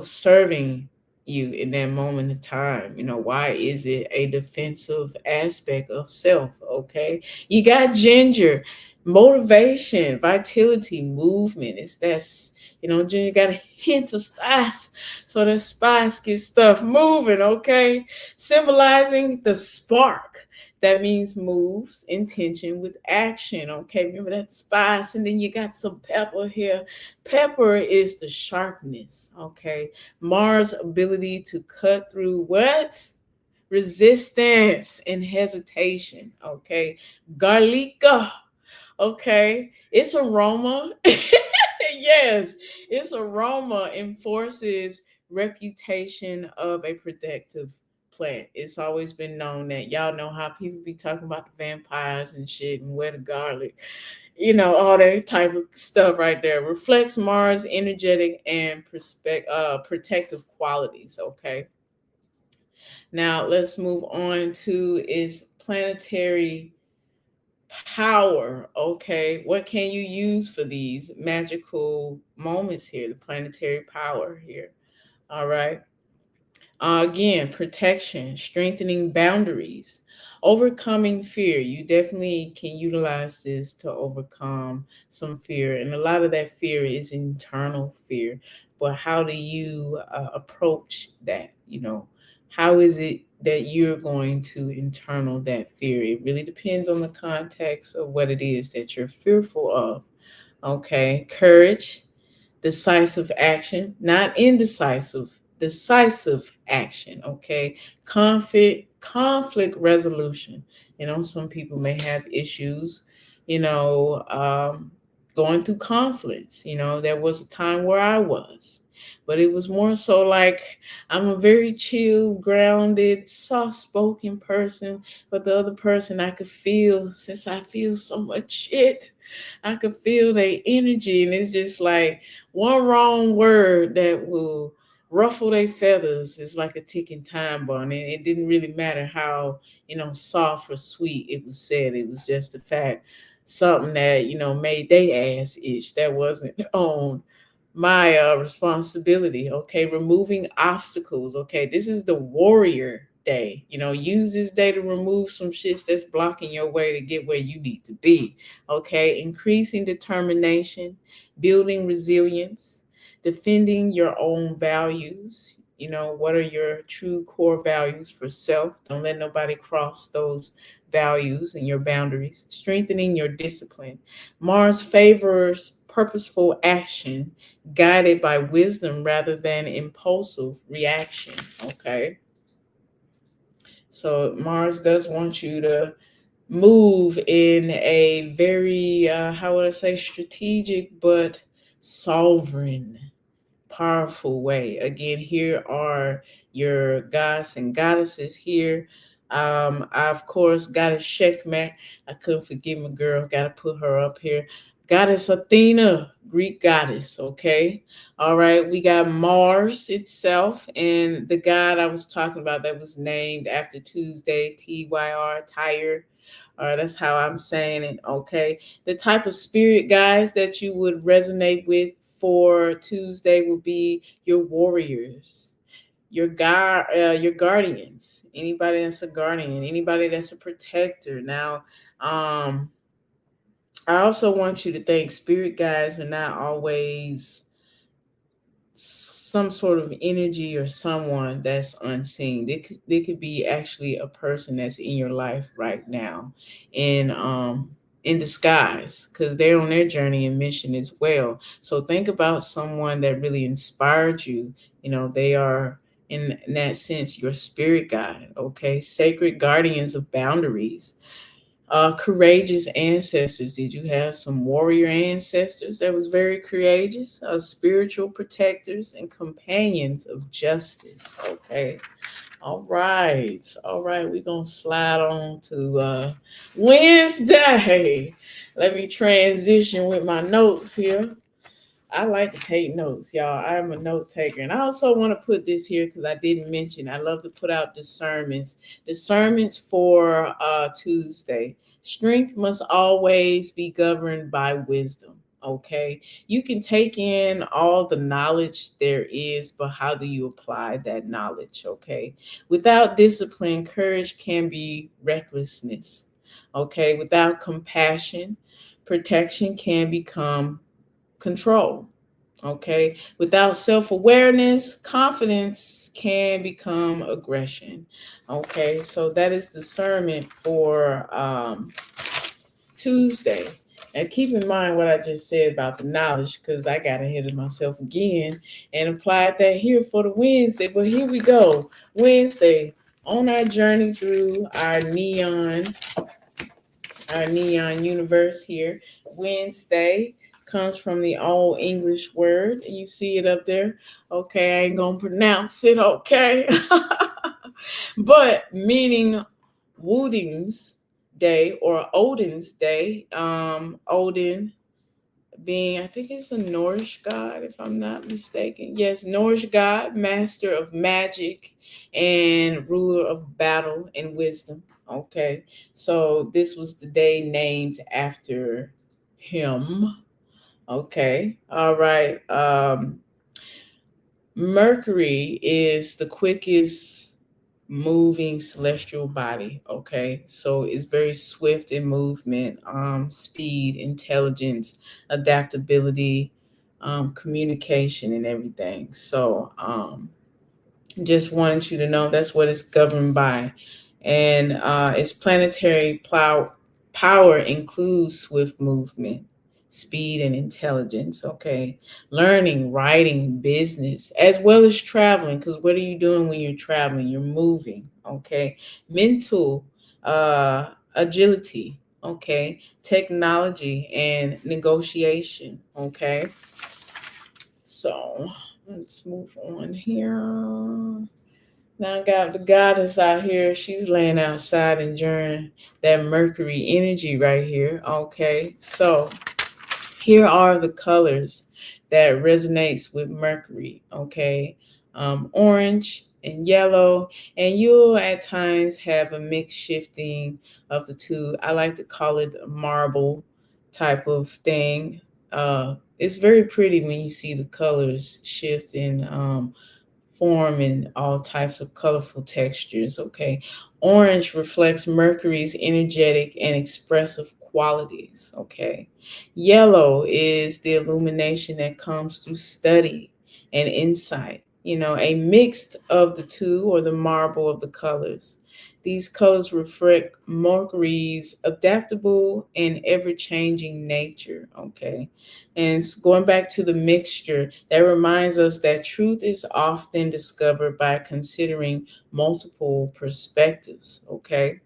Serving you in that moment of time. Why is it a defensive aspect of self? Okay, you got ginger, motivation, vitality, movement. It's that's ginger got a hint of spice, so the spice gets stuff moving. Okay, symbolizing the spark. That means moves intention with action. Okay, remember that spice, and then you got some pepper here. Pepper is the sharpness, okay? Mars' ability to cut through what? Resistance and hesitation, okay? Garlica, okay? Its aroma, yes, its aroma enforces reputation of a protective plant. It's always been known that y'all know how people be talking about the vampires and shit and where the garlic, all that type of stuff right there reflects Mars' energetic and protective qualities. Okay. Now let's move on to its planetary power. Okay. What can you use for these magical moments here? The planetary power here. All right. Again, protection, strengthening boundaries, overcoming fear. You definitely can utilize this to overcome some fear. And a lot of that fear is internal fear. But how do you approach that? How is it that you're going to internal that fear? It really depends on the context of what it is that you're fearful of. Okay. Courage, decisive action, not indecisive, decisive action. Okay, conflict resolution. Some people may have issues, you know, um, going through conflicts. There was a time where I was, but it was more so like I'm a very chill, grounded, soft spoken person, but the other person I could feel, since I feel so much shit, I could feel their energy, and it's just like one wrong word that will ruffle their feathers is like a ticking time bomb. And it didn't really matter how, soft or sweet it was said. It was just the fact, something that, made their ass itch. That wasn't on my responsibility. Okay, removing obstacles. Okay, this is the warrior day. Use this day to remove some shits that's blocking your way to get where you need to be. Okay, increasing determination, building resilience, defending your own values. What are your true core values for self? Don't let nobody cross those values and your boundaries. Strengthening your discipline. Mars favors purposeful action guided by wisdom rather than impulsive reaction. Okay. So Mars does want you to move in a very, how would I say, strategic but sovereign, powerful way. Again, here are your gods and goddesses here. I of course got a checkmate. I couldn't forget my girl. Got to put her up here. Goddess Athena, Greek goddess. Okay, all right. We got Mars itself, and the god I was talking about that was named after Tuesday, Tyr, Tyre. All right, that's how I'm saying it. Okay, the type of spirit guides that you would resonate with for Tuesday will be your warriors, your guardians, anybody that's a guardian, anybody that's a protector. Now, I also want you to think spirit guides are not always some sort of energy or someone that's unseen. They could be actually a person that's in your life right now in disguise, because they're on their journey and mission as well. So think about someone that really inspired you. They are in that sense your spirit guide. Okay, sacred guardians of boundaries. Courageous ancestors. Did you have some warrior ancestors that was very courageous? Spiritual protectors and companions of justice. Okay. All right. All right. We're going to slide on to Wednesday. Let me transition with my notes here. I like to take notes, y'all. I'm a note taker. And I also want to put this here because I didn't mention. I love to put out discernments. Discernments for Tuesday. Strength must always be governed by wisdom. Okay. You can take in all the knowledge there is, but how do you apply that knowledge? Okay. Without discipline, courage can be recklessness. Okay. Without compassion, protection can become control. Okay. Without self awareness, confidence can become aggression. Okay. So that is discernment for Tuesday. And keep in mind what I just said about the knowledge, because I got ahead of myself again and applied that here for the Wednesday. But here we go. Wednesday, on our journey through our neon universe here. Wednesday comes from the old English word. You see it up there. Okay, I ain't gonna pronounce it, okay? But meaning Wooding's Day or Odin's Day. Odin being, I think it's a Norse god, if I'm not mistaken. Yes, Norse god, master of magic and ruler of battle and wisdom. Okay, so this was the day named after him. Okay, all right. Mercury is the quickest moving celestial body. Okay, so it's very swift in movement, speed, intelligence, adaptability, communication, and everything. So, just wanted you to know that's what it's governed by. And its planetary power includes swift movement, speed, and intelligence. Okay. Learning, writing, business, as well as traveling. Because what are you doing when you're traveling? You're moving. Okay. Mental agility. Okay. Technology and negotiation. Okay. So let's move on here. Now I got the goddess out here. She's laying outside enjoying that Mercury energy right here. Okay, so here are the colors that resonates with Mercury. Okay, orange and yellow, and you'll at times have a mix shifting of the two. I like to call it a marble type of thing. It's very pretty when you see the colors shift in form in all types of colorful textures. Okay, orange reflects Mercury's energetic and expressive qualities, okay? Yellow is the illumination that comes through study and insight, a mix of the two, or the marble of the colors. These colors reflect Mercury's adaptable and ever-changing nature, okay? And going back to the mixture, that reminds us that truth is often discovered by considering multiple perspectives, okay?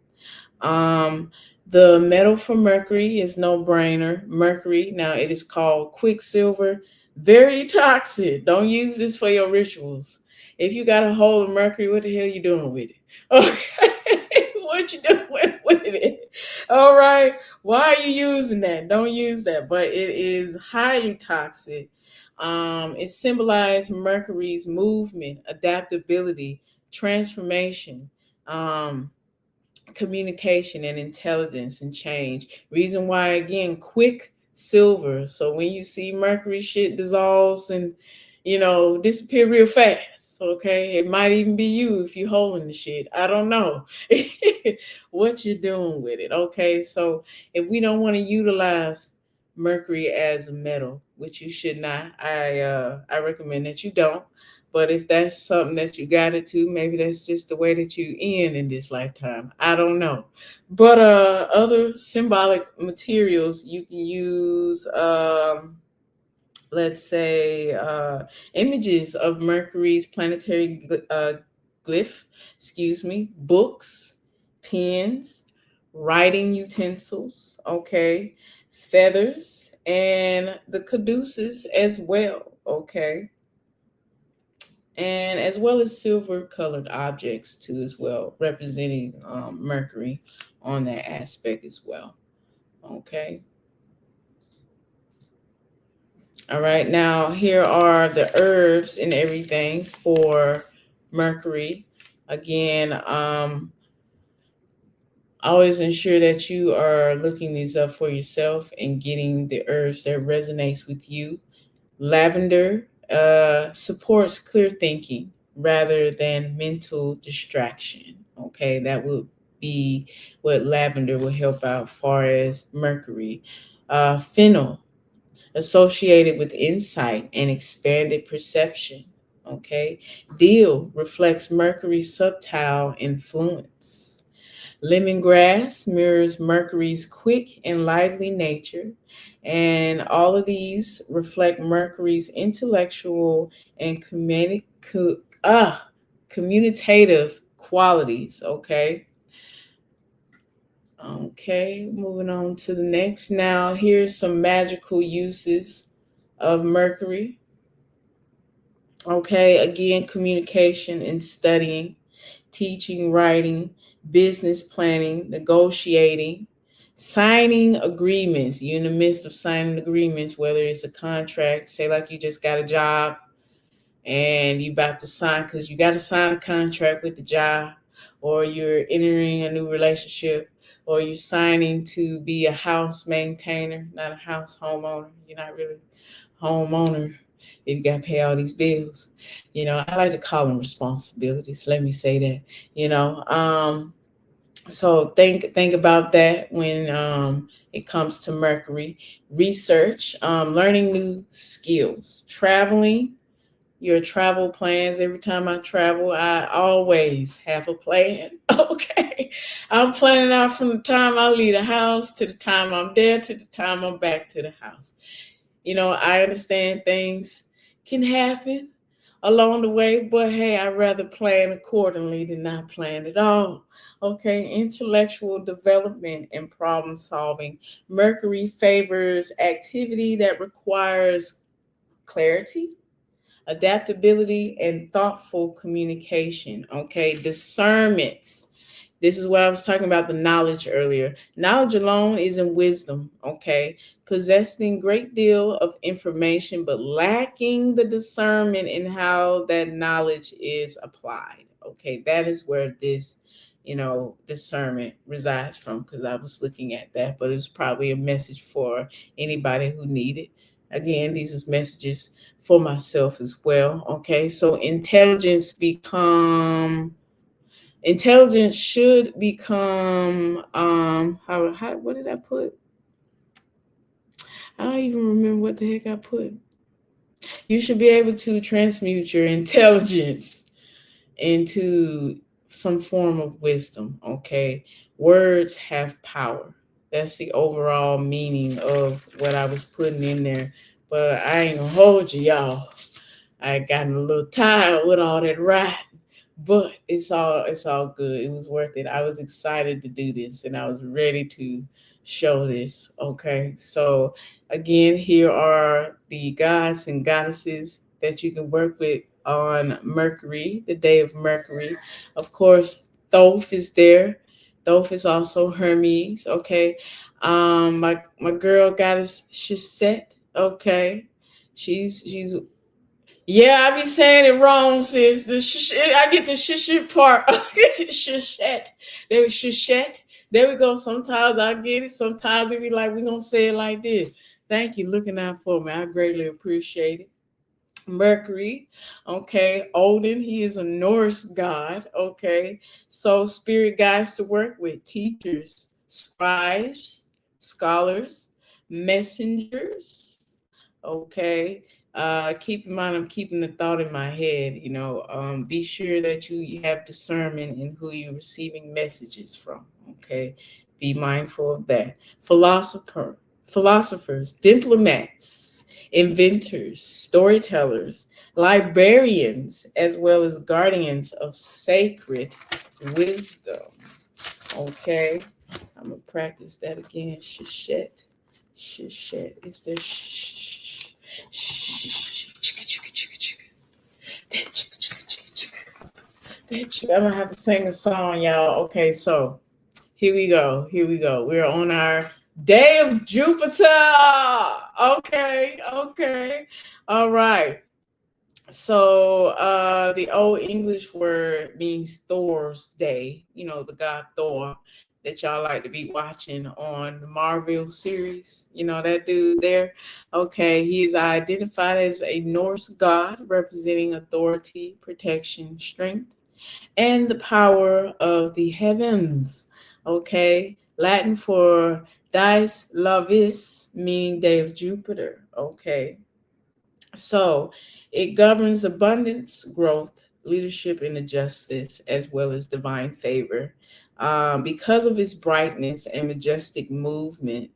Um, the metal for Mercury is no brainer. Mercury, now it is called Quicksilver, very toxic. Don't use this for your rituals. If you got a hold of Mercury, what the hell you doing with it? Okay, what you doing with it? All right, why are you using that? Don't use that. But it is highly toxic. It symbolizes Mercury's movement, adaptability, transformation. Communication and intelligence and change. Reason why, again, quick silver. So when you see Mercury shit dissolves and disappear real fast. Okay, it might even be you if you're holding the shit. I don't know what you're doing with it. Okay, so if we don't want to utilize Mercury as a metal, which you should not, I recommend that you don't. But if that's something that you got it to, maybe that's just the way that you end in this lifetime. I don't know. But other symbolic materials you can use, let's say, images of Mercury's planetary glyph, books, pens, writing utensils, okay, feathers, and the caduceus as well, okay, and as well as silver colored objects too, as well, representing Mercury on that aspect as well, okay. All right, now here are the herbs and everything for Mercury. Again, always ensure that you are looking these up for yourself and getting the herbs that resonates with you. Lavender supports clear thinking rather than mental distraction. Okay, that would be what lavender will help out far as Mercury. Fennel, associated with insight and expanded perception. Okay, Deal reflects Mercury's subtle influence. Lemongrass mirrors Mercury's quick and lively nature, and all of these reflect Mercury's intellectual and communicative qualities. Okay. Okay, moving on to the next. Now, here's some magical uses of Mercury. Okay, again, communication and studying, teaching, writing, business planning, negotiating, signing agreements. You're in the midst of signing agreements, whether it's a contract, say like you just got a job and you about to sign because you got to sign a contract with the job, or you're entering a new relationship, or you're signing to be a house maintainer, not a house homeowner. You're not really homeowner if you got to pay all these bills. I like to call them responsibilities. Let me say that. So think about that when it comes to Mercury. Research, learning new skills, traveling, your travel plans. Every time I travel, I always have a plan. Okay. I'm planning out from the time I leave the house to the time I'm there to the time I'm back to the house. I understand things can happen along the way, but hey, I'd rather plan accordingly than not plan at all. Okay, intellectual development and problem solving. Mercury favors activity that requires clarity, adaptability, and thoughtful communication. Okay, discernment. This is what I was talking about, the knowledge earlier. Knowledge alone isn't wisdom. Okay, possessing great deal of information but lacking the discernment in how that knowledge is applied. Okay, that is where this discernment resides from, because I was looking at that, but it was probably a message for anybody who needed. Again, these is messages for myself as well. Okay, so intelligence should become how what did I put? I don't even remember what the heck I put. You should be able to transmute your intelligence into some form of wisdom, okay? Words have power. That's the overall meaning of what I was putting in there. But I ain't gonna hold you, y'all. I gotten a little tired with all that writing. But it's all good. It was worth it. I was excited to do this and I was ready to show this. Okay. So again, here are the gods and goddesses that you can work with on Mercury, the day of Mercury. Of course, Thoth is there. Thoth is also Hermes. Okay. My girl goddess Shusette. Okay. She's yeah, I be saying it wrong, sis. I get the shit part. Shushet. There was shushet. There we go. Sometimes I get it. Sometimes it be like, we gonna say it like this. Thank you looking out for me. I greatly appreciate it. Mercury, okay. Odin, he is a Norse god, okay. So spirit guides to work with: teachers, scribes, scholars, messengers, okay. Keep in mind, I'm keeping the thought in my head, be sure that you have discernment in who you're receiving messages from, okay. Be mindful of that. Philosophers, diplomats, inventors, storytellers, librarians, as well as guardians of sacred wisdom. Okay, I'm gonna practice that again. Shushet. Is there I'm gonna have to sing a song, y'all. Okay, so here we go. We're on our day of Jupiter. Okay. All right. So the old English word means Thor's day, the god Thor that y'all like to be watching on the Marvel series. That dude there. Okay, he is identified as a Norse god representing authority, protection, strength, and the power of the heavens. Okay, Latin for dies lavis, meaning day of Jupiter. Okay, so it governs abundance, growth, leadership, and justice, as well as divine favor. Because of its brightness and majestic movement,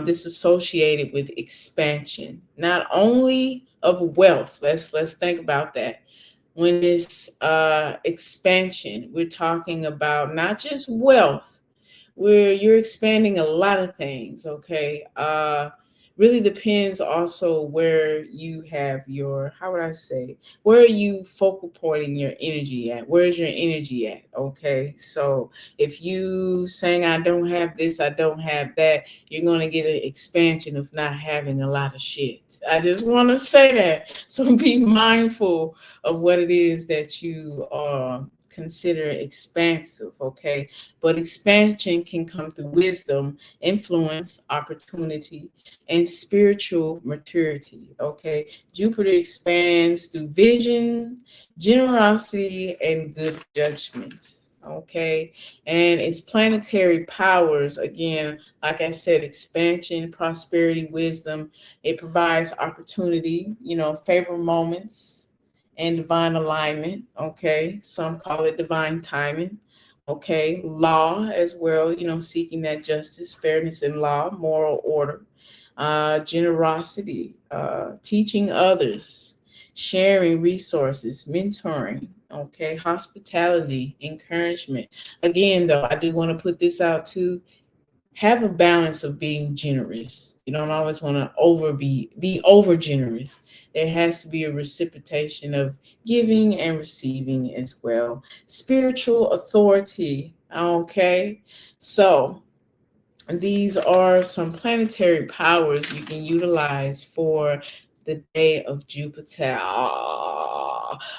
this is associated with expansion, not only of wealth. Let's think about that. When this expansion, we're talking about not just wealth, where you're expanding a lot of things. Okay, really depends also where you have your, how would I say, where are you focal pointing your energy at? Where's your energy at? Okay, so if you saying I don't have this, I don't have that, you're going to get an expansion of not having a lot of shit. I just want to say that. So be mindful of what it is that you consider expansive, okay? But expansion can come through wisdom, influence, opportunity, and spiritual maturity, okay? Jupiter expands through vision, generosity, and good judgments, okay? And its planetary powers, again, like I said, expansion, prosperity, wisdom. It provides opportunity, favorable moments, and divine alignment. Okay, some call it divine timing. Okay, law as well, seeking that justice, fairness, and law, moral order, generosity, teaching others, sharing resources, mentoring. Okay, hospitality, encouragement. Again, though, I do want to put this out too. Have a balance of being generous. You don't always want to be over generous. There has to be a reciprocation of giving and receiving as well. Spiritual authority. Okay, so these are some planetary powers you can utilize for the day of Jupiter.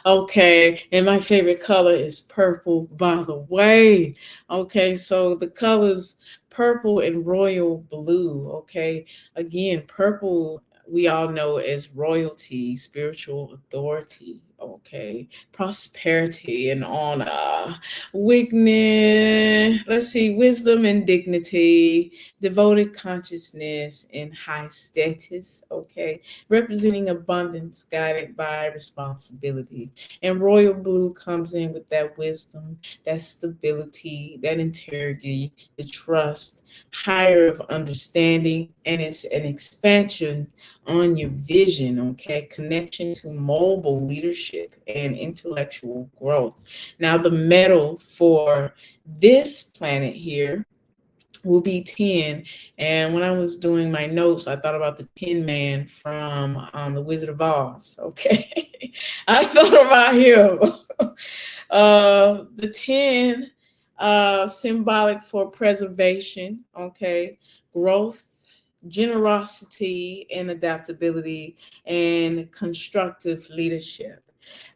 Okay, and my favorite color is purple, by the way. Okay, so the colors purple and royal blue. Okay, again, purple we all know as royalty, spiritual authority. okay, prosperity and honor, weakness, let's see, wisdom and dignity, devoted consciousness and high status, okay, representing abundance guided by responsibility. And royal blue comes in with that wisdom, that stability, that integrity, the trust, higher of understanding, and it's an expansion on your vision, okay? Connection to mobile leadership and intellectual growth. Now, the metal for this planet here will be 10. And when I was doing my notes, I thought about the Tin Man from The Wizard of Oz, okay? I thought about him. The 10, symbolic for preservation, okay? Growth, generosity and adaptability, and constructive leadership.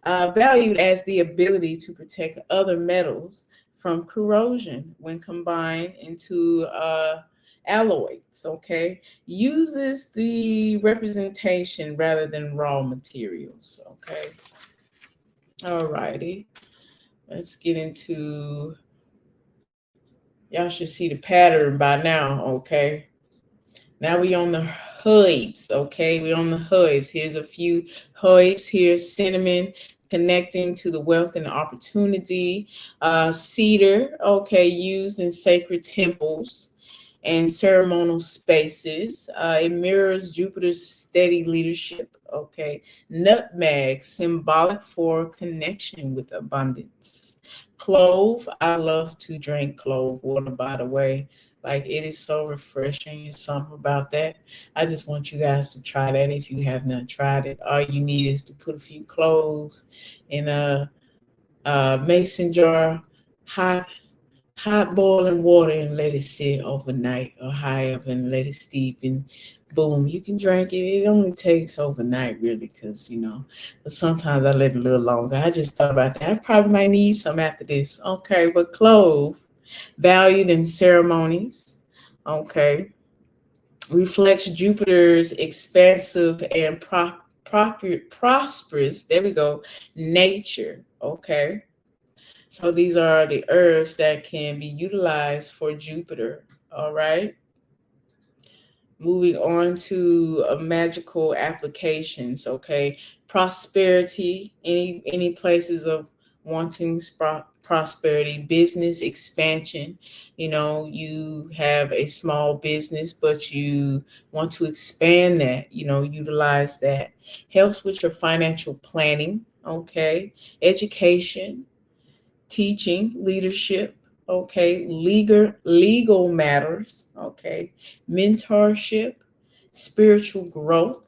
Valued as the ability to protect other metals from corrosion when combined into alloys, okay? Uses the representation rather than raw materials, okay? All righty. Let's get into, y'all should see the pattern by now, okay? Now we on the herbs, okay? We on the herbs. Here's a few herbs here. Cinnamon, connecting to the wealth and opportunity. Cedar, okay, used in sacred temples and ceremonial spaces. It mirrors Jupiter's steady leadership, okay? Nutmeg, symbolic for connection with abundance. Clove, I love to drink clove water, by the way. Like, it is so refreshing. It's something about that. I just want you guys to try that if you have not tried it. All you need is to put a few cloves in a mason jar, hot boiling water, and let it sit overnight or high up and let it steep, and boom, you can drink it. It only takes overnight, really, because, but sometimes I let it a little longer. I just thought about that. I probably might need some after this. Okay, but clove, valued in ceremonies, okay, reflects Jupiter's expansive and prosperous, there we go, nature, okay? So these are the herbs that can be utilized for Jupiter, all right? Moving on to magical applications, okay? Prosperity, any places of wanting prosperity, business expansion. You have a small business, but you want to expand that, utilize that. Helps with your financial planning, okay? Education, teaching, leadership, okay? Legal matters, okay? Mentorship, spiritual growth,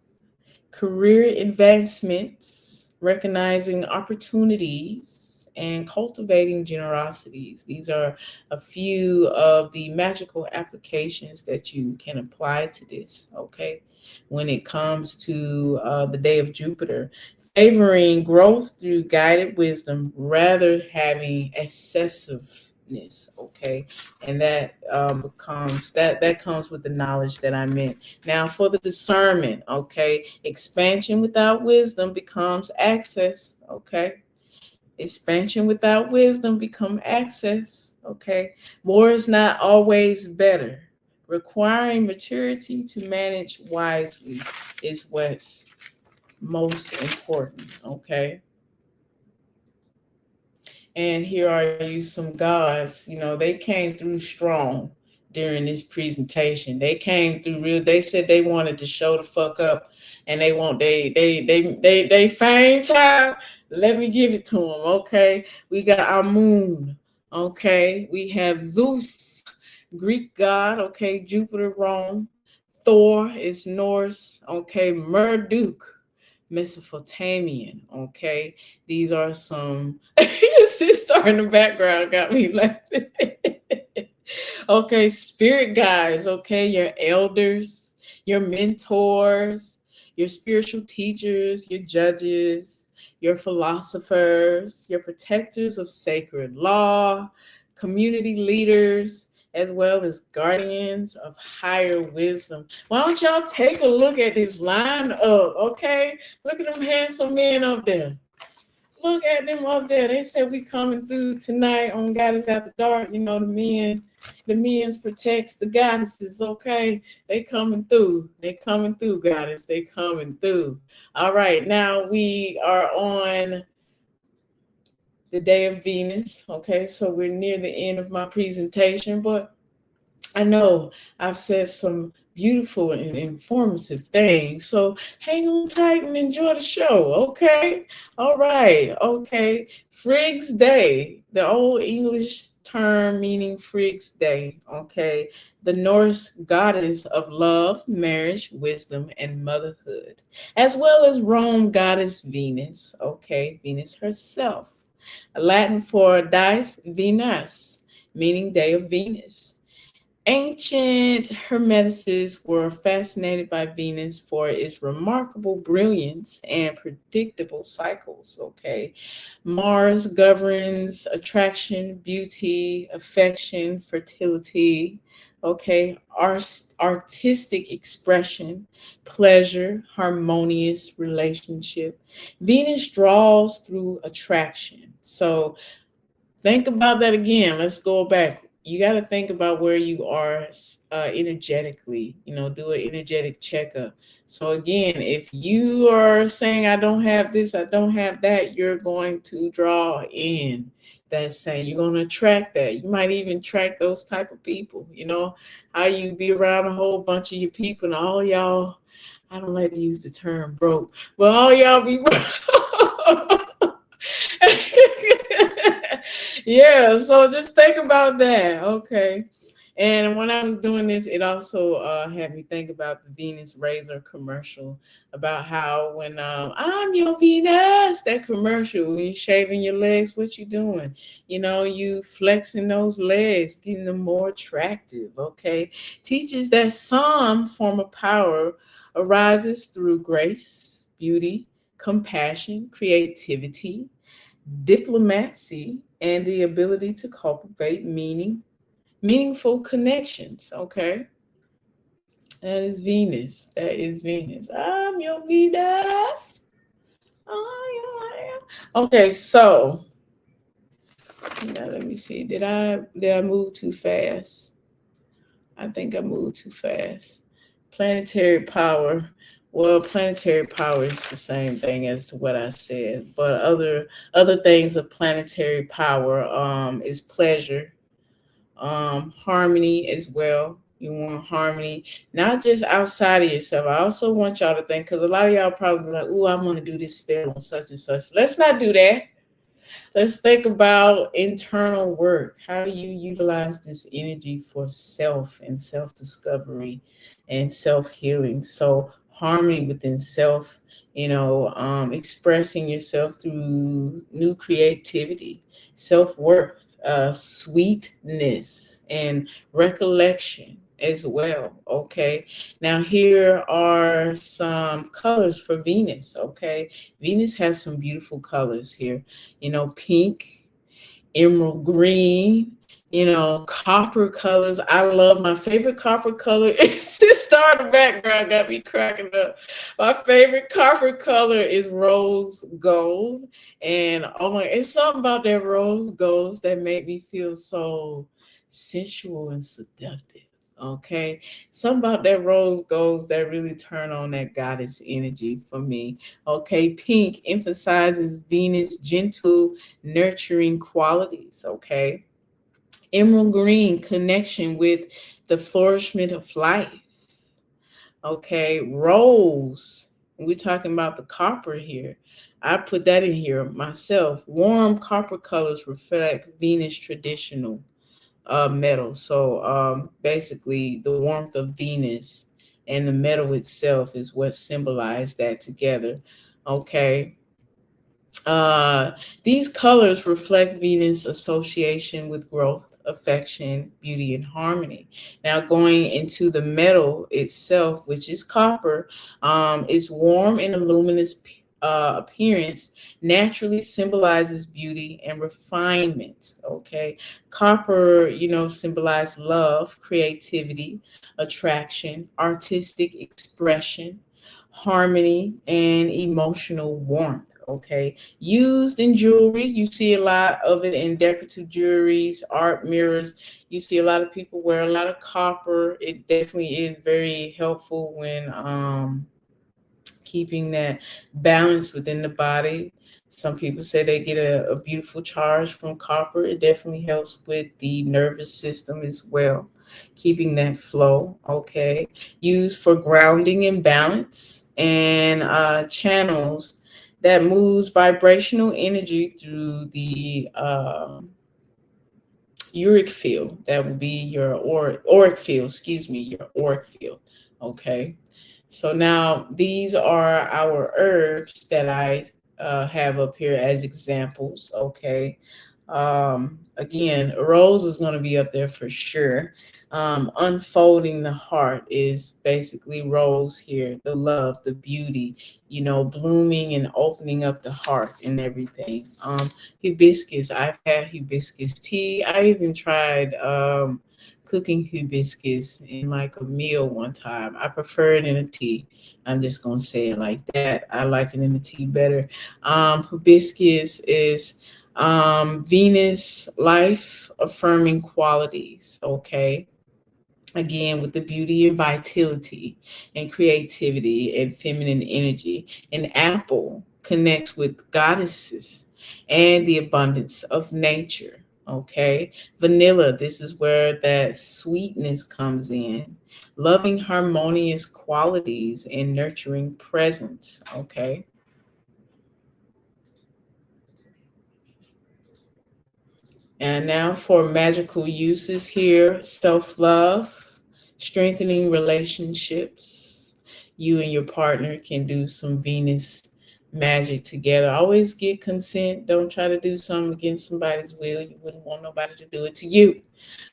career advancements, recognizing opportunities, and cultivating generosities. These are a few of the magical applications that you can apply to this, okay? When it comes to the day of Jupiter, favoring growth through guided wisdom rather having excessiveness, okay? And that that comes with the knowledge that I meant. Now for the discernment, okay, expansion without wisdom becomes access, okay? Expansion without wisdom become access, okay? More is not always better. Requiring maturity to manage wisely is what's most important, okay? And here are you some gods, they came through strong during this presentation. They came through real. They said they wanted to show the fuck up, and they fame time. Let me give it to them, okay? We got our moon, okay? We have Zeus, Greek god, okay? Jupiter, Rome. Thor is Norse, okay? Marduk, Mesopotamian, okay? These are some sister in the background got me laughing. Okay, spirit guides, okay, your elders, your mentors, your spiritual teachers, your judges, your philosophers, your protectors of sacred law, community leaders, as well as guardians of higher wisdom. Why don't y'all take a look at this line up, okay? Look at them handsome men up there. Look at them up there. They said we coming through tonight on Goddess After Dark. You know, the men's protects the goddesses. Okay, they coming through. They coming through, goddess. They coming through. All right, now we are on the day of Venus. Okay, so we're near the end of my presentation, but I know I've said some beautiful and informative things. So hang on tight and enjoy the show. Okay. All right. Okay. Frigg's Day, the old English term meaning Frigg's Day. Okay. The Norse goddess of love, marriage, wisdom, and motherhood, as well as Rome goddess Venus. Okay. Venus herself. Latin for dies Venus, meaning day of Venus. Ancient Hermeticists were fascinated by Venus for its remarkable brilliance and predictable cycles. Okay. Mars governs attraction, beauty, affection, fertility. Okay. Artistic expression, pleasure, harmonious relationship. Venus draws through attraction. So think about that again. Let's go back. You got to think about where you are energetically, do an energetic checkup. So again, if you are saying, I don't have this, I don't have that, you're going to draw in that saying. You're going to attract that. You might even attract those type of people, how you be around a whole bunch of your people and all y'all, I don't like to use the term broke, but all y'all be yeah, so just think about that. Okay. And when I was doing this, it also had me think about the Venus Razor commercial, about how when I'm your Venus, that commercial, when you're shaving your legs, what you doing? You flexing those legs, getting them more attractive. Okay. Teaches that some form of power arises through grace, beauty, compassion, creativity, diplomacy, and the ability to cultivate meaningful connections. Okay. That is Venus. That is Venus. I'm your Venus. Okay, so now let me see. Did I move too fast? I think I moved too fast. Planetary power. Well, planetary power is the same thing as to what I said, but other things of planetary power is pleasure, harmony as well. You want harmony, not just outside of yourself. I also want y'all to think, because a lot of y'all probably be like, "Oh, I'm going to do this spell on such and such." Let's not do that. Let's think about internal work. How do you utilize this energy for self and self-discovery and self-healing? So harmony within self, expressing yourself through new creativity, self-worth, sweetness, and recollection as well. Okay. Now here are some colors for Venus. Okay. Venus has some beautiful colors here. Pink, emerald green, copper colors. I love my favorite copper color. It's the star in the background got me cracking up. My favorite copper color is rose gold. And oh my, it's something about that rose gold that make me feel so sensual and seductive. Okay. Something about that rose golds that really turn on that goddess energy for me. Okay. Pink emphasizes Venus' gentle, nurturing qualities. Okay. Emerald green, connection with the flourishment of life. Okay. Rose, we're talking about the copper here. I put that in here myself. Warm copper colors reflect Venus traditional metal. So basically the warmth of Venus and the metal itself is what symbolized that together. Okay. These colors reflect Venus' association with growth, affection, beauty, and harmony. Now, going into the metal itself, which is copper, its warm and luminous appearance naturally symbolizes beauty and refinement. Okay. Copper, symbolizes love, creativity, attraction, artistic expression, harmony, and emotional warmth. Okay, used in jewelry, you see a lot of it in decorative jewelries, art mirrors. You see a lot of people wear a lot of copper. It definitely is very helpful when keeping that balance within the body. Some people say they get a beautiful charge from copper. It definitely helps with the nervous system as well, keeping that flow. Okay. Used for grounding and balance, and channels that moves vibrational energy through the uric field. That would be your auric field, excuse me, your auric field. Okay. So now these are our herbs that I have up here as examples. Okay. Again, rose is going to be up there for sure. Unfolding the heart is basically rose here, the love, the beauty, blooming and opening up the heart and everything. Hibiscus, I've had hibiscus tea. I even tried cooking hibiscus in like a meal one time. I prefer it in a tea. I'm just gonna say it like that. I like it in the tea better. Hibiscus is Venus life affirming qualities. Okay, again with the beauty and vitality and creativity and feminine energy. An apple connects with goddesses and the abundance of nature. Okay, vanilla, this is where that sweetness comes in, loving harmonious qualities and nurturing presence. Okay, and now for magical uses here: self love, strengthening relationships. You and your partner can do some Venus magic together. Always get consent. Don't try to do something against somebody's will. You wouldn't want nobody to do it to you.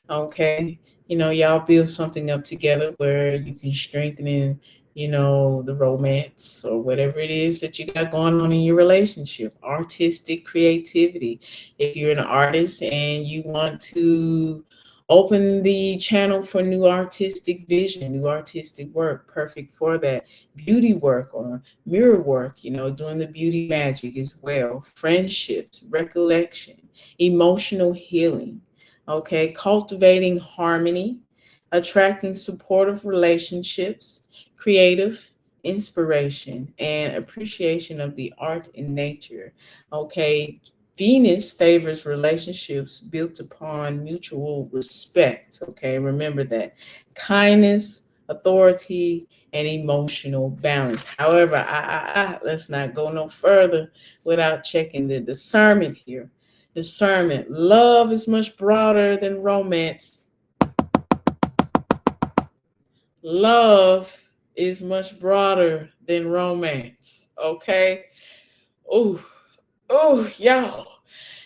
Okay, y'all build something up together where you can strengthen in, the romance or whatever it is that you got going on in your relationship. Artistic creativity, if you're an artist and you want to open the channel for new artistic vision, new artistic work, perfect for that. Beauty work or mirror work, doing the beauty magic as well. Friendships, recollection, emotional healing. Okay, cultivating harmony, attracting supportive relationships, creative inspiration, and appreciation of the art in nature. Okay, Venus favors relationships built upon mutual respect. Okay, remember that. Kindness, authority, and emotional balance. However, let's not go no further without checking the discernment here. Discernment. Love is much broader than romance. Love is much broader than romance. Okay? Oh, y'all.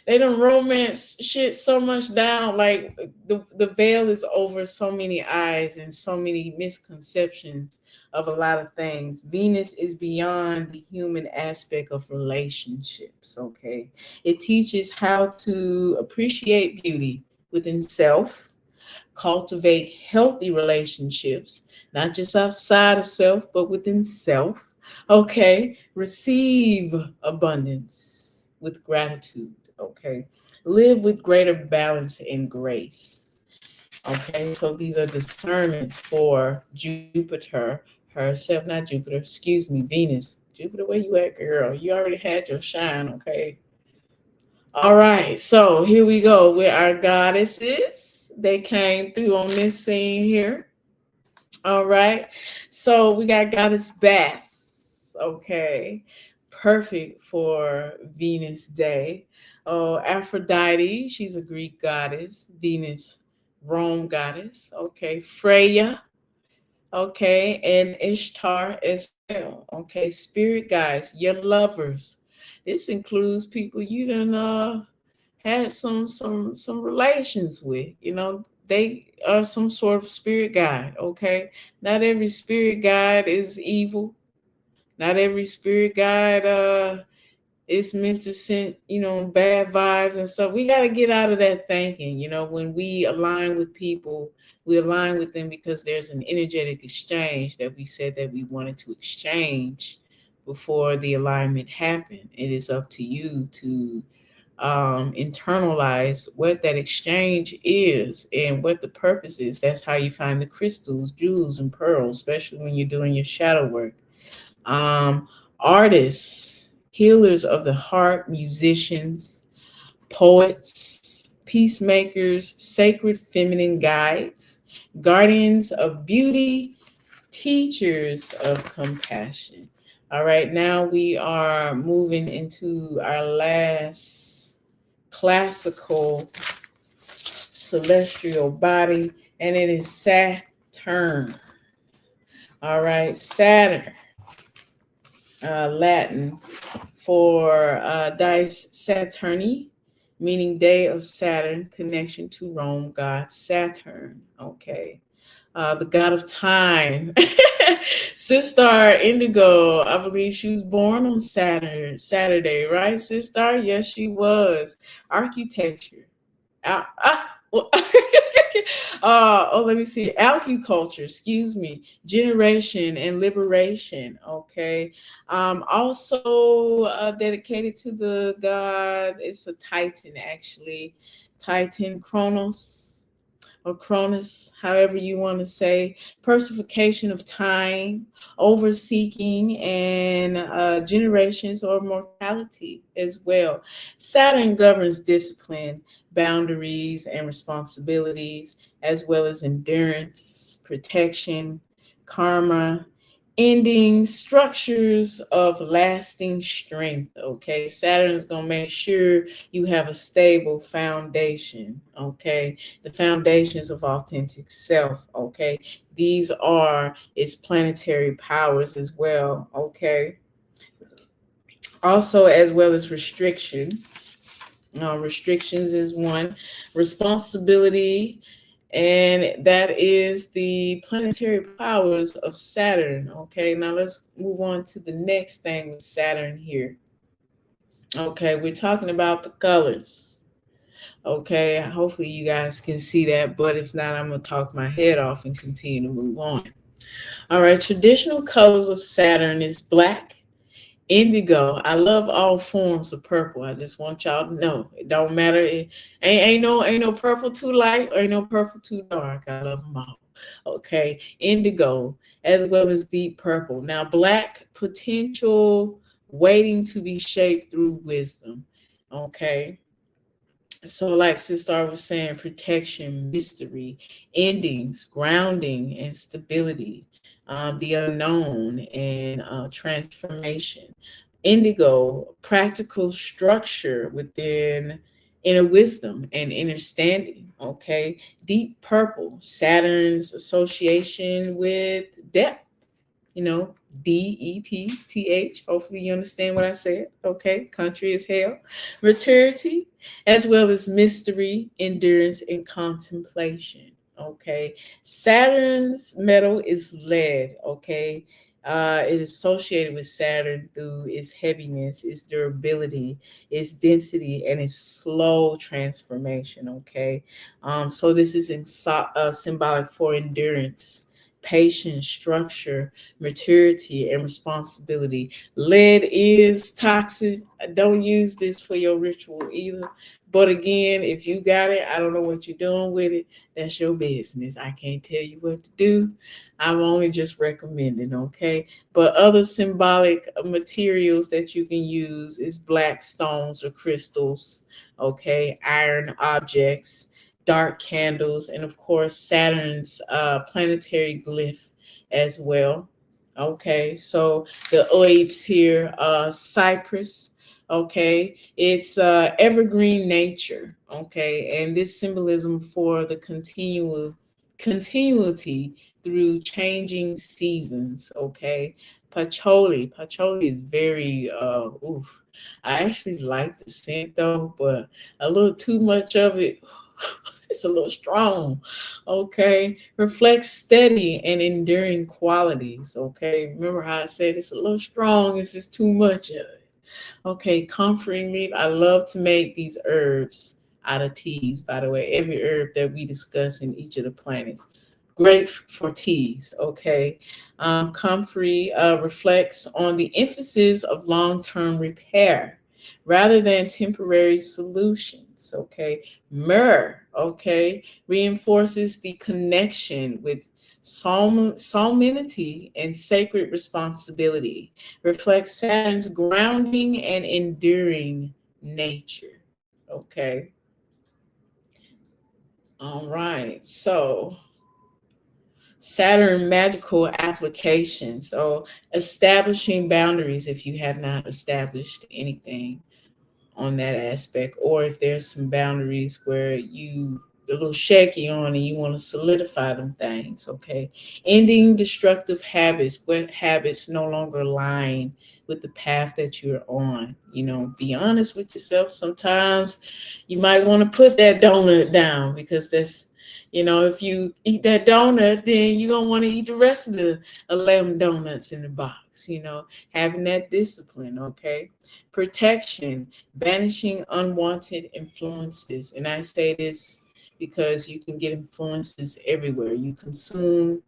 They done romance shit so much down. Like the veil is over so many eyes and so many misconceptions of a lot of things. Venus is beyond the human aspect of relationships. Okay. It teaches how to appreciate beauty within self, cultivate healthy relationships, not just outside of self, but within self. Okay. Receive abundance with gratitude. Okay. Live with greater balance and grace. Okay. So these are discernments for Jupiter herself, not Jupiter, excuse me, Venus. Jupiter, where you at, girl? You already had your shine. Okay. All right. So here we go with our goddesses. They came through on this scene here. All right. So we got Goddess Bass. Okay. Perfect for Venus Day. Oh, Aphrodite, she's a Greek goddess. Venus, Rome goddess. Okay. Freya. Okay. And Ishtar as well. Okay. Spirit guides, your lovers. This includes people you done had some relations with. They are some sort of spirit guide. Okay, not every spirit guide is evil. Not every spirit guide it's meant to send, bad vibes and stuff. We got to get out of that thinking. When we align with people, we align with them because there's an energetic exchange that we said that we wanted to exchange before the alignment happened. It is up to you to internalize what that exchange is and what the purpose is. That's how you find the crystals, jewels, and pearls, especially when you're doing your shadow work. Artists, healers of the heart, musicians, poets, peacemakers, sacred feminine guides, guardians of beauty, teachers of compassion. All right, now we are moving into our last classical celestial body, and it is Saturn. All right, Saturn. Latin for dice Saturni, meaning day of Saturn, connection to Rome god Saturn. Okay. The god of time. Sister Indigo, I believe she was born on Saturday, right, Sister? Yes, she was. Architecture. Let me see. Alchemy, excuse me. Generation and liberation. Okay. Also dedicated to the god. It's a Titan, actually. Titan Kronos. Or Cronus, however you want to say, personification of time, overseeking, and generations or mortality as well. Saturn governs discipline, boundaries, and responsibilities, as well as endurance, protection, karma, ending, structures of lasting strength. Okay, Saturn is going to make sure you have a stable foundation. Okay, the foundations of authentic self. Okay, these are its planetary powers as well. Okay, also as well as restriction. Restrictions is one, responsibility, and that is the planetary powers of Saturn. Okay, now let's move on to the next thing with Saturn here. Okay, we're talking about the colors. Okay, hopefully you guys can see that, but if not, I'm going to talk my head off and continue to move on. All right, traditional colors of Saturn is black, indigo. I love all forms of purple. I just want y'all to know it don't matter. Ain't no purple too light or ain't no purple too dark. I love them all. Okay, indigo as well as deep purple. Now black, potential, waiting to be shaped through wisdom. Okay. So, like Sister was saying, protection, mystery, endings, grounding, and stability, the unknown, and transformation. Indigo, practical structure within inner wisdom and understanding. Okay. Deep purple, Saturn's association with depth. DEPTH. Hopefully you understand what I said. Okay, country is hell. Maturity, as well as mystery, endurance, and contemplation. Okay, Saturn's metal is lead. Okay, it is associated with Saturn through its heaviness, its durability, its density, and its slow transformation. Okay, so this is symbolic for endurance, patience, structure, maturity, and responsibility. Lead is toxic. Don't use this for your ritual either. But again, if you got it, I don't know what you're doing with it. That's your business. I can't tell you what to do. I'm only just recommending, okay? But other symbolic materials that you can use is black stones or crystals, okay? Iron objects, dark candles, and of course Saturn's planetary glyph as well. Okay, so the oibs here, cypress. Okay, it's evergreen nature. Okay, and this symbolism for the continuity through changing seasons. Okay, patchouli is very oof. I actually like the scent though, but a little too much of it. It's a little strong. Okay, reflects steady and enduring qualities. Okay, remember how I said it's a little strong if it's too much of it. Okay, comforting leaf. I love to make these herbs out of teas, by the way. Every herb that we discuss in each of the planets. Great for teas, okay? Comfrey reflects on the emphasis of long-term repair rather than temporary solutions, okay? Myrrh, okay, reinforces the connection with solemnity and sacred responsibility, reflects Saturn's grounding and enduring nature, okay? All right, so Saturn magical application. So establishing boundaries if you have not established anything on that aspect, or if there's some boundaries where you a little shaky on and you want to solidify them things, okay? Ending destructive habits, what habits no longer align with the path that you're on. You know, be honest with yourself. Sometimes you might want to put that donut down because that's, you know, if you eat that donut, then you're going to want to eat the rest of the 11 donuts in the box, you know, having that discipline, okay? Protection, banishing unwanted influences. And I say this because you can get influences everywhere. You consume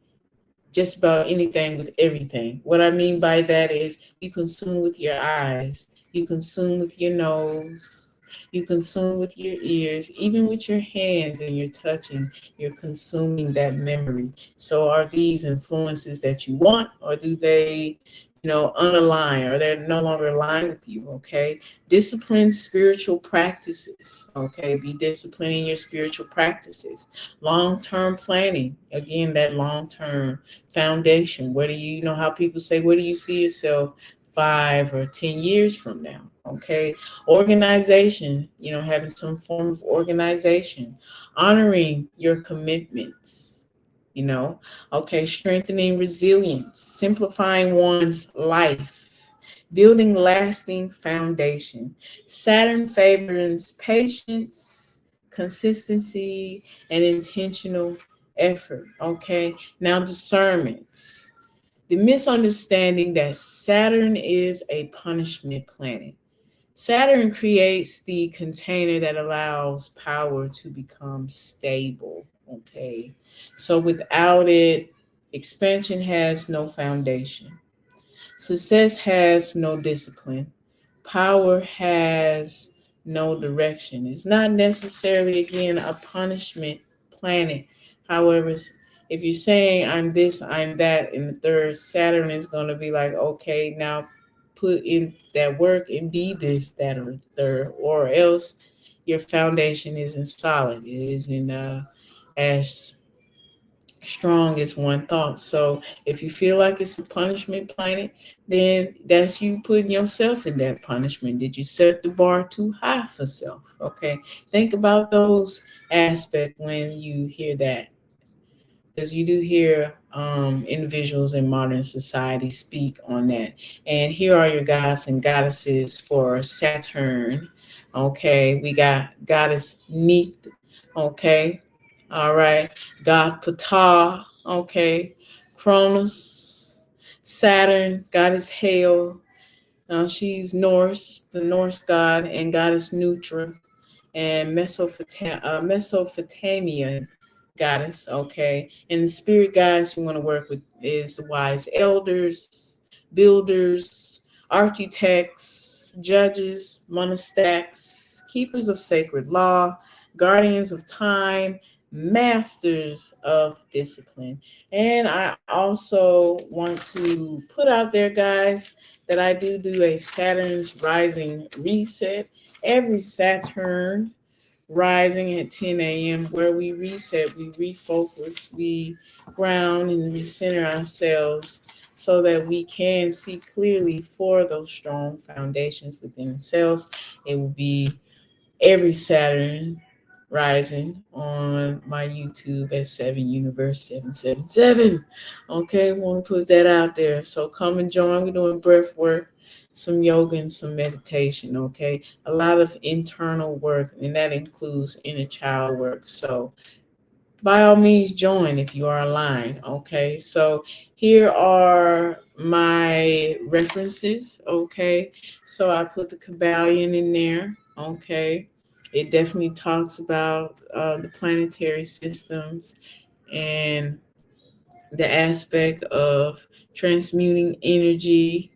just about anything with everything. What I mean by that is you consume with your eyes, you consume with your nose, you consume with your ears, even with your hands and you're touching, you're consuming that memory. So are these influences that you want, or do they, you know, unalign, or they're no longer aligned with you, okay? Discipline spiritual practices, okay? Be disciplined in your spiritual practices. Long-term planning, again, that long-term foundation. Where do you know how people say, where do you see yourself 5 or 10 years from now? Okay. Organization, you know, having some form of organization, honoring your commitments, you know, okay, strengthening resilience, simplifying one's life, building lasting foundation. Saturn favors patience, consistency, and intentional effort. Okay. Now, discernment. The misunderstanding that Saturn is a punishment planet. Saturn creates the container that allows power to become stable. Okay. So without it, expansion has no foundation. Success has no discipline. Power has no direction. It's not necessarily, again, a punishment planet. However, if you're saying I'm this, I'm that, in the third, Saturn is going to be like, okay, now put in that work and be this, that, or third, or else your foundation isn't solid. It isn't as strong as one thought. So if you feel like it's a punishment planet, then that's you putting yourself in that punishment. Did you set the bar too high for self? Okay. Think about those aspects when you hear that. Because you do hear individuals in modern society speak on that. And here are your gods and goddesses for Saturn. Okay, we got goddess Neith. Okay, all right, god Ptah. Okay, Cronus, Saturn, goddess Hail. She's Norse, the Norse god, and goddess Nutra, and Mesopotamian goddess, okay? And the spirit guides you want to work with is the wise elders, builders, architects, judges, monastics, keepers of sacred law, guardians of time, masters of discipline. And I also want to put out there, guys, that I do a Saturn's rising reset every Saturn rising at 10 a.m., where we reset, we refocus, we ground and recenter ourselves so that we can see clearly for those strong foundations within ourselves. It will be every Saturn rising on my YouTube at 7 Universe 777. Okay, want to put that out there. So come and join. We're doing breath work, some yoga, and some meditation. Okay, a lot of internal work, and that includes inner child work. So by all means join if you are aligned. Okay, so here are my references. Okay, so I put the Kabbalion in there. Okay, it definitely talks about the planetary systems and the aspect of transmuting energy,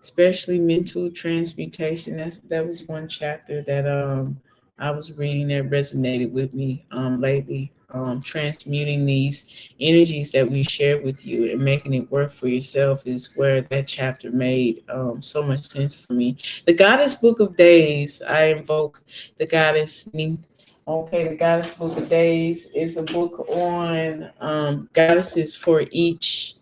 especially mental transmutation. That was one chapter that I was reading that resonated with me lately. Transmuting these energies that we share with you and making it work for yourself is where that chapter made so much sense for me. The Goddess Book of Days, I invoke the Goddess Okay, the Goddess Book of Days is a book on goddesses for each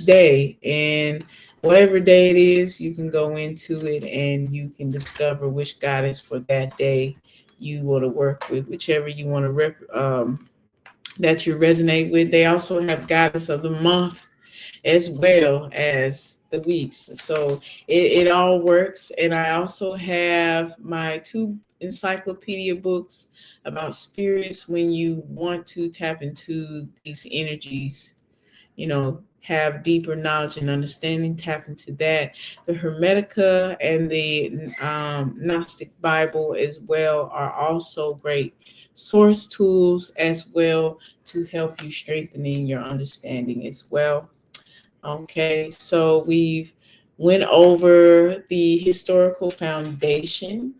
day, and whatever day it is, you can go into it and you can discover which goddess for that day you want to work with, whichever you want to that you resonate with. They also have goddess of the month as well as the weeks. So it all works. And I also have my two encyclopedia books about spirits when you want to tap into these energies, have deeper knowledge and understanding, tap into that. The Hermetica and the Gnostic Bible as well are also great source tools as well to help you strengthening your understanding as well. Okay, so we've went over the historical foundation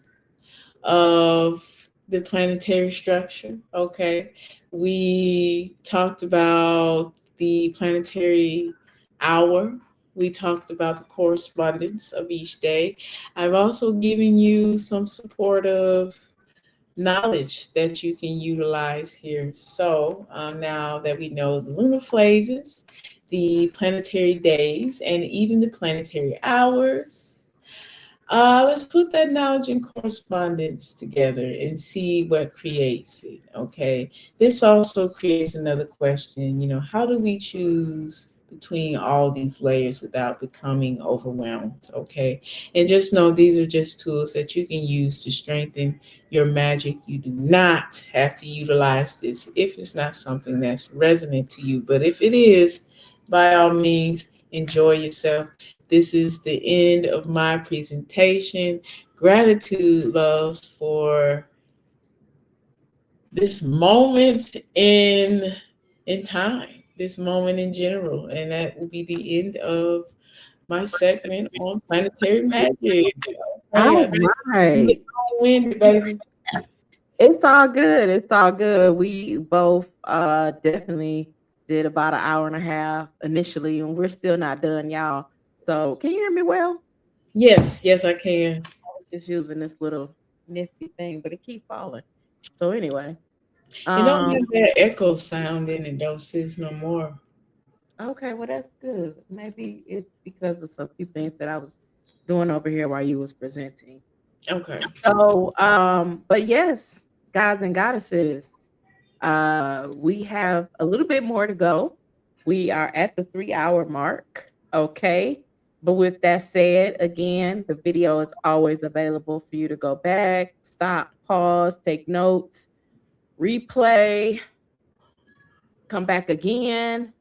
of the planetary structure. Okay, we talked about the planetary hour. We talked about the correspondence of each day. I've also given you some supportive knowledge that you can utilize here. So now that we know the lunar phases, the planetary days, and even the planetary hours, let's put that knowledge and correspondence together and see what creates it. Okay. This also creates another question. How do we choose between all these layers without becoming overwhelmed? Okay. And just know these are just tools that you can use to strengthen your magic. You do not have to utilize this if it's not something that's resonant to you. But if it is, by all means, enjoy yourself. This is the end of my presentation. Gratitude, loves, for this moment in time, this moment in general, and that will be the end of my segment on planetary magic. Okay, All I think you right. get winded, baby. It's all good. It's all good. We both definitely did about an hour and a half initially, and we're still not done, y'all. So can you hear me well? Yes, yes, I can. I was just using this little nifty thing, but it keep falling. So anyway, And don't have um, that echo sound in it, though, sis, no more. okay, well that's good. Maybe it's because of some few things that I was doing over here while you was presenting. Okay. So, but yes, guys and goddesses, we have a little bit more to go. We are at the 3 hour mark. Okay. But with that said, again, the video is always available for you to go back, stop, pause, take notes, replay, come back again,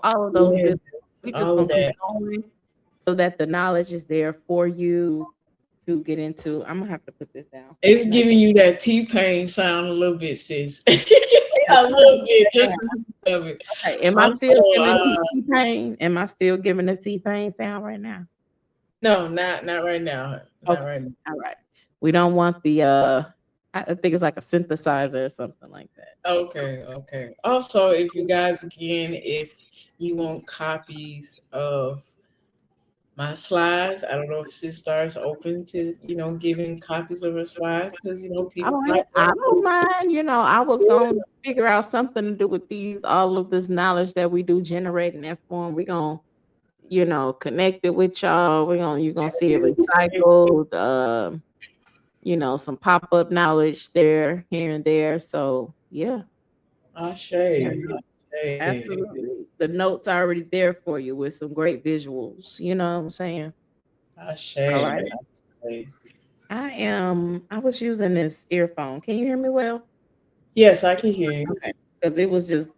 all of those Yes, good. We just all of gonna keep that. going so that the knowledge is there for you to get into. I'm gonna have to put this down because It's it's not. giving you that T-Pain sound a little bit, sis. A little bit, just a little bit of it. Okay, am I Also, still giving the T-Pain? Am I still giving the T-Pain sound right now? no, not right now. Not Okay, right now. all right. We don't want the I think it's like a synthesizer or something like that. Okay, okay. Also, if you guys again, if you want copies of my slides, I don't know if sis starts open to giving copies of her slides because people All right, like I that. don't mind. I was gonna figure out something to do with all of this knowledge that we do generate in that form. We're gonna, connect it with y'all. You're gonna see it recycled. Some pop-up knowledge there, here and there. So yeah. Yeah, Ashe, no, ashe, absolutely. The notes are already there for you with some great visuals. You know what I'm saying? ashe, All right. ashe. I was using this earphone. Can you hear me well? Yes, I can hear you. Okay, because it was just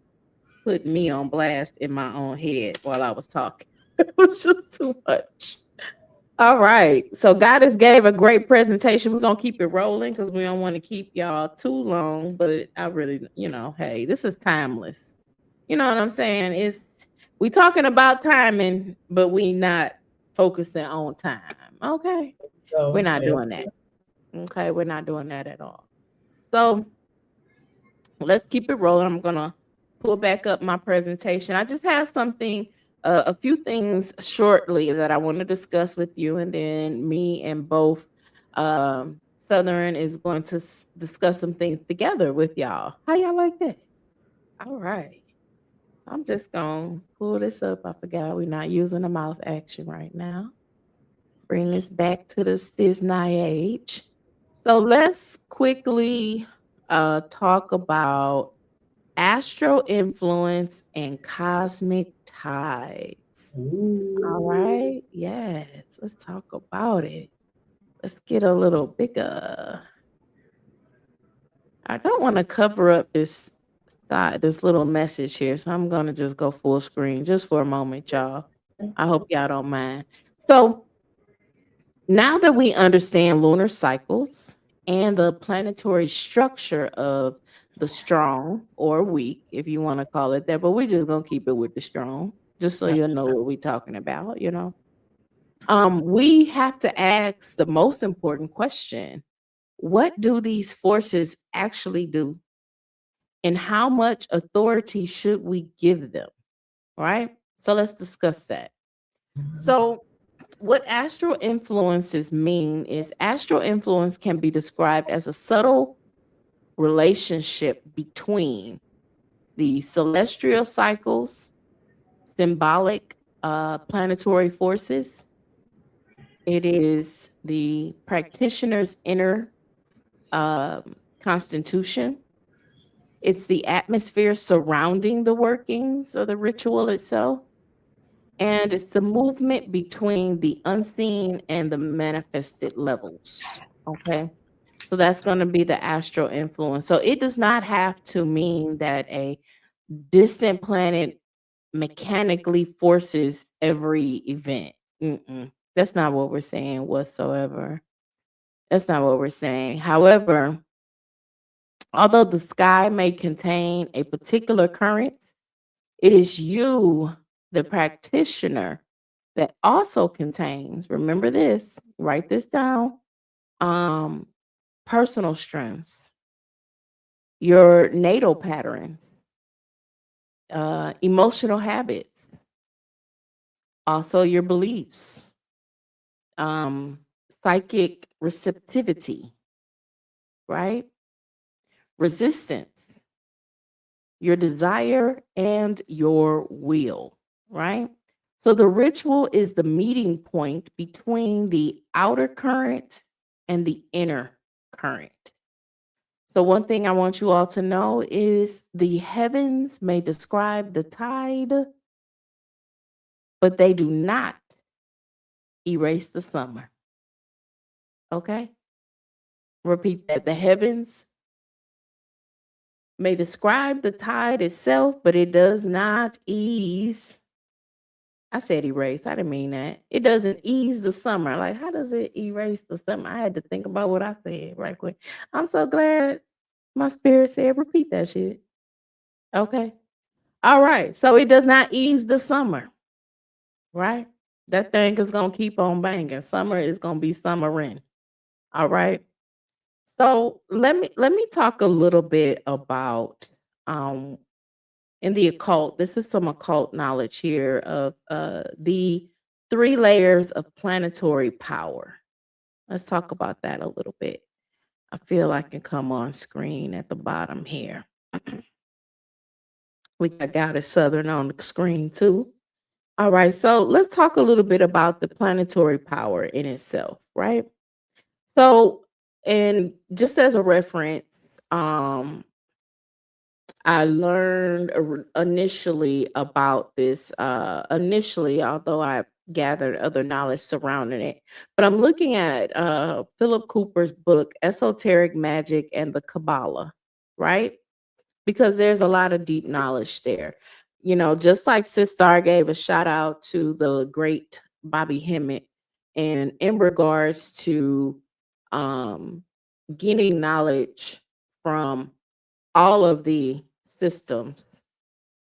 putting me on blast in my own head while I was talking. It was just too much. All right. So Goddess gave a great presentation. We're gonna keep it rolling because we don't want to keep y'all too long. But I really, hey, this is timeless. You know what I'm saying? We talking about timing, but we not focusing on time. Okay. So, We're not doing that. Okay, we're not doing that at all. So let's keep it rolling. I'm gonna pull back up my presentation. I just have a few things shortly that I want to discuss with you, and then me and both Southern is going to discuss some things together with y'all. How y'all like that? All right. I'm just gonna pull this up. I forgot we're not using the mouse action right now. Bring this back to the Disney age. So let's quickly talk about astral influence and cosmic tides. All right. Yes. Let's talk about it. Let's get a little bigger. I don't want to cover up this little message here. So I'm going to just go full screen just for a moment, y'all. I hope y'all don't mind. So now that we understand lunar cycles and the planetary structure of the strong or weak, if you want to call it that, but we're just going to keep it with the strong, just so you'll know what we're talking about, we have to ask the most important question: what do these forces actually do? And how much authority should we give them? Right? So let's discuss that. So what astral influences mean is astral influence can be described as a subtle relationship between the celestial cycles, symbolic planetary forces. It is the practitioner's inner constitution. It's the atmosphere surrounding the workings or the ritual itself. And it's the movement between the unseen and the manifested levels. Okay. So that's going to be the astral influence. So it does not have to mean that a distant planet mechanically forces every event. That's not what we're saying whatsoever. That's not what we're saying. However, although the sky may contain a particular current, it is you, the practitioner, that also contains, remember this, write this down, personal strengths, your natal patterns, emotional habits, also your beliefs, psychic receptivity, right? Resistance, your desire, and your will, right? So the ritual is the meeting point between the outer current and the inner current. So one thing I want you all to know is the heavens may describe the tide, but they do not erase the summer. Okay? Repeat that. The heavens may describe the tide itself, but it does not ease. I said erase. I didn't mean that. It doesn't ease the summer. Like, how does it erase the summer? I had to think about what I said right quick. I'm so glad my spirit said repeat that shit. Okay. All right. So it does not ease the summer. Right? That thing is going to keep on banging. Summer is going to be summering. All right. So let me talk a little bit about in the occult. This is some occult knowledge here of the 3 layers of planetary power. Let's talk about that a little bit. I feel I can come on screen at the bottom here. We got Goddess Southern on the screen too. All right, so let's talk a little bit about the planetary power in itself, right? So, and just as a reference, I learned initially about this, although I gathered other knowledge surrounding it. But I'm looking at Philip Cooper's book, Esoteric Magic and the Kabbalah, right? because there's a lot of deep knowledge there. You know, just like Sister gave a shout out to the great Bobby Hemmett, and in regards to um, getting knowledge from all of the systems,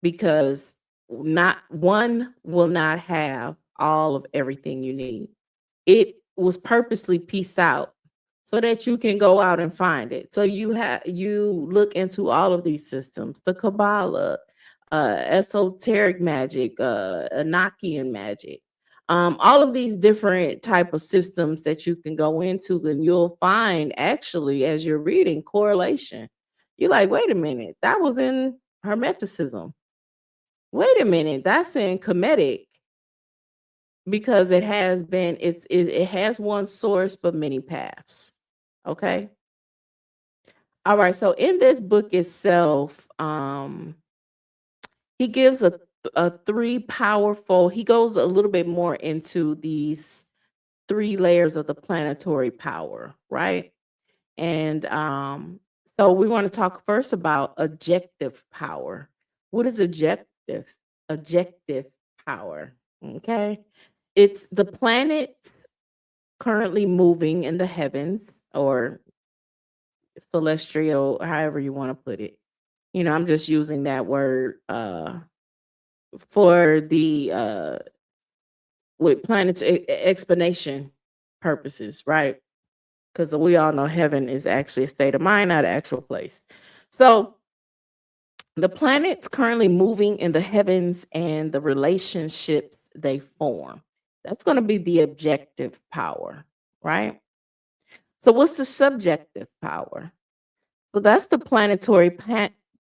because not one will not have all of everything you need. It was purposely pieced out so that you can go out and find it. So you look into all of these systems, the Kabbalah, esoteric magic, Enochian magic, all of these different type of systems that you can go into, and you'll find actually as you're reading correlation. You're like, wait a minute, that was in Hermeticism. Wait a minute, that's in Kemetic, because it has been it has one source but many paths. Okay. All right. So in this book itself, he gives a three powerful, he goes a little bit more into these three layers of the planetary power, right? And so we want to talk first about objective power. What is objective? Objective power. Okay. It's the planet currently moving in the heavens, or celestial, however you want to put it. You know, I'm just using that word for the with planetary explanation purposes, right? Because we all know heaven is actually a state of mind, not an actual place. So the planets currently moving in the heavens and the relationships they form. That's going to be the objective power, right? So what's the subjective power? So that's the planetary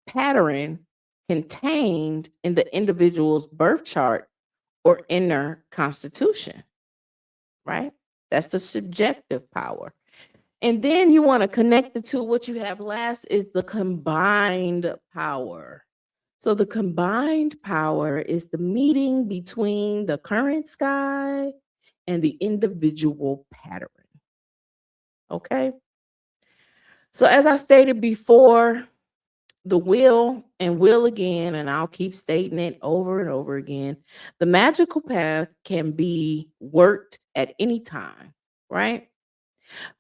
pattern contained in the individual's birth chart or inner constitution, right? That's the subjective power. And then you want to connect the two. What you have last is the combined power. So the combined power is the meeting between the current sky and the individual pattern. Okay. So as I stated before, the will and will again, and I'll keep stating it over and over again, the magical path can be worked at any time, right?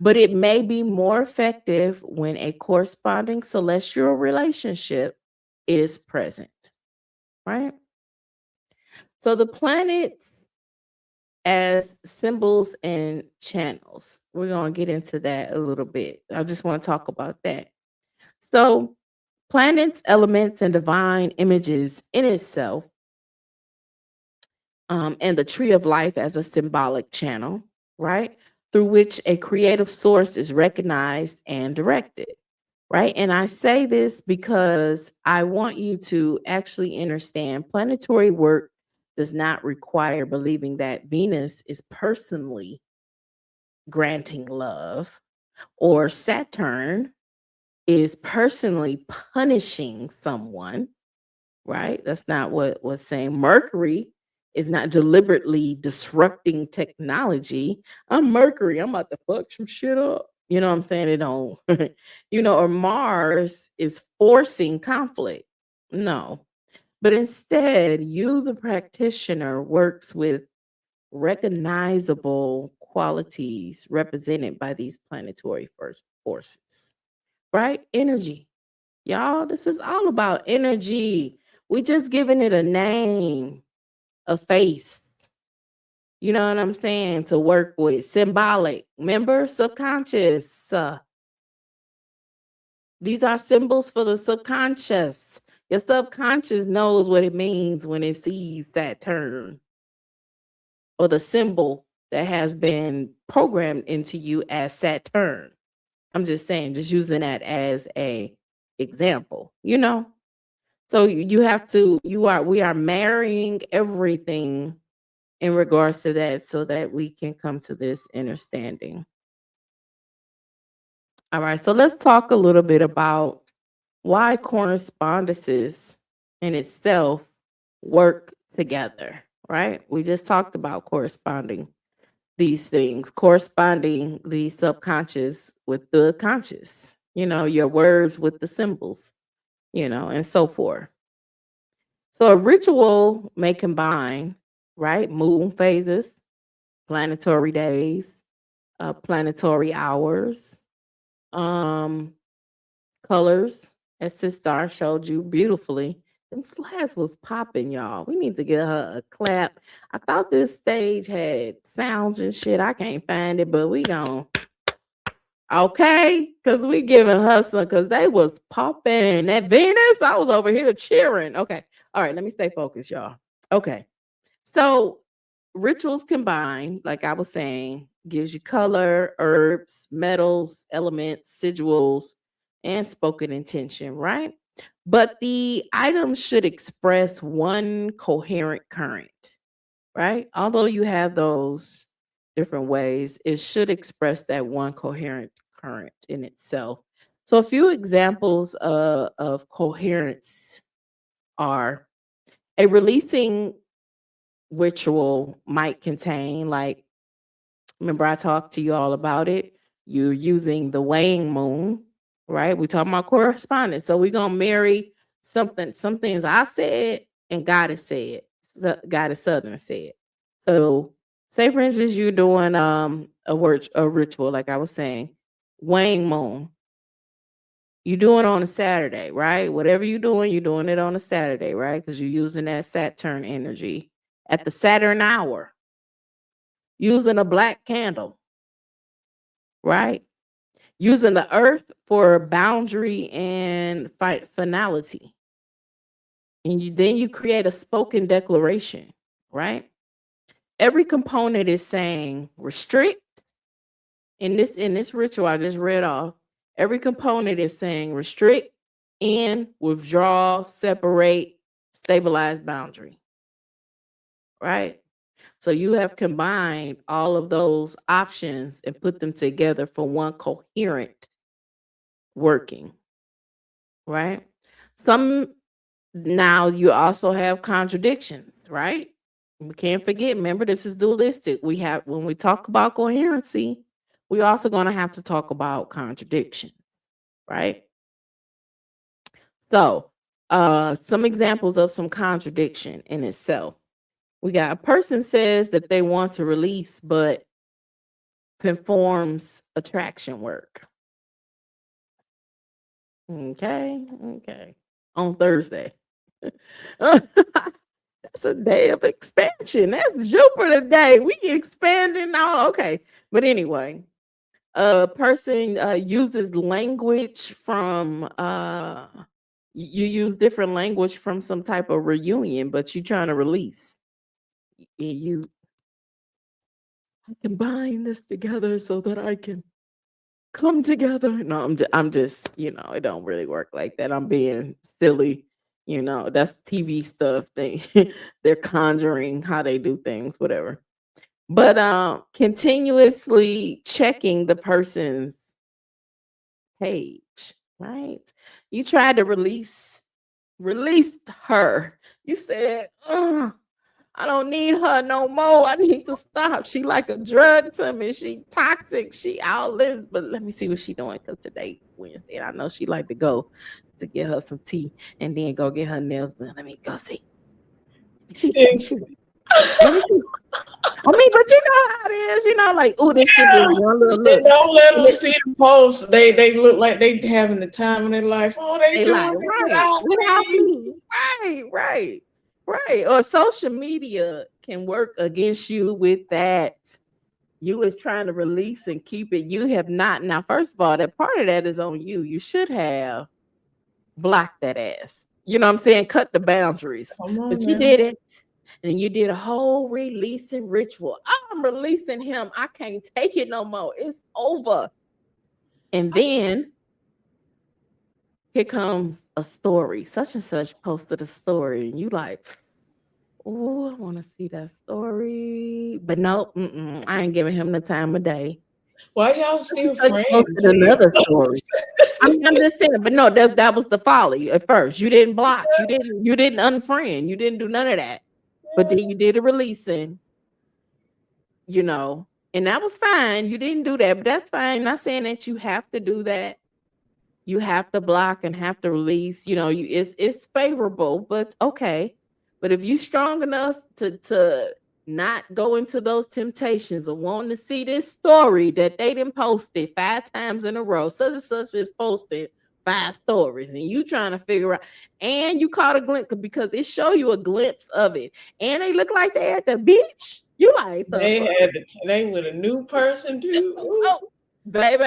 But it may be more effective when a corresponding celestial relationship is present, right? So the planets as symbols and channels, we're going to get into that a little bit. I just want to talk about that. So planets, elements, and divine images in itself, and the tree of life as a symbolic channel, right? Through which a creative source is recognized and directed, right? And I say this because I want you to actually understand planetary work does not require believing that Venus is personally granting love, or Saturn is personally punishing someone, right? That's not what was saying. Mercury is not deliberately disrupting technology. I'm Mercury. I'm about to fuck some shit up. You know what I'm saying? It don't, or Mars is forcing conflict. No. But instead, you, the practitioner, works with recognizable qualities represented by these planetary forces, right? Energy. Y'all, this is all about energy. We just giving it a name, a face. You know what I'm saying? To work with. Symbolic. Remember? Subconscious. These are symbols for the subconscious. Your subconscious knows what it means when it sees that term or the symbol that has been programmed into you as Saturn. I'm just saying, just using that as a example, So we are marrying everything in regards to that so that we can come to this understanding. All right, so let's talk a little bit about why correspondences in itself work together, right? We just talked about corresponding these things, corresponding the subconscious with the conscious, your words with the symbols. and so forth. So a ritual may combine, right, moon phases, planetary days, planetary hours, um, colors, as Sis Star showed you beautifully. Them slides was popping, y'all. We need to get her a clap. I thought this stage had sounds and shit. I can't find it, but we don't. Okay, because we giving her some, because they was popping. That Venus, I was over here cheering. Okay, all right, let me stay focused, y'all. Okay, so rituals combined, like I was saying, gives you color, herbs, metals, elements, sigils, and spoken intention, right? But the items should express one coherent current, right? Although you have those different ways, it should express that one coherent current in itself. So a few examples of coherence are a releasing ritual might contain, like, remember I talked to you all about it. You're using the weighing moon, right? We're talking about correspondence. So we're gonna marry some things I said and Goddess said, Goddess Southern said. So say for instance, you're doing a ritual, like I was saying, weighing moon. You do it on a Saturday, right? Whatever you're doing it on a Saturday, right? Because you're using that Saturn energy at the Saturn hour, using a black candle, right? Using the earth for boundary and finality. And then you create a spoken declaration, right? Every component is saying restrict. In this ritual I just read off, every component is saying restrict, end, withdraw, separate, stabilize, boundary, right? So you have combined all of those options and put them together for one coherent working, right? Some Now you also have contradictions, right? We can't forget, remember, this is dualistic. When we talk about coherency, we're also going to have to talk about contradiction, right? So, some examples of some contradiction in itself. We got a person says that they want to release, but performs attraction work. Okay. On Thursday. That's a day of expansion. That's Jupiter day. We expanding now. Okay. But anyway, a person uses language from you use different language from some type of reunion, but you're trying to release. You I combine this together so that I can come together. No, I'm just, it don't really work like that. I'm being silly. That's TV stuff. They're conjuring how they do things, whatever. But continuously checking the person's page, right? You tried to released her. You said, I don't need her no more. I need to stop. She like a drug to me. She toxic. She all this. But let me see what she doing, because today Wednesday, and I know she like to go to get her some tea and then go get her nails done. Let me go see. Let me see. I mean, but you know how it is. Like, oh, this shit is one little look. Don't let them see the posts. They look like they having the time in their life. Oh, they doing like, right. Or social media can work against you with that. You was trying to release and keep it. You have not. Now, first of all, that part of that is on you. You should have blocked that ass. You know what I'm saying? Cut the boundaries. But you did it. And you did a whole releasing ritual. I'm releasing him. I can't take it no more. It's over. And then here comes a story. Such and such posted a story. And you like, oh, I want to see that story. But no, I ain't giving him the time of day. Why y'all still friends? Posted another story. I'm just saying, but no, that was the folly at first. You didn't block. You didn't unfriend. You didn't do none of that. But then you did a releasing, and that was fine. You didn't do that, but that's fine. I'm not saying that you have to do that. you have to block and have to release. It's favorable, but okay. But if you strong enough to not go into those temptations of wanting to see this story that they didn't posted 5 times in a row, such and such is posted 5 stories, and you trying to figure out, and you caught a glimpse because it show you a glimpse of it, and they look like they at the beach. You like they with a new person too. oh, baby.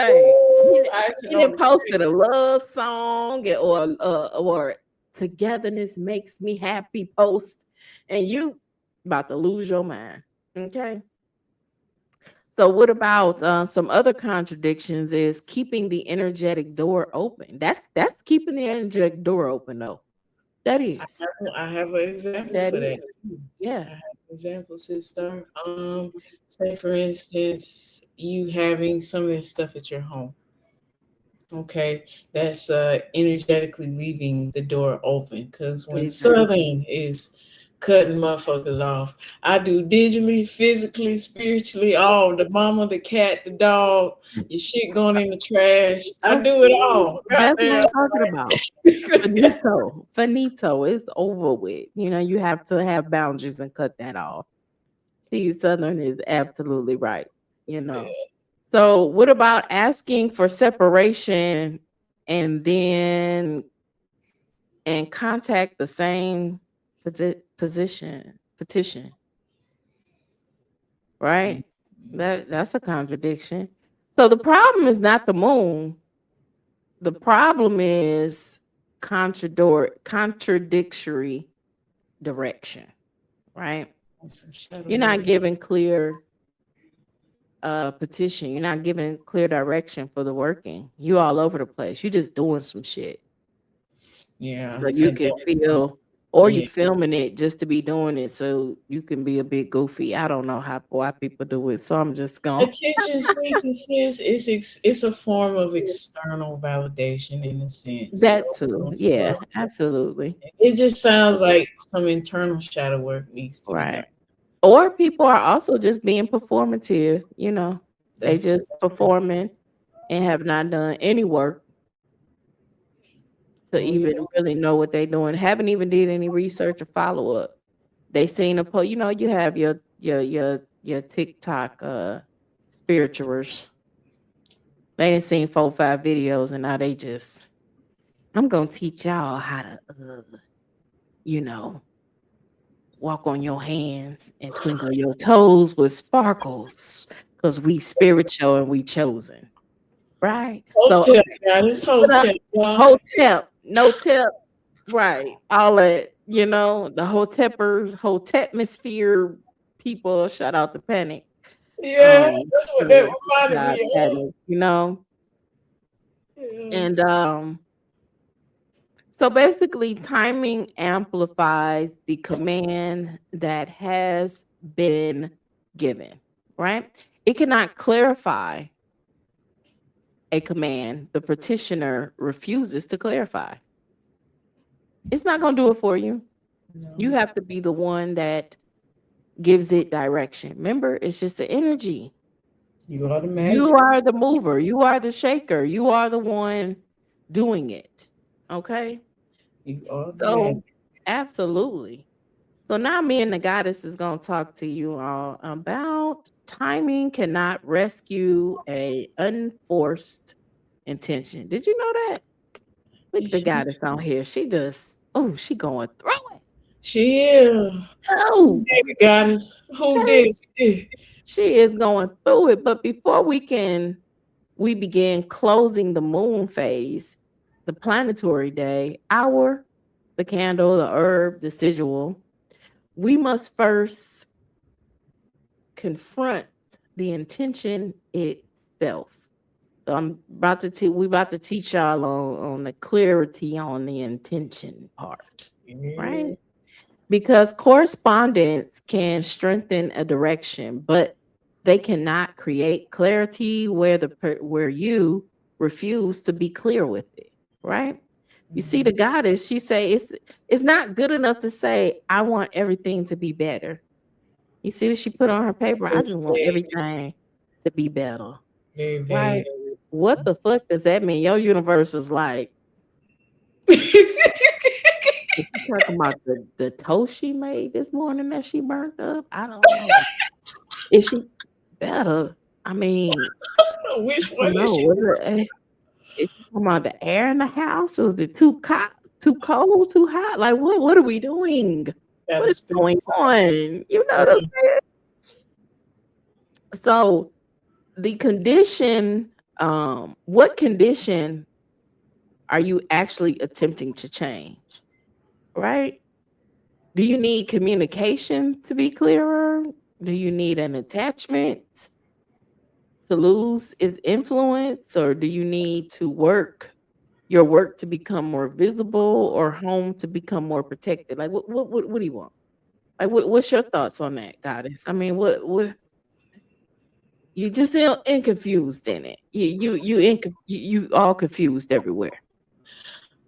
Icing He on done the posted a love song or togetherness makes me happy post, and you about to lose your mind. Okay. So what about some other contradictions is keeping the energetic door open. That's keeping the energetic door open though. That is. I have an example That for is. that. Yeah. I have an example, sister. Say for instance, you having some of this stuff at your home. Okay, that's energetically leaving the door open, because when Exactly. Southern is cutting motherfuckers off, I do digitally, physically, spiritually, all the mama, the cat, the dog, your shit going in the trash. I do it all. That's what Goddamn. I'm talking about. Finito, it's over with. You have to have boundaries and cut that off. See, Southern is absolutely right. So what about asking for separation and then contact the same petition, right? That's a contradiction. So the problem is not the moon. The problem is contradictory direction, right? You're not giving clear petition. You're not giving clear direction for the working. You all over the place. You just doing some shit. Yeah. So you can feel, or you filming it just to be doing it so you can be a bit goofy. I don't know why people do it. So I'm just going. Attention seeking says it's a form of external validation in a sense. That too. Yeah, absolutely. It just sounds like some internal shadow work needs to be done. Or people are also just being performative, they just performing and have not done any work to even really know what they're doing. Haven't even did any research or follow up. They seen a post, you have your TikTok spirituals. They ain't seen 4 or 5 videos and now they just, I'm gonna teach y'all how to walk on your hands and twinkle your toes with sparkles because we spiritual and we chosen. Right? Hotel, guys, hotel, no tip. Right. All that, the hotepmosphere people, shout out to Panic. Yeah, that's what that reminded me of. And so basically, timing amplifies the command that has been given, right? It cannot clarify a command the petitioner refuses to clarify. It's not going to do it for you. No. You have to be the one that gives it direction. Remember, it's just the energy. You are the magic. You are the mover. You are the shaker. You are the one doing it. Okay? You are the magic. Absolutely. So now me and the goddess is going to talk to you all about timing cannot rescue a unforced intention. Did you know that? Look at the goddess on here. She just, she going through it. She is. Oh, baby goddess. Who this? She is going through it. But before we begin closing the moon phase, the planetary day, the candle, the herb, the sigil, we must first confront the intention itself. So we about to teach y'all on the clarity on the intention part, right? Because correspondence can strengthen a direction, but they cannot create clarity where you refuse to be clear with it, right? You see, the goddess, she say it's not good enough to say, I want everything to be better. You see what she put on her paper? I just want everything to be better. Right? what the fuck does that mean? Your universe is like, is she talking about the toast she made this morning that she burnt up? I don't know. Is she better? I mean, Which I don't one is know. she? Was it, is she talking about the air in the house? Was it too cold, too hot? Like, what are we doing? What Gotta is going specify. on? You know what I'm saying? So the condition, what condition are you actually attempting to change? Right? Do you need communication to be clearer? Do you need an attachment to lose its influence? Or do you need your work to become more visible, or home to become more protected? Like what do you want? Like what's your thoughts on that, goddess? I mean, what you just confused in it. You all confused everywhere.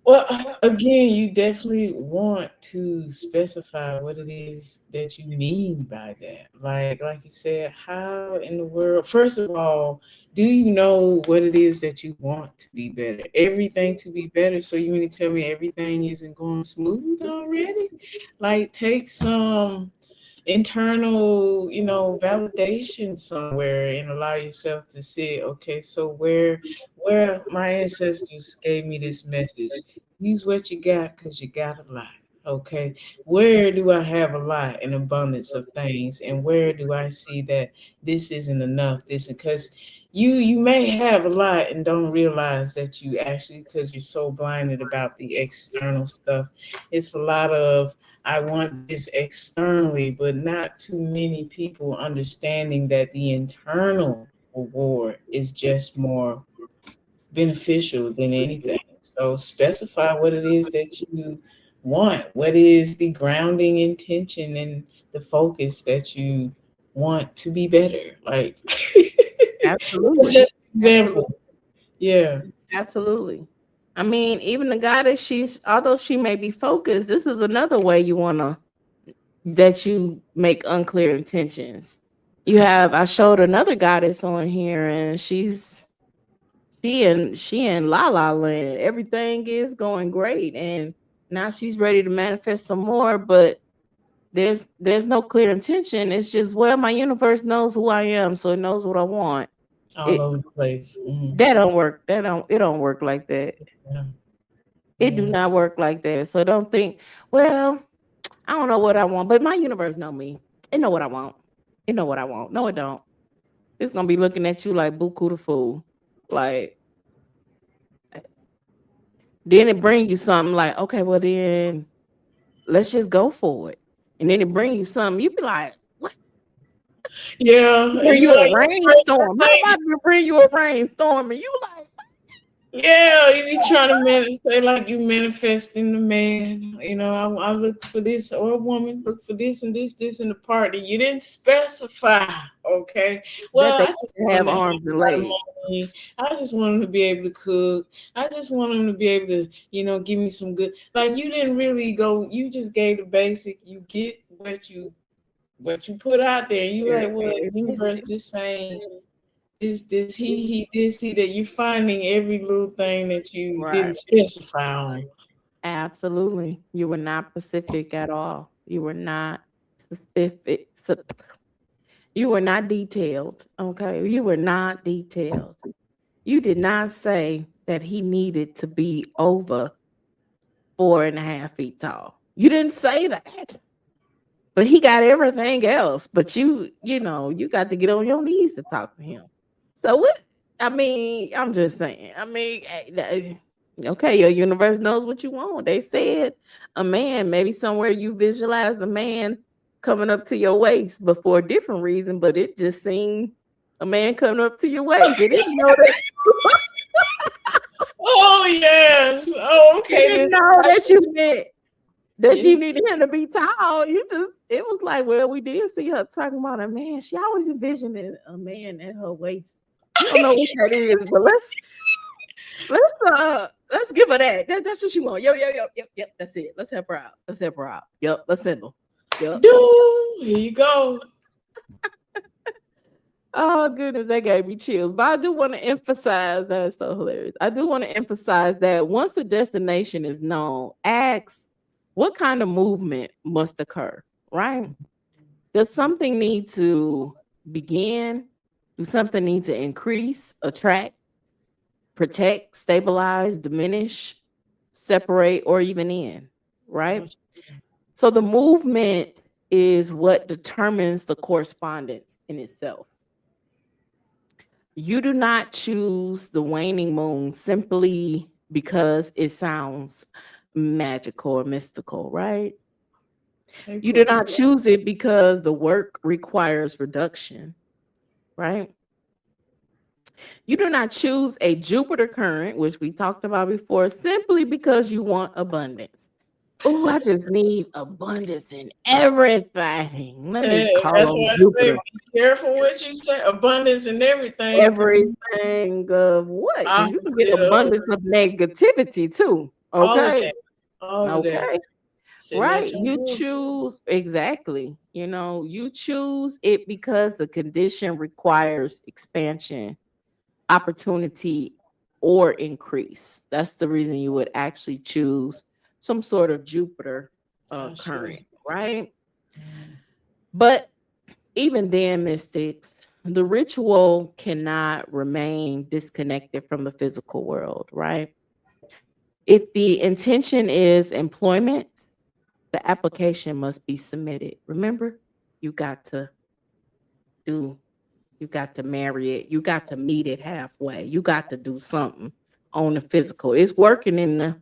Well, again, you definitely want to specify what it is that you mean by that. Like you said, how in the world, first of all, do you know what it is that you want to be better? Everything to be better. So you mean to tell me everything isn't going smooth already? Like take some internal, validation somewhere and allow yourself to see, okay, so where my ancestors gave me this message, use what you got because you got a lot. Okay, where do I have a lot, an abundance of things, and where do I see that this isn't enough? This because you may have a lot and don't realize that you actually, because you're so blinded about the external stuff, it's a lot of I want this externally, but not too many people understanding that the internal reward is just more beneficial than anything. So specify what it is that you want. What is the grounding intention and the focus that you want to be better? Like it's Absolutely. just an Absolutely. example. Yeah. Absolutely. I mean, even the goddess, although she may be focused, this is another way that you make unclear intentions. I showed another goddess on here, and she in La La Land. Everything is going great, and now she's ready to manifest some more, but there's no clear intention. It's just, well, my universe knows who I am, so it knows what I want. All It over the place. that don't work. It don't work like that. Yeah. It do Yeah. not work like that. So don't think, well, I don't know what I want, but my universe know me. It know what I want. It know what I want. No, it don't. It's gonna be looking at you like buku the fool. Like, then it bring you something like, okay, well then let's just go for it. And then it bring you something, you be like, what? Yeah. Bring You you a like the rainstorm. person How saying, about to bring you a rainstorm? And you like, yeah, you be trying to say like you manifesting the man. I look for this, or a woman look for this and this in the party. You didn't specify, okay? that Well, they I just want have him to have arms and a lot of legs. money. I just want him to be able to cook. I just want him to be able to, give me some good. Like you didn't really go. You just gave the basic. You get what you put out there. You like, well, universe, this ain't. This he this he that you're finding every little thing that you Right. didn't specify on. Absolutely. You were not specific at all. You were not specific. You were not detailed. Okay. You were not detailed. You did not say that he needed to be over 4.5 feet tall. You didn't say that. But he got everything else. But you got to get on your knees to talk to him. So what? I mean, I'm just saying. I mean, okay, your universe knows what you want. They said a man, maybe somewhere you visualize the man coming up to your waist, but for a different reason. But it just seemed a man coming up to your waist. It didn't know that. Oh yes. Oh, It okay. didn't This know that you meant that yeah. you needed him to be tall. It was like, well, we did see her talking about a man. She always envisioned a man at her waist. You don't know what that is, but let's give her that. That's what she want. Yep. That's it. Let's help her out. Yep. Let's send her. Yep. Do here you go. Oh goodness, that gave me chills. But I do want to emphasize that is so hilarious. I do want to emphasize that once the destination is known, ask what kind of movement must occur, right? Does something need to begin? Do something need to increase, attract, protect, stabilize, diminish, separate, or even end, right? So the movement is what determines the correspondence in itself. You do not choose the waning moon simply because it sounds magical or mystical, right? You do not choose it because the work requires reduction, right? You do not choose a Jupiter current, which we talked about before, simply because you want abundance. Oh, I just need abundance in everything. Let me Hey, call that's on why I say Jupiter. be careful what you say. Abundance and everything. Everything of what? Because you can get Opposite of abundance of negativity too. all of Okay. that. All of that. Okay. Sitting at Right. your You door. choose exactly. You choose it because the condition requires expansion, opportunity, or increase. That's the reason you would actually choose some sort of Jupiter current, right? But even then, mystics, the ritual cannot remain disconnected from the physical world, right? If the intention is employment, the application must be submitted. Remember, you got to do, you got to marry it, you got to meet it halfway, you got to do something on the physical. It's working in the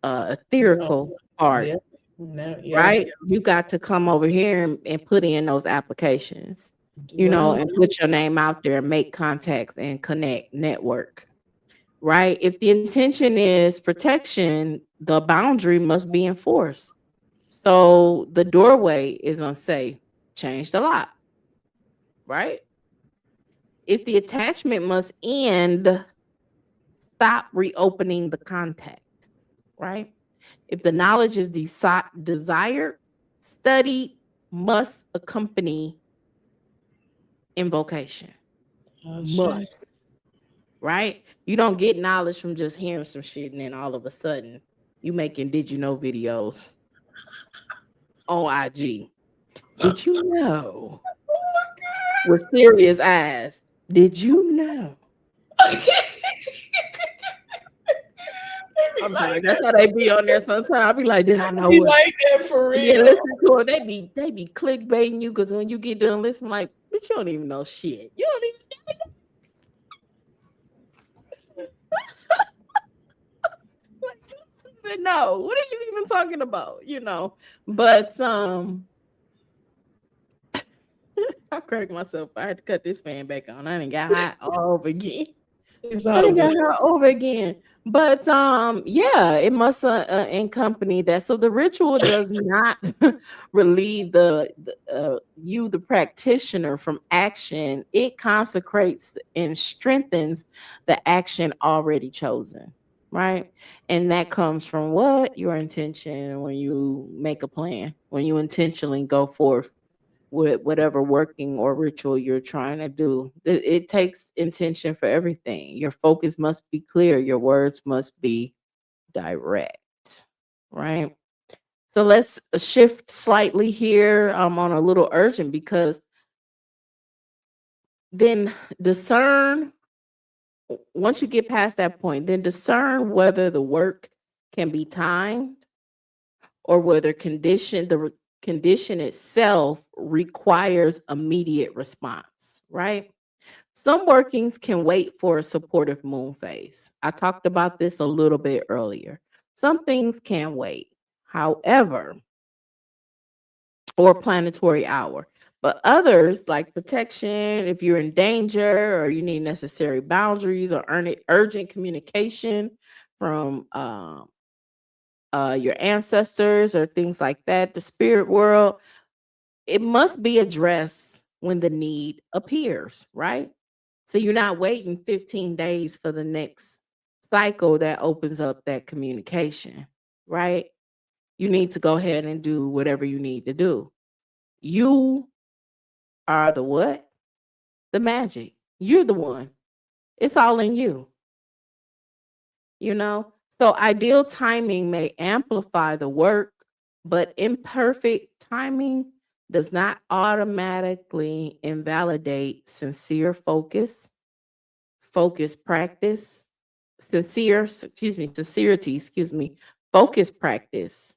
ethereal part, Yeah. No, yeah. right? You got to come over here and put in those applications, Well, and put your name out there, make contacts and connect, network, right? If the intention is protection, the boundary must be enforced. So the doorway is unsafe, change the lock, right? If the attachment must end, stop reopening the contact, right? If the knowledge is desired, study must accompany invocation. Must, right? You don't get knowledge from just hearing some shit and then all of a sudden you making did you know videos on IG. Did you know? With serious eyes. Did you know? I'm sorry, that's how they be on there sometimes. I be like, did I know be it? like that for real. Yeah, listen to it. They be clickbaiting you because when you get done listening, like, but you don't even know shit. You don't even know. What is you even talking about? But I cracked myself. I had to cut this fan back on. I didn't got hot all over again. It's I all didn't got good. hot over again. But yeah, it must accompany that. So the ritual does not relieve the practitioner from action. It consecrates and strengthens the action already chosen, right? And that comes from what? Your intention when you make a plan, when you intentionally go forth with whatever working or ritual you're trying to do. It takes intention for everything. Your focus must be clear, your words must be direct, right? So let's shift slightly here. I'm on a little urgent because then discern, once you get past that point, then discern whether the work can be timed or whether the condition itself requires immediate response, right? Some workings can wait for a supportive moon phase. I talked about this a little bit earlier. Some things can wait. However, or planetary hour. But others, like protection, if you're in danger or you need necessary boundaries or urgent communication from your ancestors or things like that, the spirit world, it must be addressed when the need appears, right? So you're not waiting 15 days for the next cycle that opens up that communication, right? You need to go ahead and do whatever you need to do. You are the what? the magic. You're the one. It's all in you. You know? So ideal timing may amplify the work, but imperfect timing does not automatically invalidate sincere focus practice, sincerity, focus practice,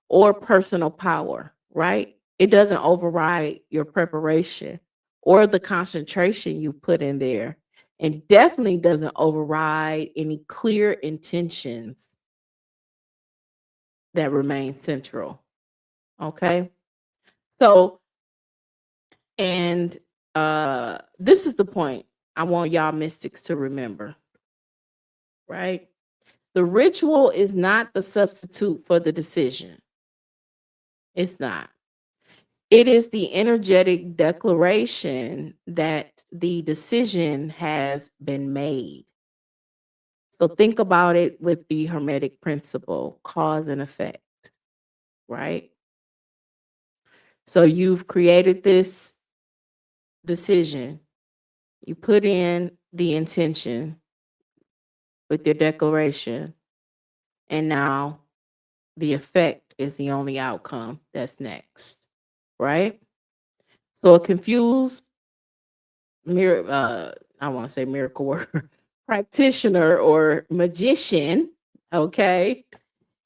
or personal power, right? It doesn't override your preparation or the concentration you put in there, and definitely doesn't override any clear intentions that remain central. Okay. So, and this is the point I want y'all mystics to remember, right? The ritual is not the substitute for the decision. It's not. It is the energetic declaration that the decision has been made. So think about it with the Hermetic principle, cause and effect, right? So you've created this decision, you put in the intention with your declaration, and now the effect is the only outcome that's next, right? So a confused I want to say miracle worker, practitioner or magician, okay,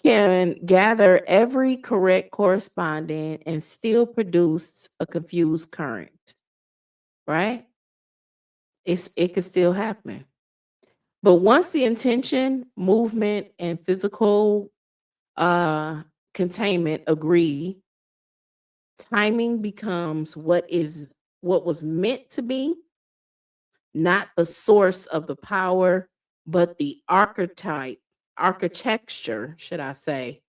can gather every correct corresponding and still produce a confused current, right? It could still happen. But once the intention, movement, and physical containment agree, timing becomes what was meant to be, not the source of the power, but the architecture, should I say,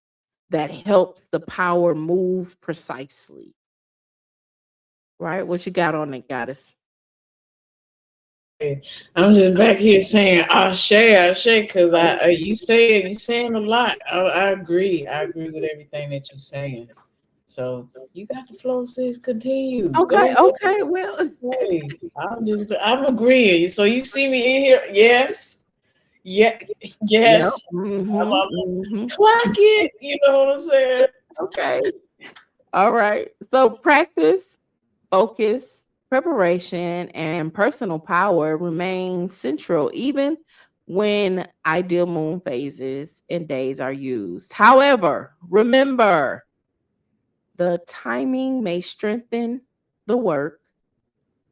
that helps the power move precisely. Right? What you got on it, goddess? I'm just back here saying Ashe, because you saying a lot. I agree. I agree with everything that you're saying. So you got the flow, sis. Continue. Okay, Go okay. Well, Hey, I'm agreeing. So you see me in here? Yes. Yeah. yep. Yes. Mm-hmm. Clock it. You know what I'm saying? Okay. All right. So practice, focus, preparation, and personal power remain central even when ideal moon phases and days are used. However, remember, the timing may strengthen the work,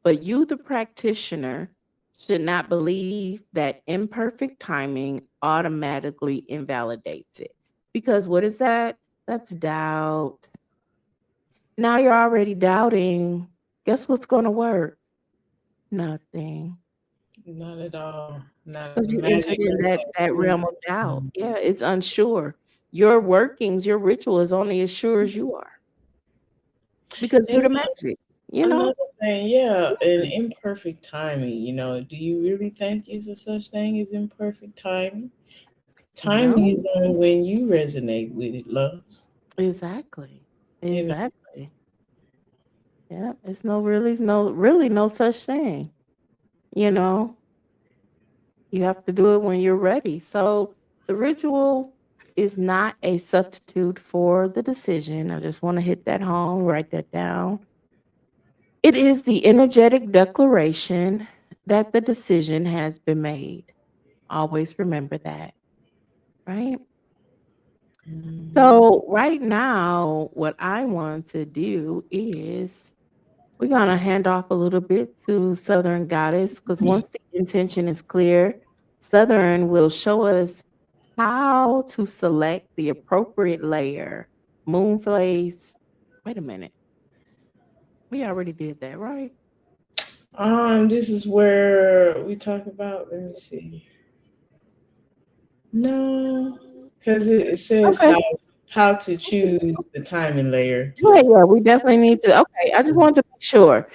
but you, the practitioner, should not believe that imperfect timing automatically invalidates it. Because what is that? That's doubt. Now you're already doubting. Guess what's going to work? Nothing. Not at all. Not Because you entered magic. in that realm of doubt. Yeah, it's unsure. Your workings, your ritual is only as sure as you are. Because you're the magic, you know? Another thing, yeah, an imperfect timing. Do you really think is a such thing as imperfect timing? Timing No. is on when you resonate with it, loves. Exactly. You know, Exactly. Yeah, it's no such thing. You know, you have to do it when you're ready. So the ritual is not a substitute for the decision. I just want to hit that home, write that down. It is the energetic declaration that the decision has been made. Always remember that, right? So right now, what I want to do is we're going to hand off a little bit to Southern Goddess because once the intention is clear, Southern will show us how to select the appropriate layer. Moon phase. Wait a minute. We already did that, right? this is where we talk about. Let me see. No, because it says Okay. how to choose the timing layer. Yeah, we definitely need to. Okay, I just wanted to make sure,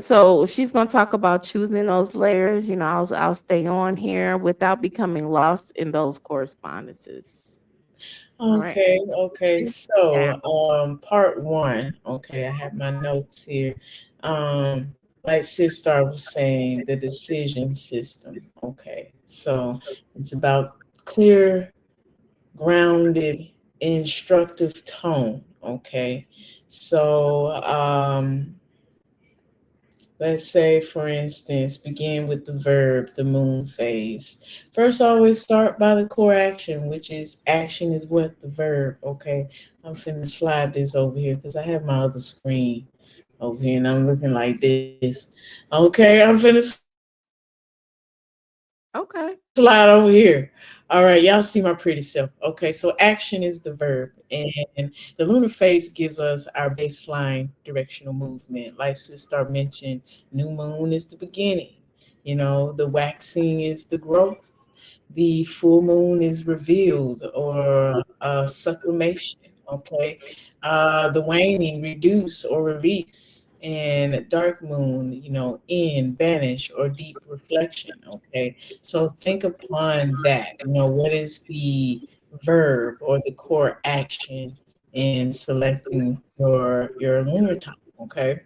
so she's going to talk about choosing those layers. I'll stay on here without becoming lost in those correspondences. All right. Okay. Yeah. So, part one. Okay, I have my notes here. like Sister was saying, the decision system. Okay, so it's about clear, grounded, instructive tone. Okay, so let's say, for instance, begin with the verb, the moon phase. First, always start by the core action, which is action is what the verb. Okay, I'm finna slide this over here because I have my other screen over here and I'm looking like this. Okay, I'm finna slide over here. All right, y'all see my pretty Okay. self. Okay, so action is the verb, and the lunar phase gives us our baseline directional movement. Like Sister mentioned, new moon is the beginning. The waxing is the growth. The full moon is revealed or sublimation. Okay, the waning, reduce or release, and dark moon, end, vanish, or deep reflection. Okay, so think upon that. What is the verb or the core action in selecting your lunar time? Okay,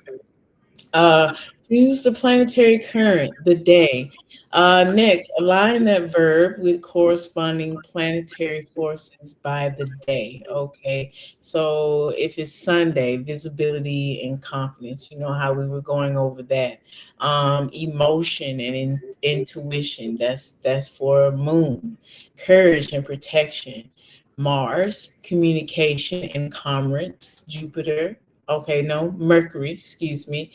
uh, choose the planetary current, the day. Next, align that verb with corresponding planetary forces by the day. Okay, so if it's Sunday, visibility and confidence. You know how we were going over that. Emotion and intuition. That's for Moon. Courage and protection. Mars, communication and commerce. Jupiter. Okay, no, Mercury, excuse me.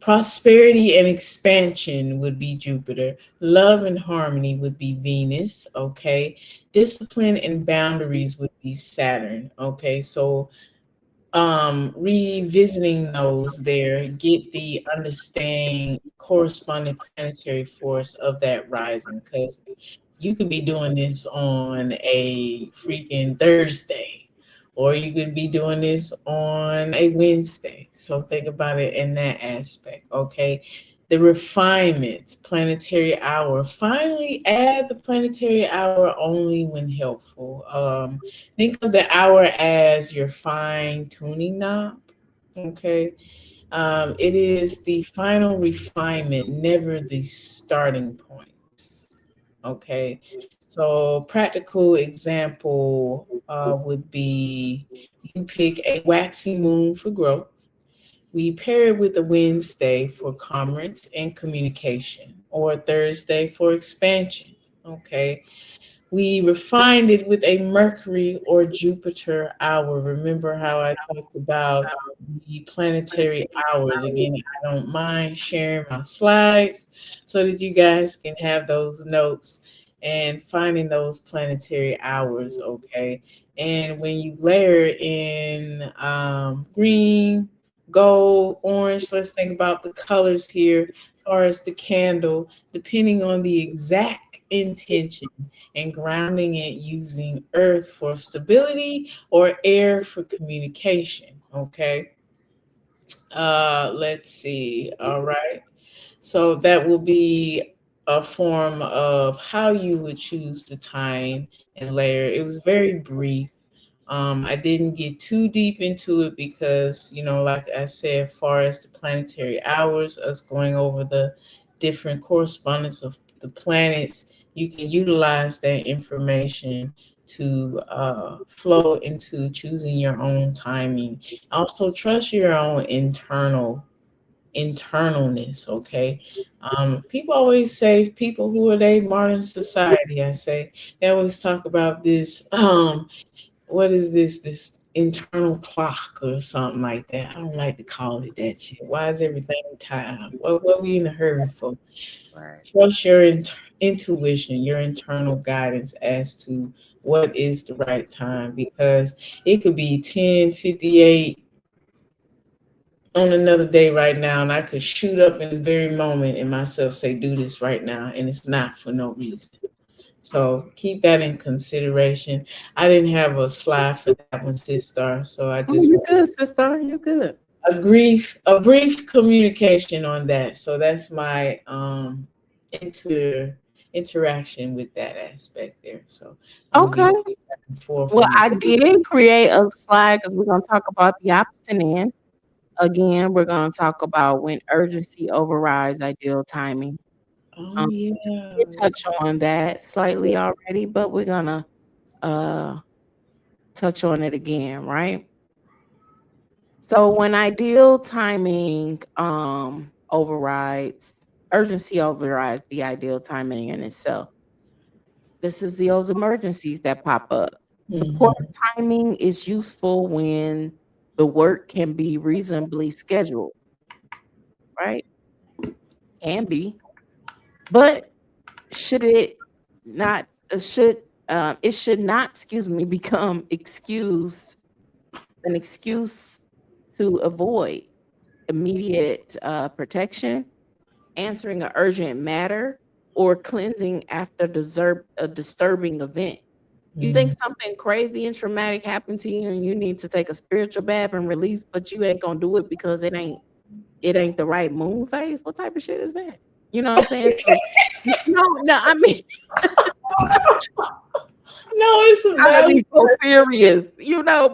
Prosperity and expansion would be Jupiter. Love and harmony would be Venus. Okay. Discipline and boundaries would be Saturn. Okay. So revisiting those there, get the understanding corresponding planetary force of that rising, because you could be doing this on a freaking Thursday, or you could be doing this on a Wednesday. So think about it in that aspect, okay? The refinements, planetary hour. Finally, add the planetary hour only when helpful. Think of the hour as your fine tuning knob, okay? It is the final refinement, never the starting point. Okay, so practical example would be you pick a waxy moon for growth. We pair it with a Wednesday for commerce and communication, or a Thursday for expansion. Okay, we refined it with a Mercury or Jupiter hour. Remember how I talked about the planetary hours? Again, I don't mind sharing my slides so that you guys can have those notes and finding those planetary hours, okay? And when you layer in green, gold, orange, let's think about the colors here, as far as the candle, depending on the exact intention and grounding it using earth for stability or air for communication. Okay. Let's see. All right. So that will be a form of how you would choose the time and layer. It was very brief. I didn't get too deep into it because, like I said, far as the planetary hours, us going over the different correspondence of the planets, you can utilize that information to flow into choosing your own timing. Also, trust your own internalness. Okay, people always say, people who are they modern society, I say, they always talk about this what is this internal clock or something like that. I don't like to call it that shit. Why is everything time? What we in a hurry for? Right. Trust your intuition, your internal guidance as to what is the right time, because it could be 10:58 on another day right now, and I could shoot up in the very moment and myself say, do this right now, and it's not for no reason. So keep that in consideration. I didn't have a slide for that one, Sister. So I Oh, just you want good, sister. You good. a brief communication on that. So that's my interaction with that aspect there. So I'm gonna be Okay. going back and forth Well, on I this. didn't create a slide because we're gonna talk about the opposite end Again, we're going to talk about when urgency overrides ideal timing. Oh We yeah. did touch on that slightly already, but we're going to touch on it again, right? So when ideal timing overrides, urgency overrides the ideal timing in itself. This is those emergencies that pop up. Support Mhm. timing is useful when the work can be reasonably scheduled, right? Can be, but should it not? It should not? Excuse me. Become an excuse to avoid immediate protection, answering an urgent matter, or cleansing after a disturbing event. You think Mhm. something crazy and traumatic happened to you and you need to take a spiritual bath and release, but you ain't gonna do it because it ain't the right moon phase? What type of shit is that? You know what I'm saying? So, no, I mean, No, it's a I valid be so serious,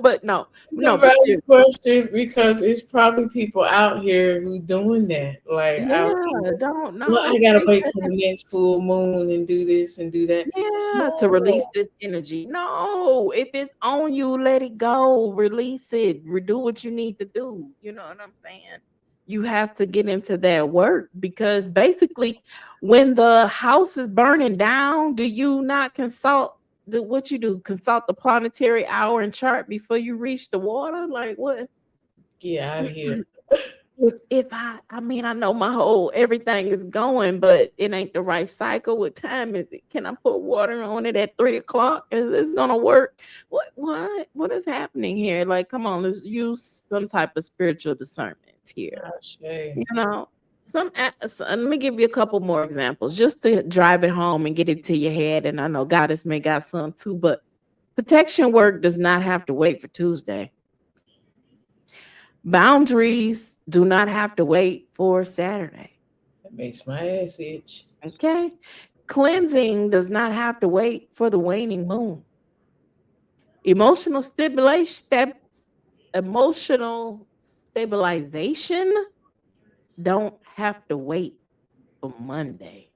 but no, it's a no, but valid seriously. question because it's probably people out here who doing that. Like out Yeah, here. don't Well, know. I gotta Take wait that. till the next full moon and do this and do that. Yeah, to release No. this energy. No, if it's on you, let it go. Release it. Do what you need to do. You know what I'm saying? You have to get into that work because basically, when the house is burning down, do you not consult? Do what you do? Consult the planetary hour and chart before you reach the water? Like what? Get out of here. If I mean, I know my whole everything is going, but it ain't the right cycle. What time is it? Can I put water on it at 3 o'clock? Is this gonna work? What is happening here? Like, come on, let's use some type of spiritual discernment here. Ashe. You know, let me give you a couple more examples just to drive it home and get it to your head. And I know Goddess may got some too, but protection work does not have to wait for Tuesday. Boundaries do not have to wait for Saturday. That makes my ass itch. Okay. Cleansing does not have to wait for the waning moon. Emotional emotional stabilization don't have to wait for Monday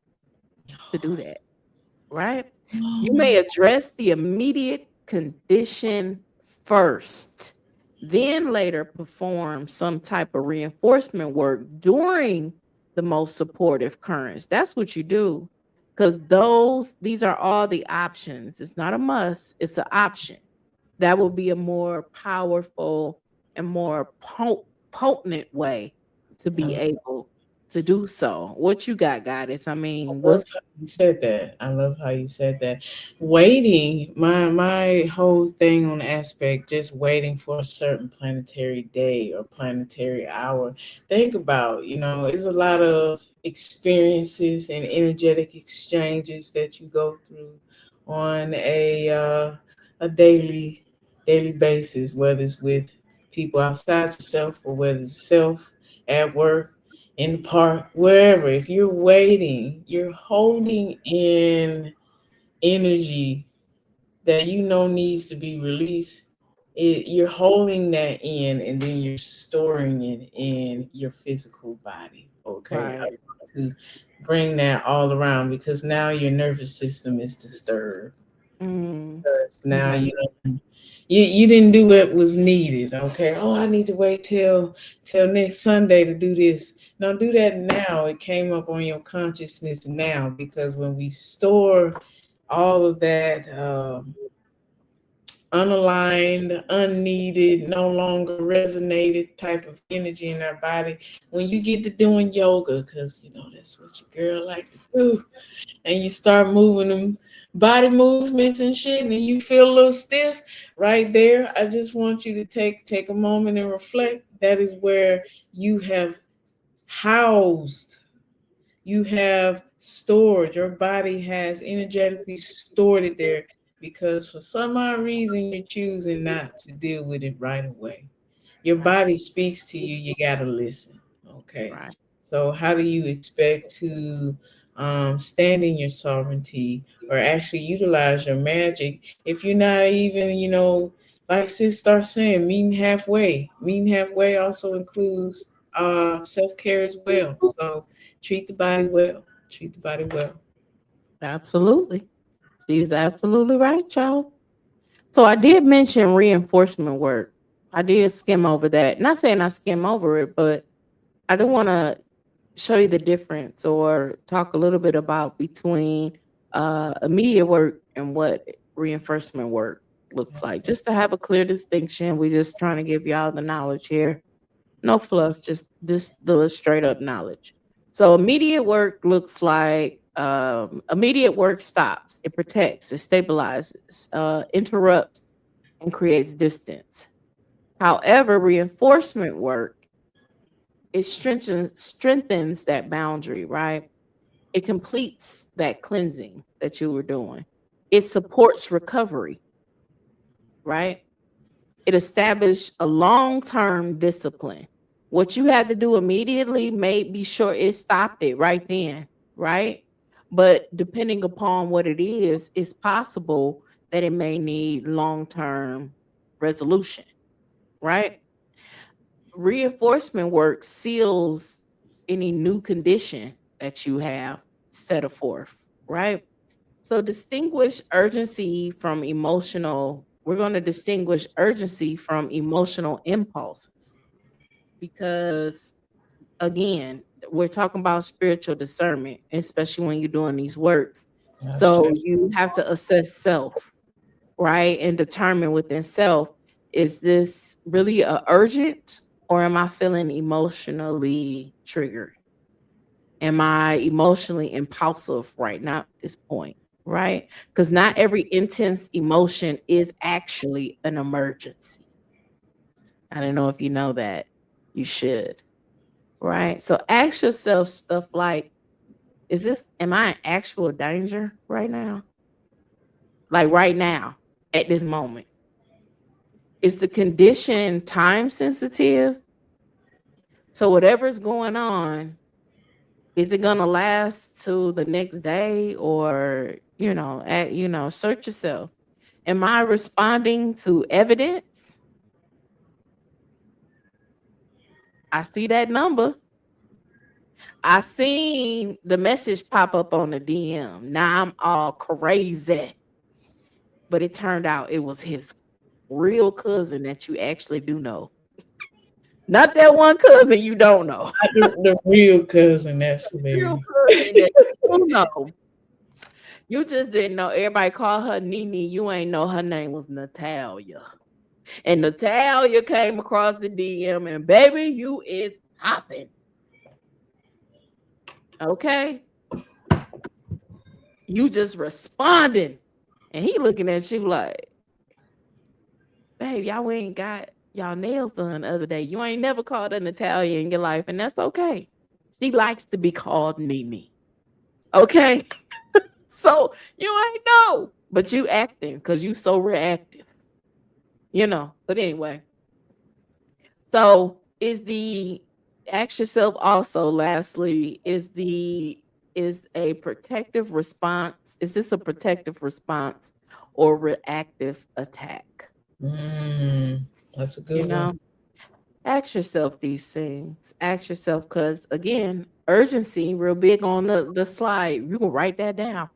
to do that, right? You may address the immediate condition first, then later perform some type of reinforcement work during the most supportive currents. That's what you do. Because these are all the options. It's not a must, it's an option. That will be a more powerful and more potent way to be able to do so. What you got, Goddess? I mean, Love what's how you said that. I love how you said that. Waiting, my whole thing on aspect, just waiting for a certain planetary day or planetary hour. Think about, it's a lot of experiences and energetic exchanges that you go through on a daily basis, whether it's with people outside yourself or whether it's self at work in the park, wherever. If you're waiting, you're holding in energy that needs to be released. You're holding that in, and then you're storing it in your physical body. Okay, I right? want to bring that all around because now your nervous system is disturbed. Mm, Because now okay. you didn't do what was needed. Okay. Oh, I need to wait till next Sunday to do this. No, do that now. It came up on your consciousness now because when we store all of that unaligned, unneeded, no longer resonated type of energy in our body, when you get to doing yoga, because that's what your girl like to do, and you start moving them body movements and shit, and then you feel a little stiff right there. I just want you to take a moment and reflect. That is where you have housed, you have stored, your body has energetically stored it there because for some odd reason you're choosing not to deal with it right away. Your Right, body speaks to you, you got to listen. Okay. right, So, how do you expect to stand in your sovereignty or actually utilize your magic if you're not even, like sis starts saying, meeting halfway. Meeting halfway also includes self-care as well. So treat the body well. Treat the body well. Absolutely. She's absolutely right, y'all. So I did mention reinforcement work. I did skim over that. Not saying I skim over it, but I do want to show you the difference or talk a little bit about between immediate work and what reinforcement work looks like. Just to have a clear distinction. We're just trying to give y'all the knowledge here. No fluff, just the straight up knowledge. So immediate work looks like immediate work stops, it protects, it stabilizes, interrupts, and creates distance. However, reinforcement work, it strengthens that boundary, right? It completes that cleansing that you were doing. It supports recovery, right? It established a long-term discipline. What you had to do immediately may be sure it stopped it right then, right? But depending upon what it is, it's possible that it may need long-term resolution, right? Reinforcement work seals any new condition that you have set forth, right? So distinguish urgency from emotional. We're going to distinguish urgency from emotional impulses because, again, we're talking about spiritual discernment, especially when you're doing these works. That's So true. you have to assess self, right? And determine within self, is this really urgent or am I feeling emotionally triggered? Am I emotionally impulsive right now at this point? Right? Because not every intense emotion is actually an emergency. I don't know if you know that. You should. Right? So ask yourself stuff like, am I in actual danger right now? Like right now, at this moment. Is the condition time sensitive? So whatever's going on, is it gonna last to the next day or search yourself. Am I responding to evidence? I see that number. I seen the message pop up on the DM. Now I'm all crazy. But it turned out it was his real cousin that you actually do know. Not that one cousin you don't know. The real cousin, that's Real hilarious. cousin that you know. You just didn't know. Everybody called her Nene. You ain't know her name was Natalia. And Natalia came across the DM and baby, you is popping. Okay? You just responding. And he looking at you like, babe, y'all ain't got y'all nails done the other day. You ain't never called her Natalia in your life, and that's okay. She likes to be called Nene. Okay? So you ain't know, but you acting because you so reactive. But anyway. So ask yourself also, lastly, is a protective response, is this a protective response or reactive attack? That's a good one. Ask yourself these things. Ask yourself, because again, urgency, real big on the slide. You can write that down.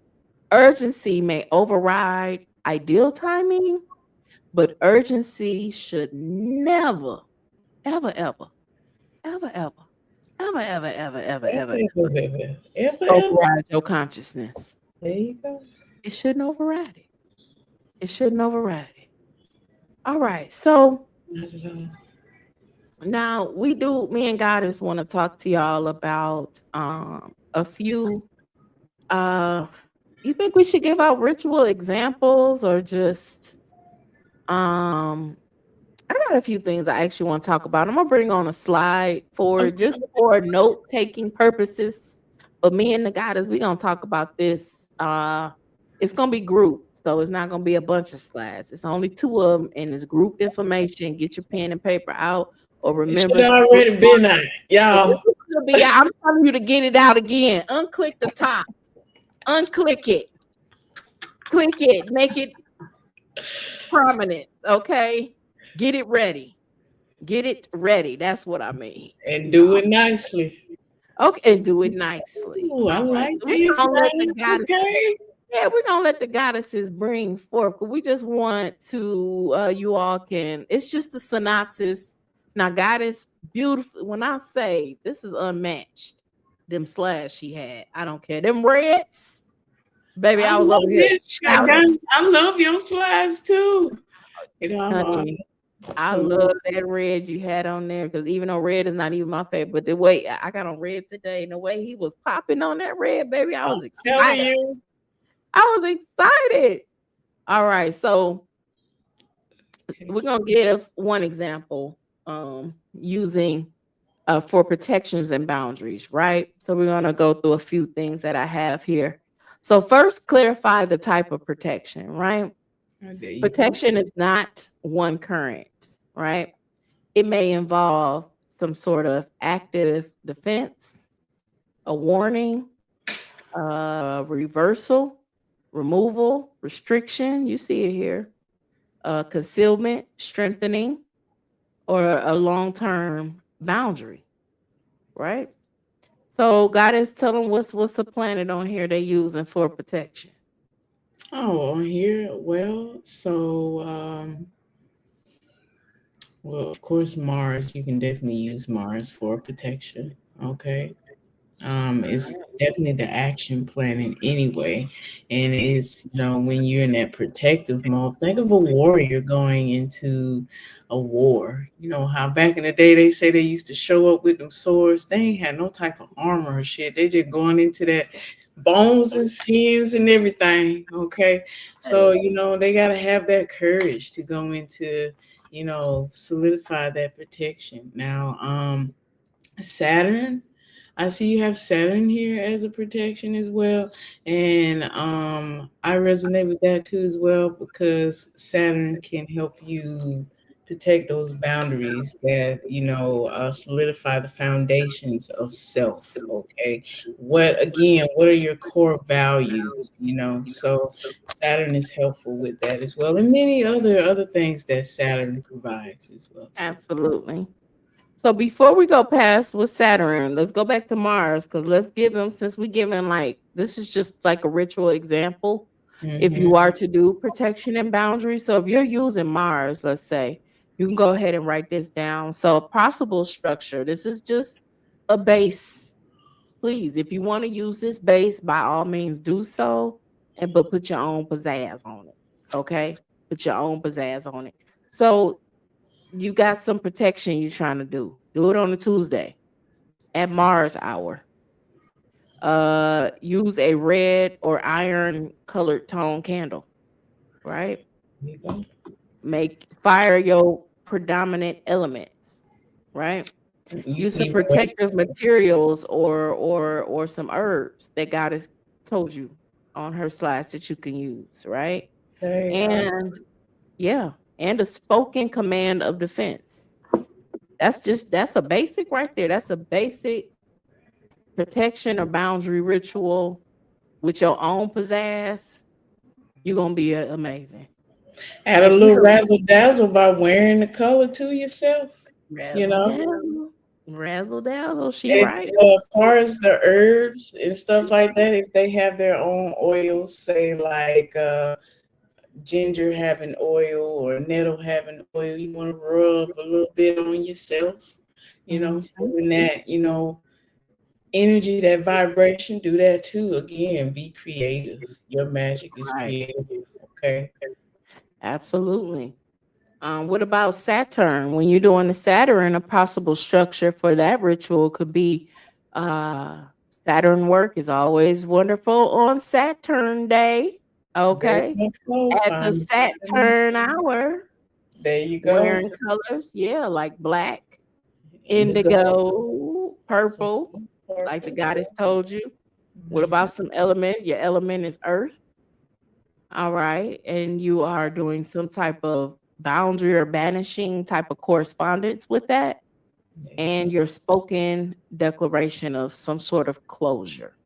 Urgency may override ideal timing, but urgency should never, ever, ever, ever, ever, ever, ever, ever, ever, ever override your consciousness. There you go. It shouldn't override it. It shouldn't override it. All right. So now me and Goddess want to talk to y'all about a few you think we should give out ritual examples or just I got a few things I actually want to talk about. I'm gonna bring on a slide just for note-taking purposes. But me and the Goddess, we're gonna talk about this. It's gonna be grouped, so it's not gonna be a bunch of slides. It's only 2 of them, and it's group information. Get your pen and paper out, or remember. It's already been out, y'all. I'm telling you to get it out again. Unclick the top. Unclick it. Click it. Make it prominent. Okay, get it ready. Get it ready. That's what I mean. And do it nicely. Okay, and do it nicely. Ooh, I All right. like So we're this. gonna let the Nice. goddesses. Okay. Yeah, we're gonna let the goddesses bring forth. But we just want to you all can, it's just a synopsis. Now, goddess, beautiful. When I say this is unmatched, them slash she had. I don't care. Them reds, baby. I was love over here it. shouting. I love your slides too. You know, Honey, I totally. love that red you had on there because even though red is not even my favorite, but the way I got on red today and the way he was popping on that red, baby, I was I'm telling excited. you. I was excited. All right, so we're gonna give one example using for protections and boundaries, right? So we're gonna go through a few things that I have here. So first, clarify the type of protection, right? Oh, there you go. Protection is not one current, right? It may involve some sort of active defense, a warning, reversal, removal, restriction. You see it here. Concealment, strengthening, or a long-term boundary, right? So God is telling what's the planet on here they're using for protection. Oh, on here. Well, so well, of course, Mars. You can definitely use Mars for protection. Okay. It's definitely the action planet anyway. And it's, when you're in that protective mode, think of a warrior going into a war. You know how back in the day they say they used to show up with them swords. They ain't had no type of armor or shit. They just going into that bones and skins and everything. Okay. So, they gotta have that courage to go into, solidify that protection. Now, Saturn, I see you have Saturn here as a protection as well. And I resonate with that too as well because Saturn can help you protect those boundaries that, solidify the foundations of self. Okay. What are your core values? So Saturn is helpful with that as well. And many other things that Saturn provides as well. Absolutely. So before we go past with Saturn, let's go back to Mars because let's give him, since we given like this is just like a ritual example. If you are to do protection and boundaries, so if you're using Mars, let's say, you can go ahead and write this down. So a possible structure. This is just a base. Please, if you want to use this base, by all means do so, but put your own pizzazz on it. Okay, put your own pizzazz on it. So you got some protection you're trying to do. Do it on a Tuesday at Mars hour. Use a red or iron colored tone candle, right? There you go. Make fire your predominant elements, right? Use some protective materials or some herbs that God has told you on her slides that you can use, right? Okay. And yeah, and a spoken command of defense. That's a basic right there. That's a basic protection or boundary ritual with your own pizzazz. You're gonna be amazing. Add a little razzle dazzle by wearing the color to yourself. Razzle dazzle. She And, right. as far as the herbs and stuff like that, if they have their own oils, say like ginger having oil or nettle having oil, you want to rub a little bit on yourself, feeling that, energy, that vibration, do that too. Again, be creative. Your magic is creative. Okay. Absolutely. What about Saturn? When you're doing the Saturn, a possible structure for that ritual could be Saturn work is always wonderful on Saturn Day. Okay. At the Saturn hour. There you go. Wearing colors, yeah, like black, indigo, purple, like the goddess told you. What about some elements? Your element is earth. All right. And you are doing some type of boundary or banishing type of correspondence with that. And your spoken declaration of some sort of closure,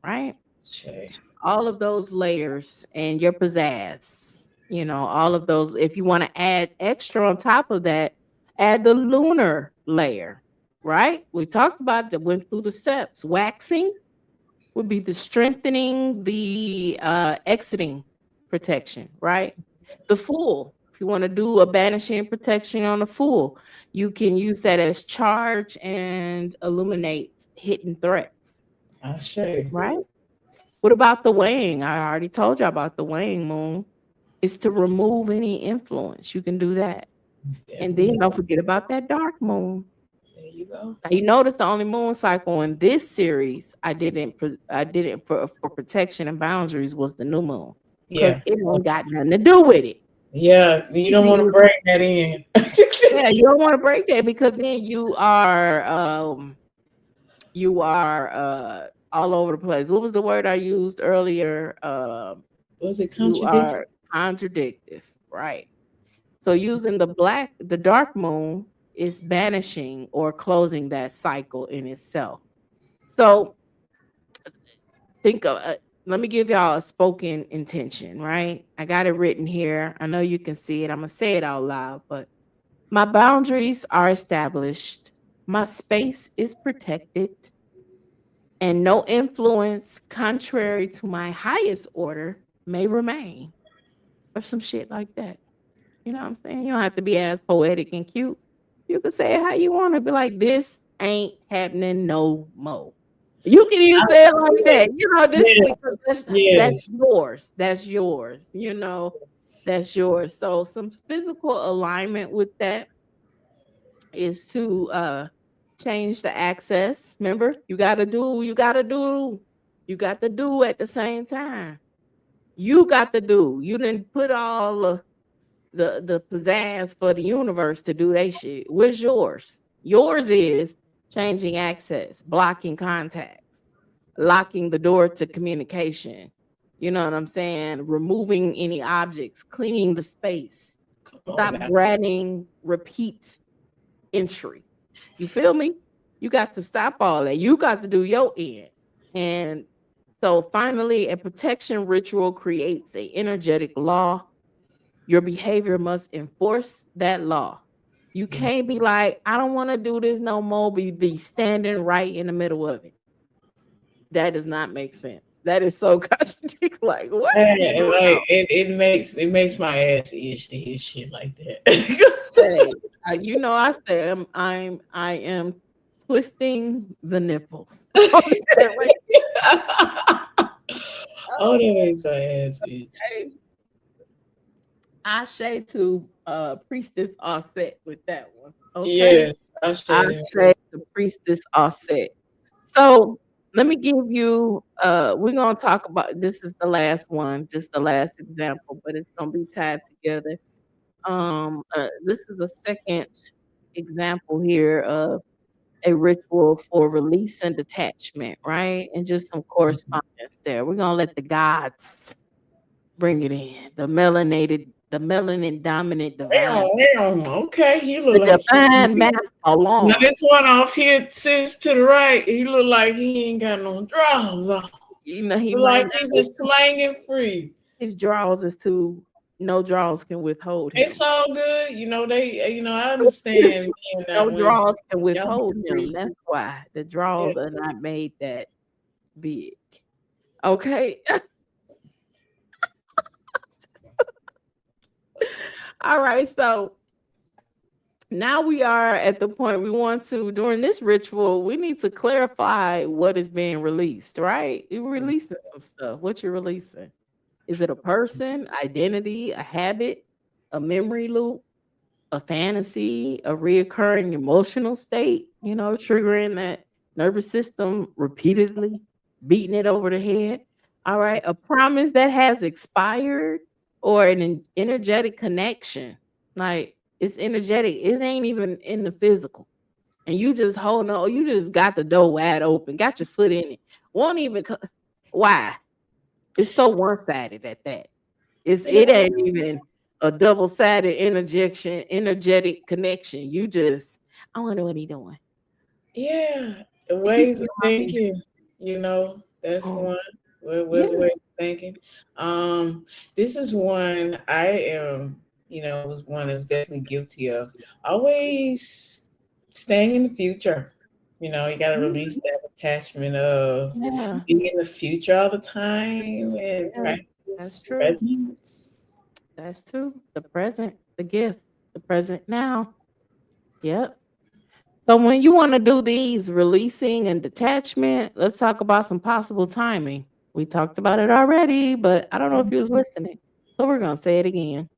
right? Okay. All of those layers and your pizzazz. You know, all of those. If you want to add extra on top of that, add the lunar layer, right? We talked about that, went through the steps. Waxing would be the strengthening, the exiting protection, right? The full, if you want to do a banishing protection on the full, you can use that as charge and illuminate hidden threats, I say. right? What about the weighing? I already told you about the weighing moon. Is to remove any influence. You can do that. And then don't forget about that dark moon. There you go. Now, you notice the only moon cycle in this series I did it for protection and boundaries was the new moon. Because Yeah. it ain't got nothing to do with it. Yeah. You don't want to break that in. Yeah, you don't want to break that because then you are all over the place. What was the word I used earlier? Was it You contradictory? are contradictive, right? So using the dark moon is banishing or closing that cycle in itself. So think of let me give y'all a spoken intention, right? I got it written here. I know you can see it. I'm gonna say it out loud, but my boundaries are established. My space is protected, and no influence contrary to my highest order may remain, or some shit like that. You know what I'm saying? You don't have to be as poetic and cute. You can say it how you want to. Be like, this ain't happening no more. You can even say it like that. You know, this because that's yours. That's yours. You know, that's yours. So some physical alignment with that is to change the access. Remember, you got to do at the same time. You got to do. You didn't put all the pizzazz for the universe to do their shit. Where's yours? Yours is changing access, blocking contacts, locking the door to communication. You know what I'm saying? Removing any objects, cleaning the space. Stop granting repeat entry. You feel me? You got to stop all that. You got to do your end. And so finally, a protection ritual creates an energetic law. Your behavior must enforce that law. You can't be like, I don't want to do this no more. Be standing right in the middle of it. That does not make sense. That is so contradictory. Like what? Yeah, like it makes my ass itch to hear shit like that. Say, you know, I say I am twisting the nipples. Oh, that makes my ass itch. I say to Priestess Offset with that one. Okay. Yes, I say to Priestess Offset. So let me give you we're gonna talk about this is the last one, just the last example, but it's gonna be tied together. This is a second example here of a ritual for release and detachment, right? And just some correspondence there. We're gonna let the gods bring it in. The melanin dominant divine. Okay, he look The like divine master alone. Now this one off here sits to the right. He look like he ain't got no drawers on. You know, he Like might he just slanging free. his drawers is too no drawers can withhold him. It's all good. You know, I understand. No drawers can withhold him. free. That's why the drawers are not made that big. Okay. All right. So now we are at the point we want to, during this ritual, we need to clarify what is being released, right? You're releasing some stuff. What you're releasing? Is it a person, identity, a habit, a memory loop, a fantasy, a reoccurring emotional state, you know, triggering that nervous system repeatedly, beating it over the head? All right. A promise that has expired or an energetic connection. Like it's energetic. It ain't even in the physical. And you just hold on. You just got the door wide open, got your foot in it. Won't even, why? It's so one-sided at that. It ain't even a double-sided energetic connection. You just, I wonder what he doing. Yeah, the ways of thinking, you know, that's one. What's the way of thinking? This is one I am, was one that was definitely guilty of. Always staying in the future. You got to release that attachment of Yeah, being in the future all the time and yeah, that's practice true. presence. That's true. The present, the gift, the present now. Yep. So when you want to do these releasing and detachment, let's talk about some possible timing. We talked about it already, but I don't know if you was listening. So we're gonna say it again.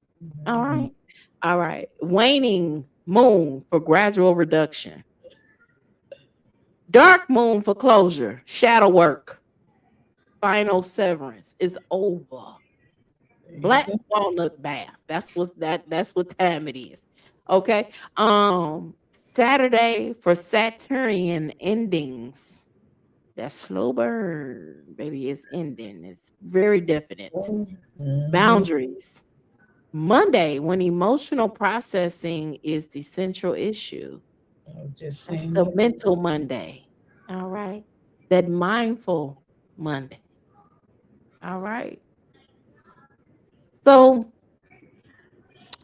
All Mhm. right. All right. Waning moon for gradual reduction. Dark moon for closure. Shadow work. Final severance is over. There you Black go. walnut bath. That's what time it is. Okay. Saturday for Saturnian endings. That slow burn, baby, is ending. It's very definite. Mhm. Boundaries. Monday, when emotional processing is the central issue. I was just That's saying the that. mental Monday. All right. That mindful Monday. All right. So,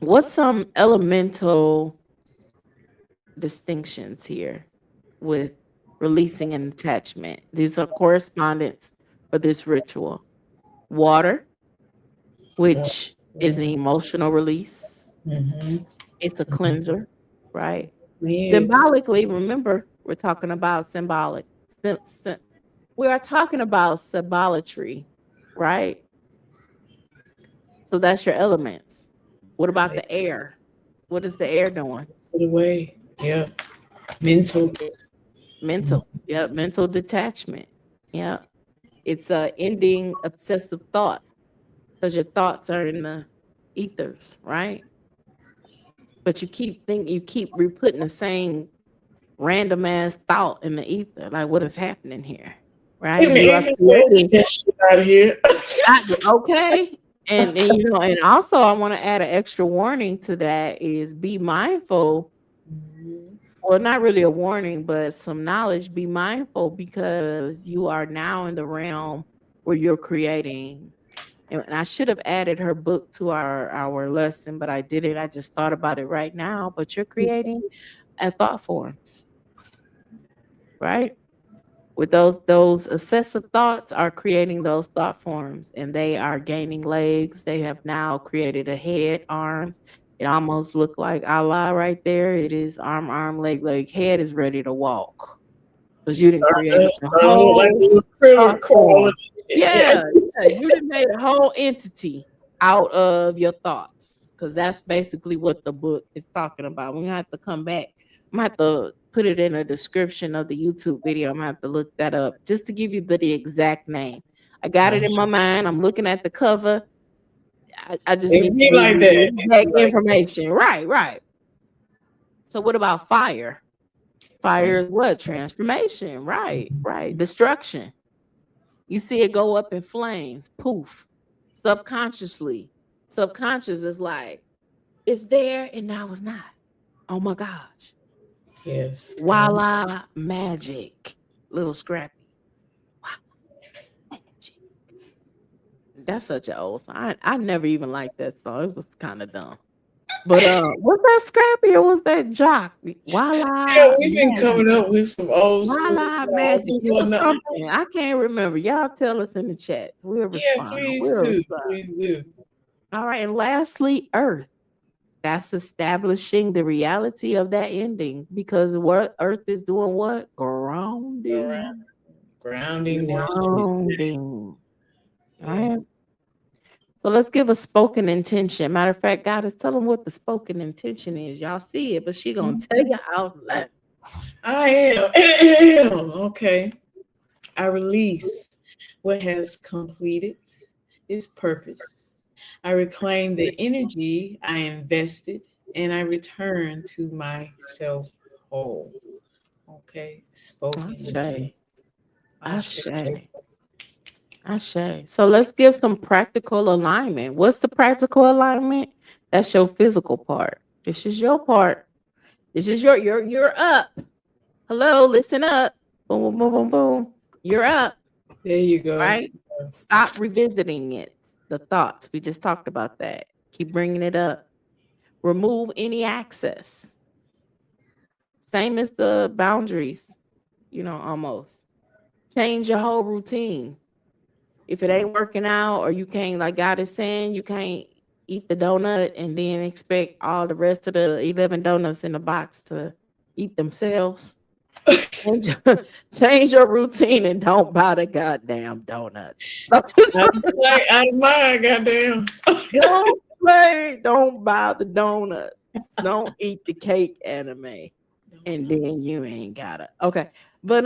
what's some elemental distinctions here with releasing an attachment? These are correspondence for this ritual. Water, which is an emotional release. Mm-hmm. It's a cleanser, right? Yes. Symbolically, remember, we're talking about symbolic. We are talking about symbolatry, right? So that's your elements. What about the air? What is the air doing? Put away. Yeah. Mental. Mental. Yeah, mental detachment. Yeah. It's ending obsessive thought because your thoughts are in the ethers, right? But you keep re-putting the same random ass thought in the ether. Like, what is happening here? Right? And the You are angel said, get creating. that shit out of here. Okay. And also I want to add an extra warning to that is be mindful. Mhm. Well, not really a warning, but some knowledge. Be mindful because you are now in the realm where you're creating. And I should have added her book to our lesson, but I didn't. I just thought about it right now. But you're creating thought forms, right? With those excessive thoughts are creating those thought forms, and they are gaining legs. They have now created a head, arms. It almost looked like Allah right there. It is arm, leg, head is ready to walk because you didn't create the Starting to look like a whole little critter thought crawling. form. Yeah, Yes. yeah, you done made a whole entity out of your thoughts because that's basically what the book is talking about. We're gonna have to come back. I'm gonna have to put it in a description of the YouTube video. I'm gonna have to look that up just to give you the exact name. I got it in my mind. I'm looking at the cover. I just It need to be give like you that. the It exact be like information. Right, right. So what about fire? Fire is what? Transformation. Right, right. Destruction. You see it go up in flames, poof, subconsciously. Subconscious is like, it's there and now it's not. Oh my gosh. yes. Voila, magic. Little scrappy. Wow, magic. That's such an old song. I never even liked that song. It was kind of dumb. But was that Scrappy or was that Jock? Yeah, Voila, we've been magic. coming up with some old school Voila, songs. magic. You It wanna was know? something. I can't remember. Y'all tell us in the chats. We'll Yeah, respond. please We'll do. respond. Please do. All right. And lastly, Earth. That's establishing the reality of that ending because what Earth is doing what? Around Grounding. grounding that shit. Grounding. All right. Yes. So let's give a spoken intention. Matter of fact, God is telling what the spoken intention is. Y'all see it, but she gonna tell you out loud. I am. Okay. I release what has completed its purpose. I reclaim the energy I invested and I return to myself whole. Okay. Spoken. Ashe. Ashe. Ashe. Ashe. So let's give some practical alignment. What's the practical alignment? That's your physical part. This is your part. This is you're up. Hello, listen up. Boom, boom, boom, boom, boom. You're up, There you go. right? Stop revisiting it. The thoughts. We just talked about that. Keep bringing it up. Remove any access. Same as the boundaries, almost. Change your whole routine. If it ain't working out, or you can't, like God is saying, you can't eat the donut and then expect all the rest of the 11 donuts in the box to eat themselves. Change your routine and don't buy the goddamn donuts. I admire, goddamn. Don't buy the donut. Don't eat the cake anime. And then you ain't got it. Okay. But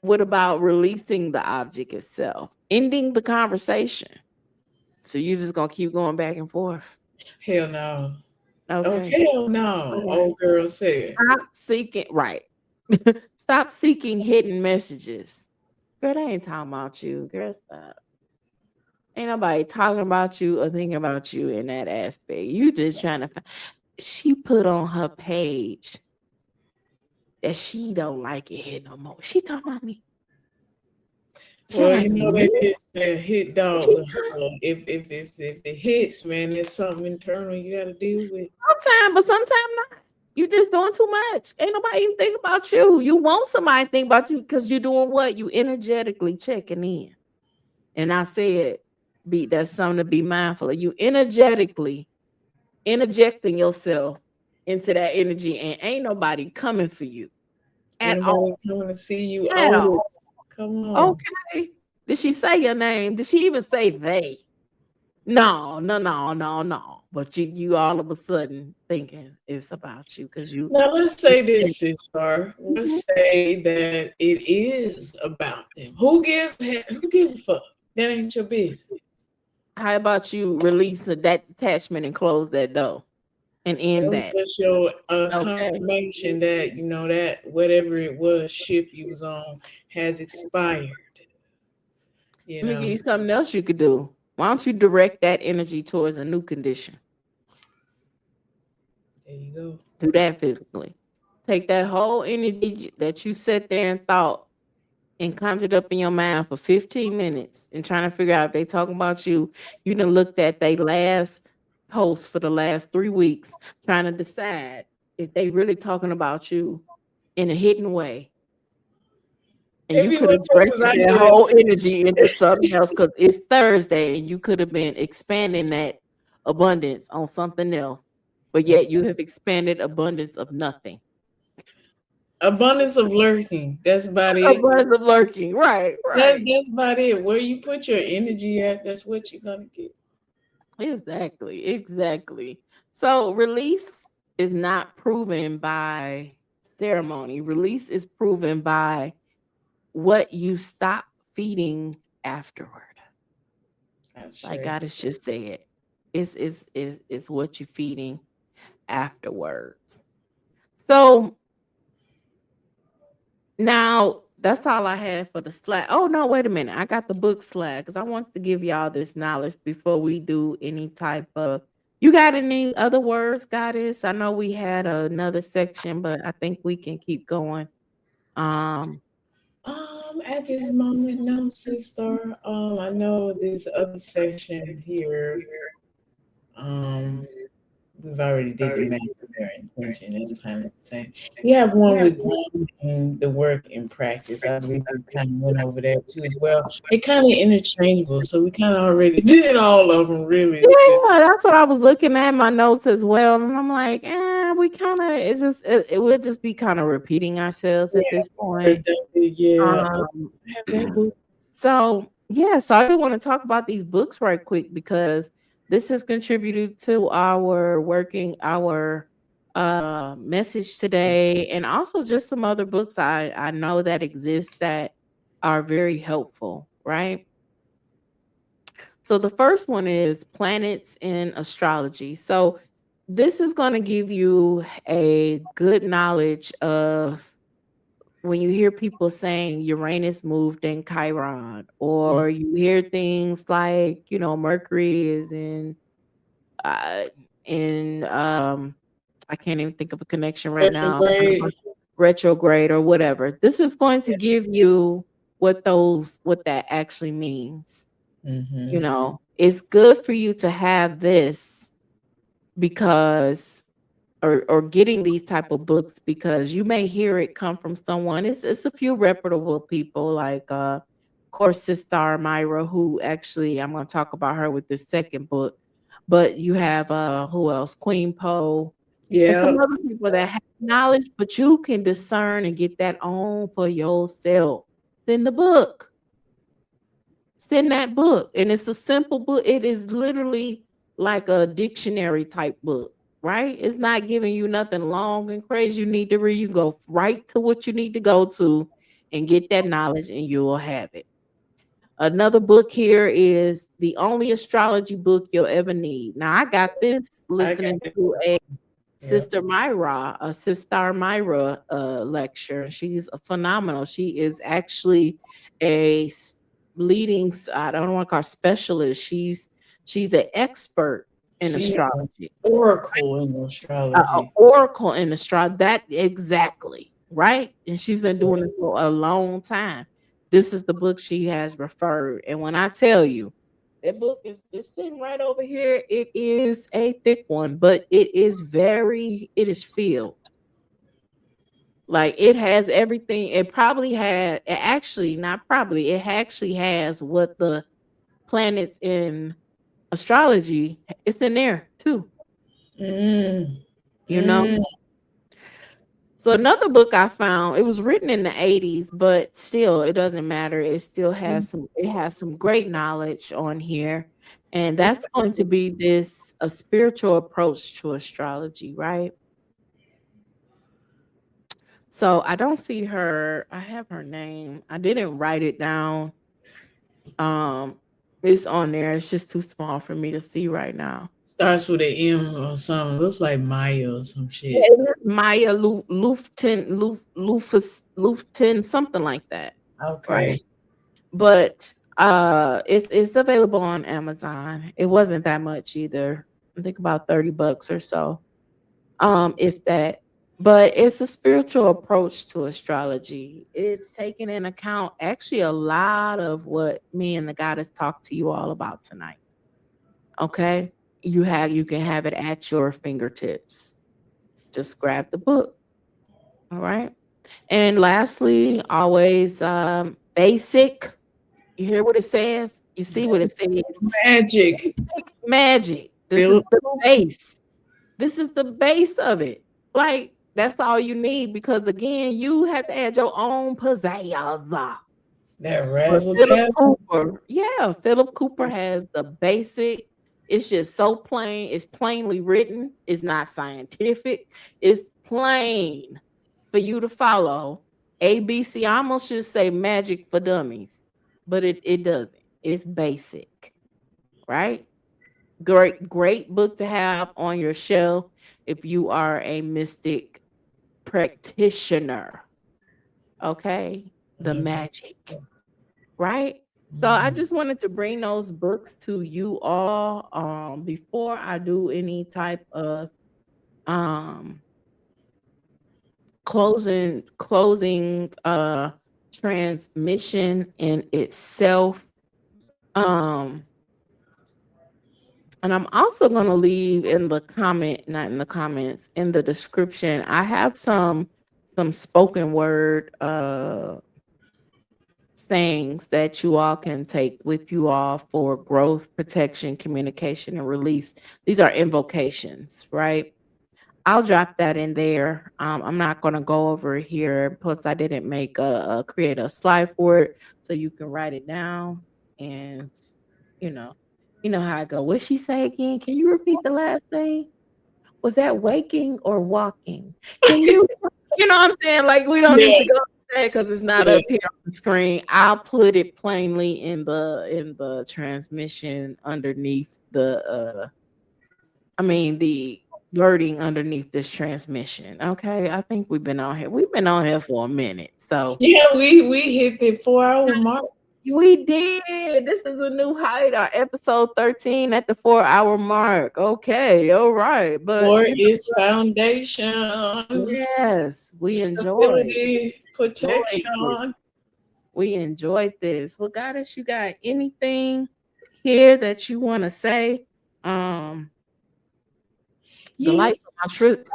what about releasing the object itself? Ending the conversation. So you're just gonna keep going back and forth. Hell no. Okay. Oh, hell no. Old girl said. Stop seeking, right. Stop seeking hidden messages. Girl, they ain't talking about you. Girl, stop. Ain't nobody talking about you or thinking about you in that aspect. You just trying to she put on her page that she don't like it here no more. She talking about me. Well, they just hit dog. If it hits, man, there's something internal you got to deal with. Sometimes not. You just doing too much. Ain't nobody even think about you. You want somebody to think about you because you're doing what? You energetically checking in. And I said, that's something to be mindful of. You energetically interjecting yourself into that energy, and ain't nobody coming for you at all. Coming to see you. Come on. Okay. Did she say your name? Did she even say they? No. But you all of a sudden thinking it's about you because you. Now let's say this, sister. Let's say that it is about them. Who gives a fuck? That ain't your business. How about you release that attachment and close that door and end that? That's your confirmation that that whatever it was ship you was on has expired. Let me give you something else you could do. Why don't you direct that energy towards a new condition? There you go. Do that physically. Take that whole energy that you sat there and thought and conjured up in your mind for 15 minutes and trying to figure out if they talking about you. You done looked at their last post for the last 3 weeks, trying to decide if they really talking about you in a hidden way. And you could have directed that whole energy into something else because it's Thursday and you could have been expanding that abundance on something else. But yet you have expanded abundance of nothing. Abundance of lurking. That's about it. Abundance of lurking. Right. That's about it. Where you put your energy at, that's what you're going to get. Exactly. So release is not proven by ceremony. Release is proven by what you stop feeding afterward. Like God has just said, it's what you're feeding afterwards. So now that's all I had for the slide. Oh no, wait a minute. I got the book slide because I want to give y'all this knowledge before we do any type of. You got any other words, Goddess? I know we had another section, but I think we can keep going. At this moment, no, sister. I know this other section here. We've already did the matter of their intention. It's kind of the same. We have one with grounding the work in practice. I believe we kind of went over that too as well. They're kind of interchangeable, so we kind of already did all of them, really. Yeah, that's what I was looking at my notes as well, and I'm like, we kind of it would just be kind of repeating ourselves at this point. Yeah. So I do want to talk about these books right quick because this has contributed to our message today, and also just some other books I know that exist that are very helpful, right? So the first one is Planets in Astrology. So this is going to give you a good knowledge of when you hear people saying Uranus moved in Chiron, or you hear things like, Mercury is in I can't even think of a connection right now, retrograde or whatever. This is going to give you what that actually means. Mm-hmm. You know, it's good for you to have this because or getting these type of books because you may hear it come from someone. It's a few reputable people like of course Sister Myra, who actually I'm gonna talk about her with this second book. But you have who else? Queen Poe and Yeah, some other people that have knowledge, but you can discern and get that on for yourself. It's in the book. Send that book. And it's a simple book. It is literally like a dictionary type book, right? It's not giving you nothing long and crazy you need to read. You go right to what you need to go to and get that knowledge, and you will have it. Another book here is the only astrology book you'll ever need. Now, I got this I got listening it. to a Yeah. Sister Myra lecture. She's a phenomenal. She is actually a leading, I don't want to call her specialist. She's an expert in She is an astrology. oracle in astrology. Oracle in astrology. That exactly, right? And she's been doing it for a long time. This is the book she has referred. And when I tell you, that book is sitting right over here. It is a thick one, but it is filled. Like it has everything. It actually has what the planets in astrology, it's in there too, Mm. you know? Mm. So another book I found, it was written in the 80s, but still it doesn't matter. It has some great knowledge on here. And that's going to be a spiritual approach to astrology, right? So I don't see her. I have her name. I didn't write it down. Um, it's on there. It's just too small for me to see right now. Starts with an M or something. Looks like Maya or some Yeah, shit. it is Maya Lufton, something like that. Okay. Right. But it's available on Amazon. It wasn't that much either. I think about $30 or so. If that, but it's a spiritual approach to astrology. It's taking in account actually a lot of what me and the goddess talked to you all about tonight. Okay. You can have it at your fingertips. Just grab the book. All right. And lastly, always basic. You hear what it says? You see what it says? Magic. Magic. This is Philip the Cooper. base. This is the base of it. Like, that's all you need because, again, you have to add your own pizzazz. That But razzle Philip dazzle. Cooper, yeah, Philip Cooper has the basic. It's just so plain. It's plainly written. It's not scientific. It's plain for you to follow. ABC, I almost should say magic for dummies, but it doesn't. It's basic, right? Great book to have on your shelf if you are a mystic practitioner. Okay, the magic, right? So I just wanted to bring those books to you all before I do any type of um closing transmission in itself. Um And I'm also going to leave in the comment, not in the comments, in the description. I have some spoken word sayings that you all can take with you all for growth, protection, communication, and release. These are invocations, right? I'll drop that in there. I'm not going to go over it here. Plus, I didn't create a slide for it, so you can write it down. And you know, you know how I go. What she say again? Can you repeat the last thing? Was that waking or walking? Can you? You know what I'm saying? Like we don't need Yeah. to go that because it's not Yeah. up here on the screen. I'll put it plainly in the transmission underneath the the wording underneath this transmission. Okay. I think we've been on here. We've been on here for a minute. So Yeah, we hit the 4-hour mark. we did. This is a new height. Our episode 13 at the 4-hour mark. Okay. All right. But Or is foundation. yes, we enjoy Stability, protection. We enjoyed this. Well, Goddess, you got anything here that you want to say? The lights Yes. on switch.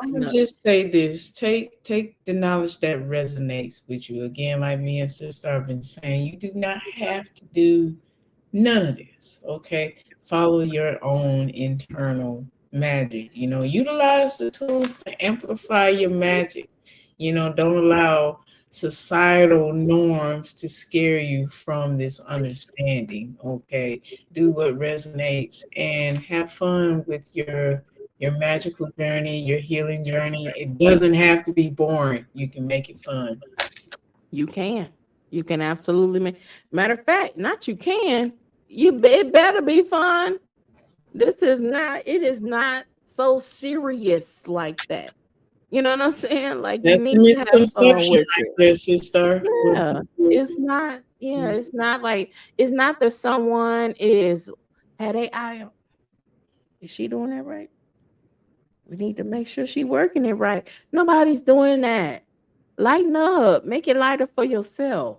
I'm gonna just say this. Take the knowledge that resonates with you. Again, like me and sister have been saying, you do not have to do none of this. Okay. Follow your own internal magic. Utilize the tools to amplify your magic. Don't allow societal norms to scare you from this understanding. Okay. Do what resonates and have fun with your magical journey, your healing journey. It doesn't have to be boring. You can make it fun. You can. You can absolutely matter of fact, not you can. It better be fun. It is not so serious like that. You know what I'm saying? Like you That's the need to have fun misconception with right it. there, sister. Yeah. It's not like it's not that someone is had a eye on. Is she doing that right? We need to make sure she working it right. Nobody's doing that. Lighten up, make it lighter for yourself,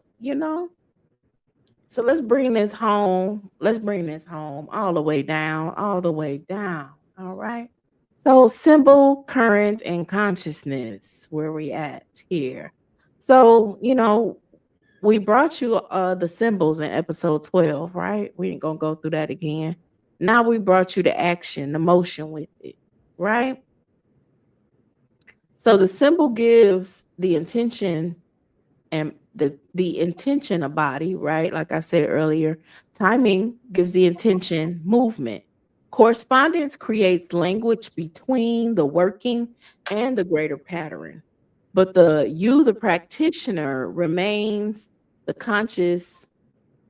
So let's bring this home. Let's bring this home all the way down, all the way down. All right. So symbol, current, and consciousness, where we at here. So, we brought you the symbols in episode 12, right? We ain't gonna go through that again. Now we brought you the action, the motion with it, right? So the symbol gives the intention and the intention a body, right? Like I said earlier, timing gives the intention movement. Correspondence creates language between the working and the greater pattern. But the practitioner, remains the conscious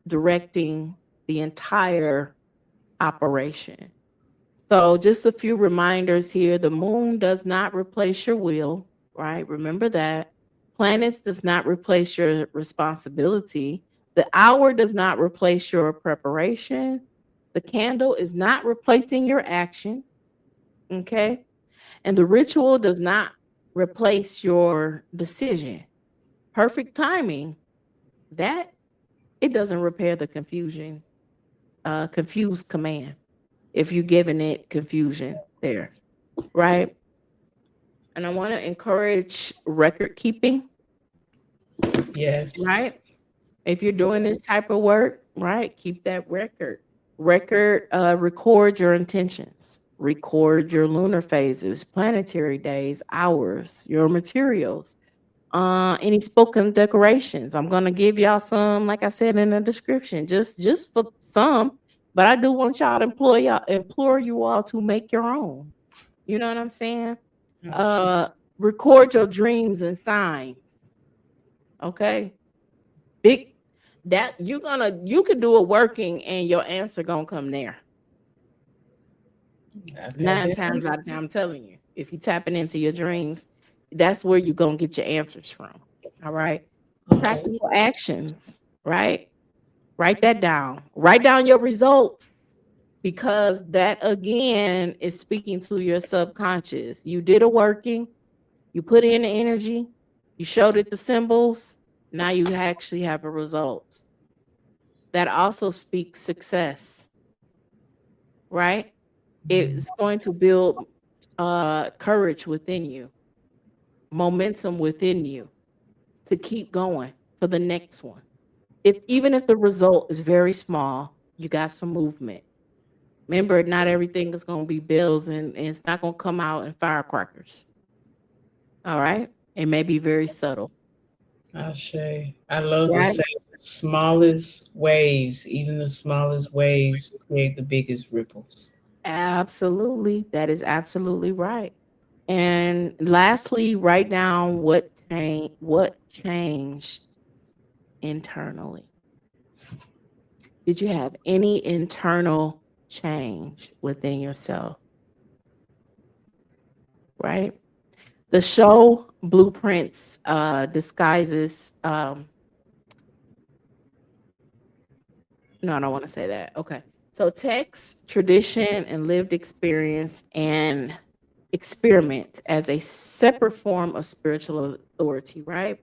directing the entire operation. So just a few reminders here. The moon does not replace your will, right? Remember that. Planets does not replace your responsibility. The hour does not replace your preparation. The candle is not replacing your action. Okay. And the ritual does not replace your decision. Perfect timing, that it doesn't repair the confused command. If you're giving it confusion there, right? And I want to encourage record keeping, Yes. right? If you're doing this type of work, right, keep that record. Record your intentions, record your lunar phases, planetary days, hours, your materials, any spoken decorations. I'm gonna give y'all some, like I said in the description, just for some, but I do want y'all to implore you all to make your own. You know what I'm saying? Record your dreams and signs. Okay. Big that you could do a working and your answer gonna come there. 9 times out of 10, I'm telling you, if you're tapping into your dreams, that's where you're gonna get your answers from. All right. Practical actions, right? Write that down. Write down your results, because that again is speaking to your subconscious. You did a working, you put in the energy, you showed it the symbols. Now you actually have a result. That also speaks success, right? It's going to build courage within you, momentum within you to keep going for the next one. Even if the result is very small, you got some movement. Remember, not everything is going to be bills, and it's not going to come out in firecrackers. All right? It may be very subtle. Ashe. I love to Right? say the smallest waves, even the smallest waves create the biggest ripples. Absolutely. That is absolutely right. And lastly, write down what changed internally. Did you have any internal change within yourself? Right? The show blueprints disguises no, I don't want to say that. Okay. So text, tradition, and lived experience and experiment as a separate form of spiritual authority, right?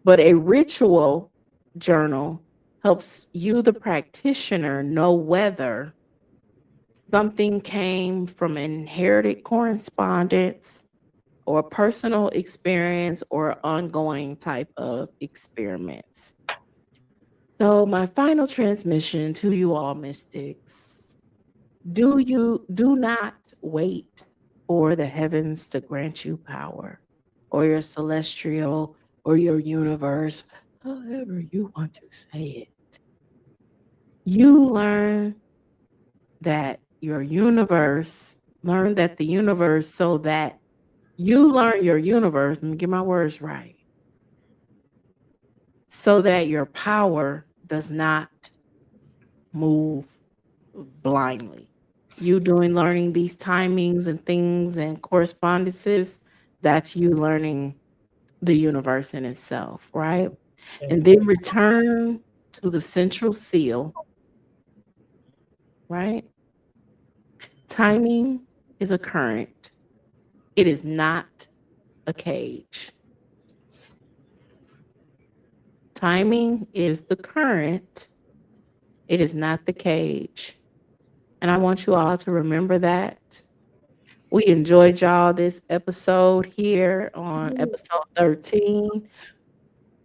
But a ritual journal helps you, the practitioner, know whether something came from inherited correspondence or personal experience or ongoing type of experiments. So my final transmission to you all mystics, do not wait for the heavens to grant you power, or your celestial or your universe, however you want to say it. You learn that your universe, learn that the universe, so that you learn your universe, let me get my words right, so that your power does not move blindly. You learning these timings and things and correspondences, that's you learning the universe in itself, right? And then return to the central seal, right? Timing is a current. It is not a cage. Timing is the current. It is not the cage. And I want you all to remember that. We enjoyed y'all this episode here on episode 13.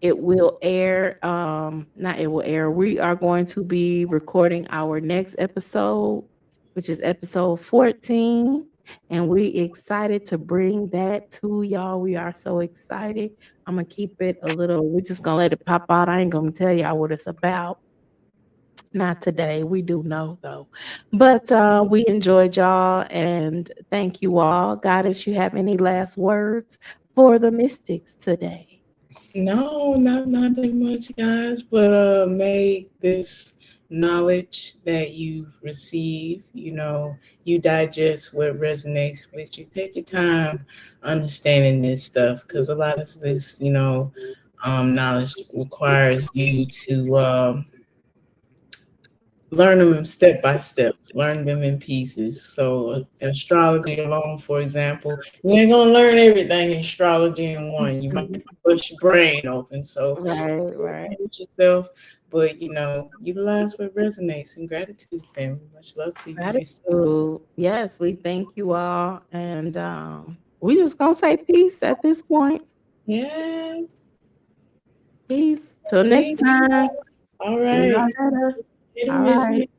It will air, not it will air. We are going to be recording our next episode, which is episode 14. And we excited to bring that to y'all. We are so excited. I'm going to keep it a little, we're just going to let it pop out. I ain't going to tell y'all what it's about. Not today. We do know though. But we enjoyed y'all, and thank you all. Goddess, you have any last words for the mystics today? No, not that much, guys. But may this knowledge that you receive, you digest what resonates with you. Take your time understanding this stuff, because a lot of this, knowledge requires you to learn them step by step, learn them in pieces. So astrology alone, for example, you ain't gonna learn everything in astrology in one. You might push your brain open. So Right. with yourself, but utilize what resonates. And gratitude, family. Much love to you. Gratitude. Yes, we thank you all. And we just gonna say peace at this point. Yes. Peace. Till next time. All right. All right.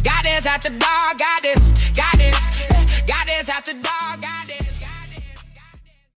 Goddess at the door, goddess.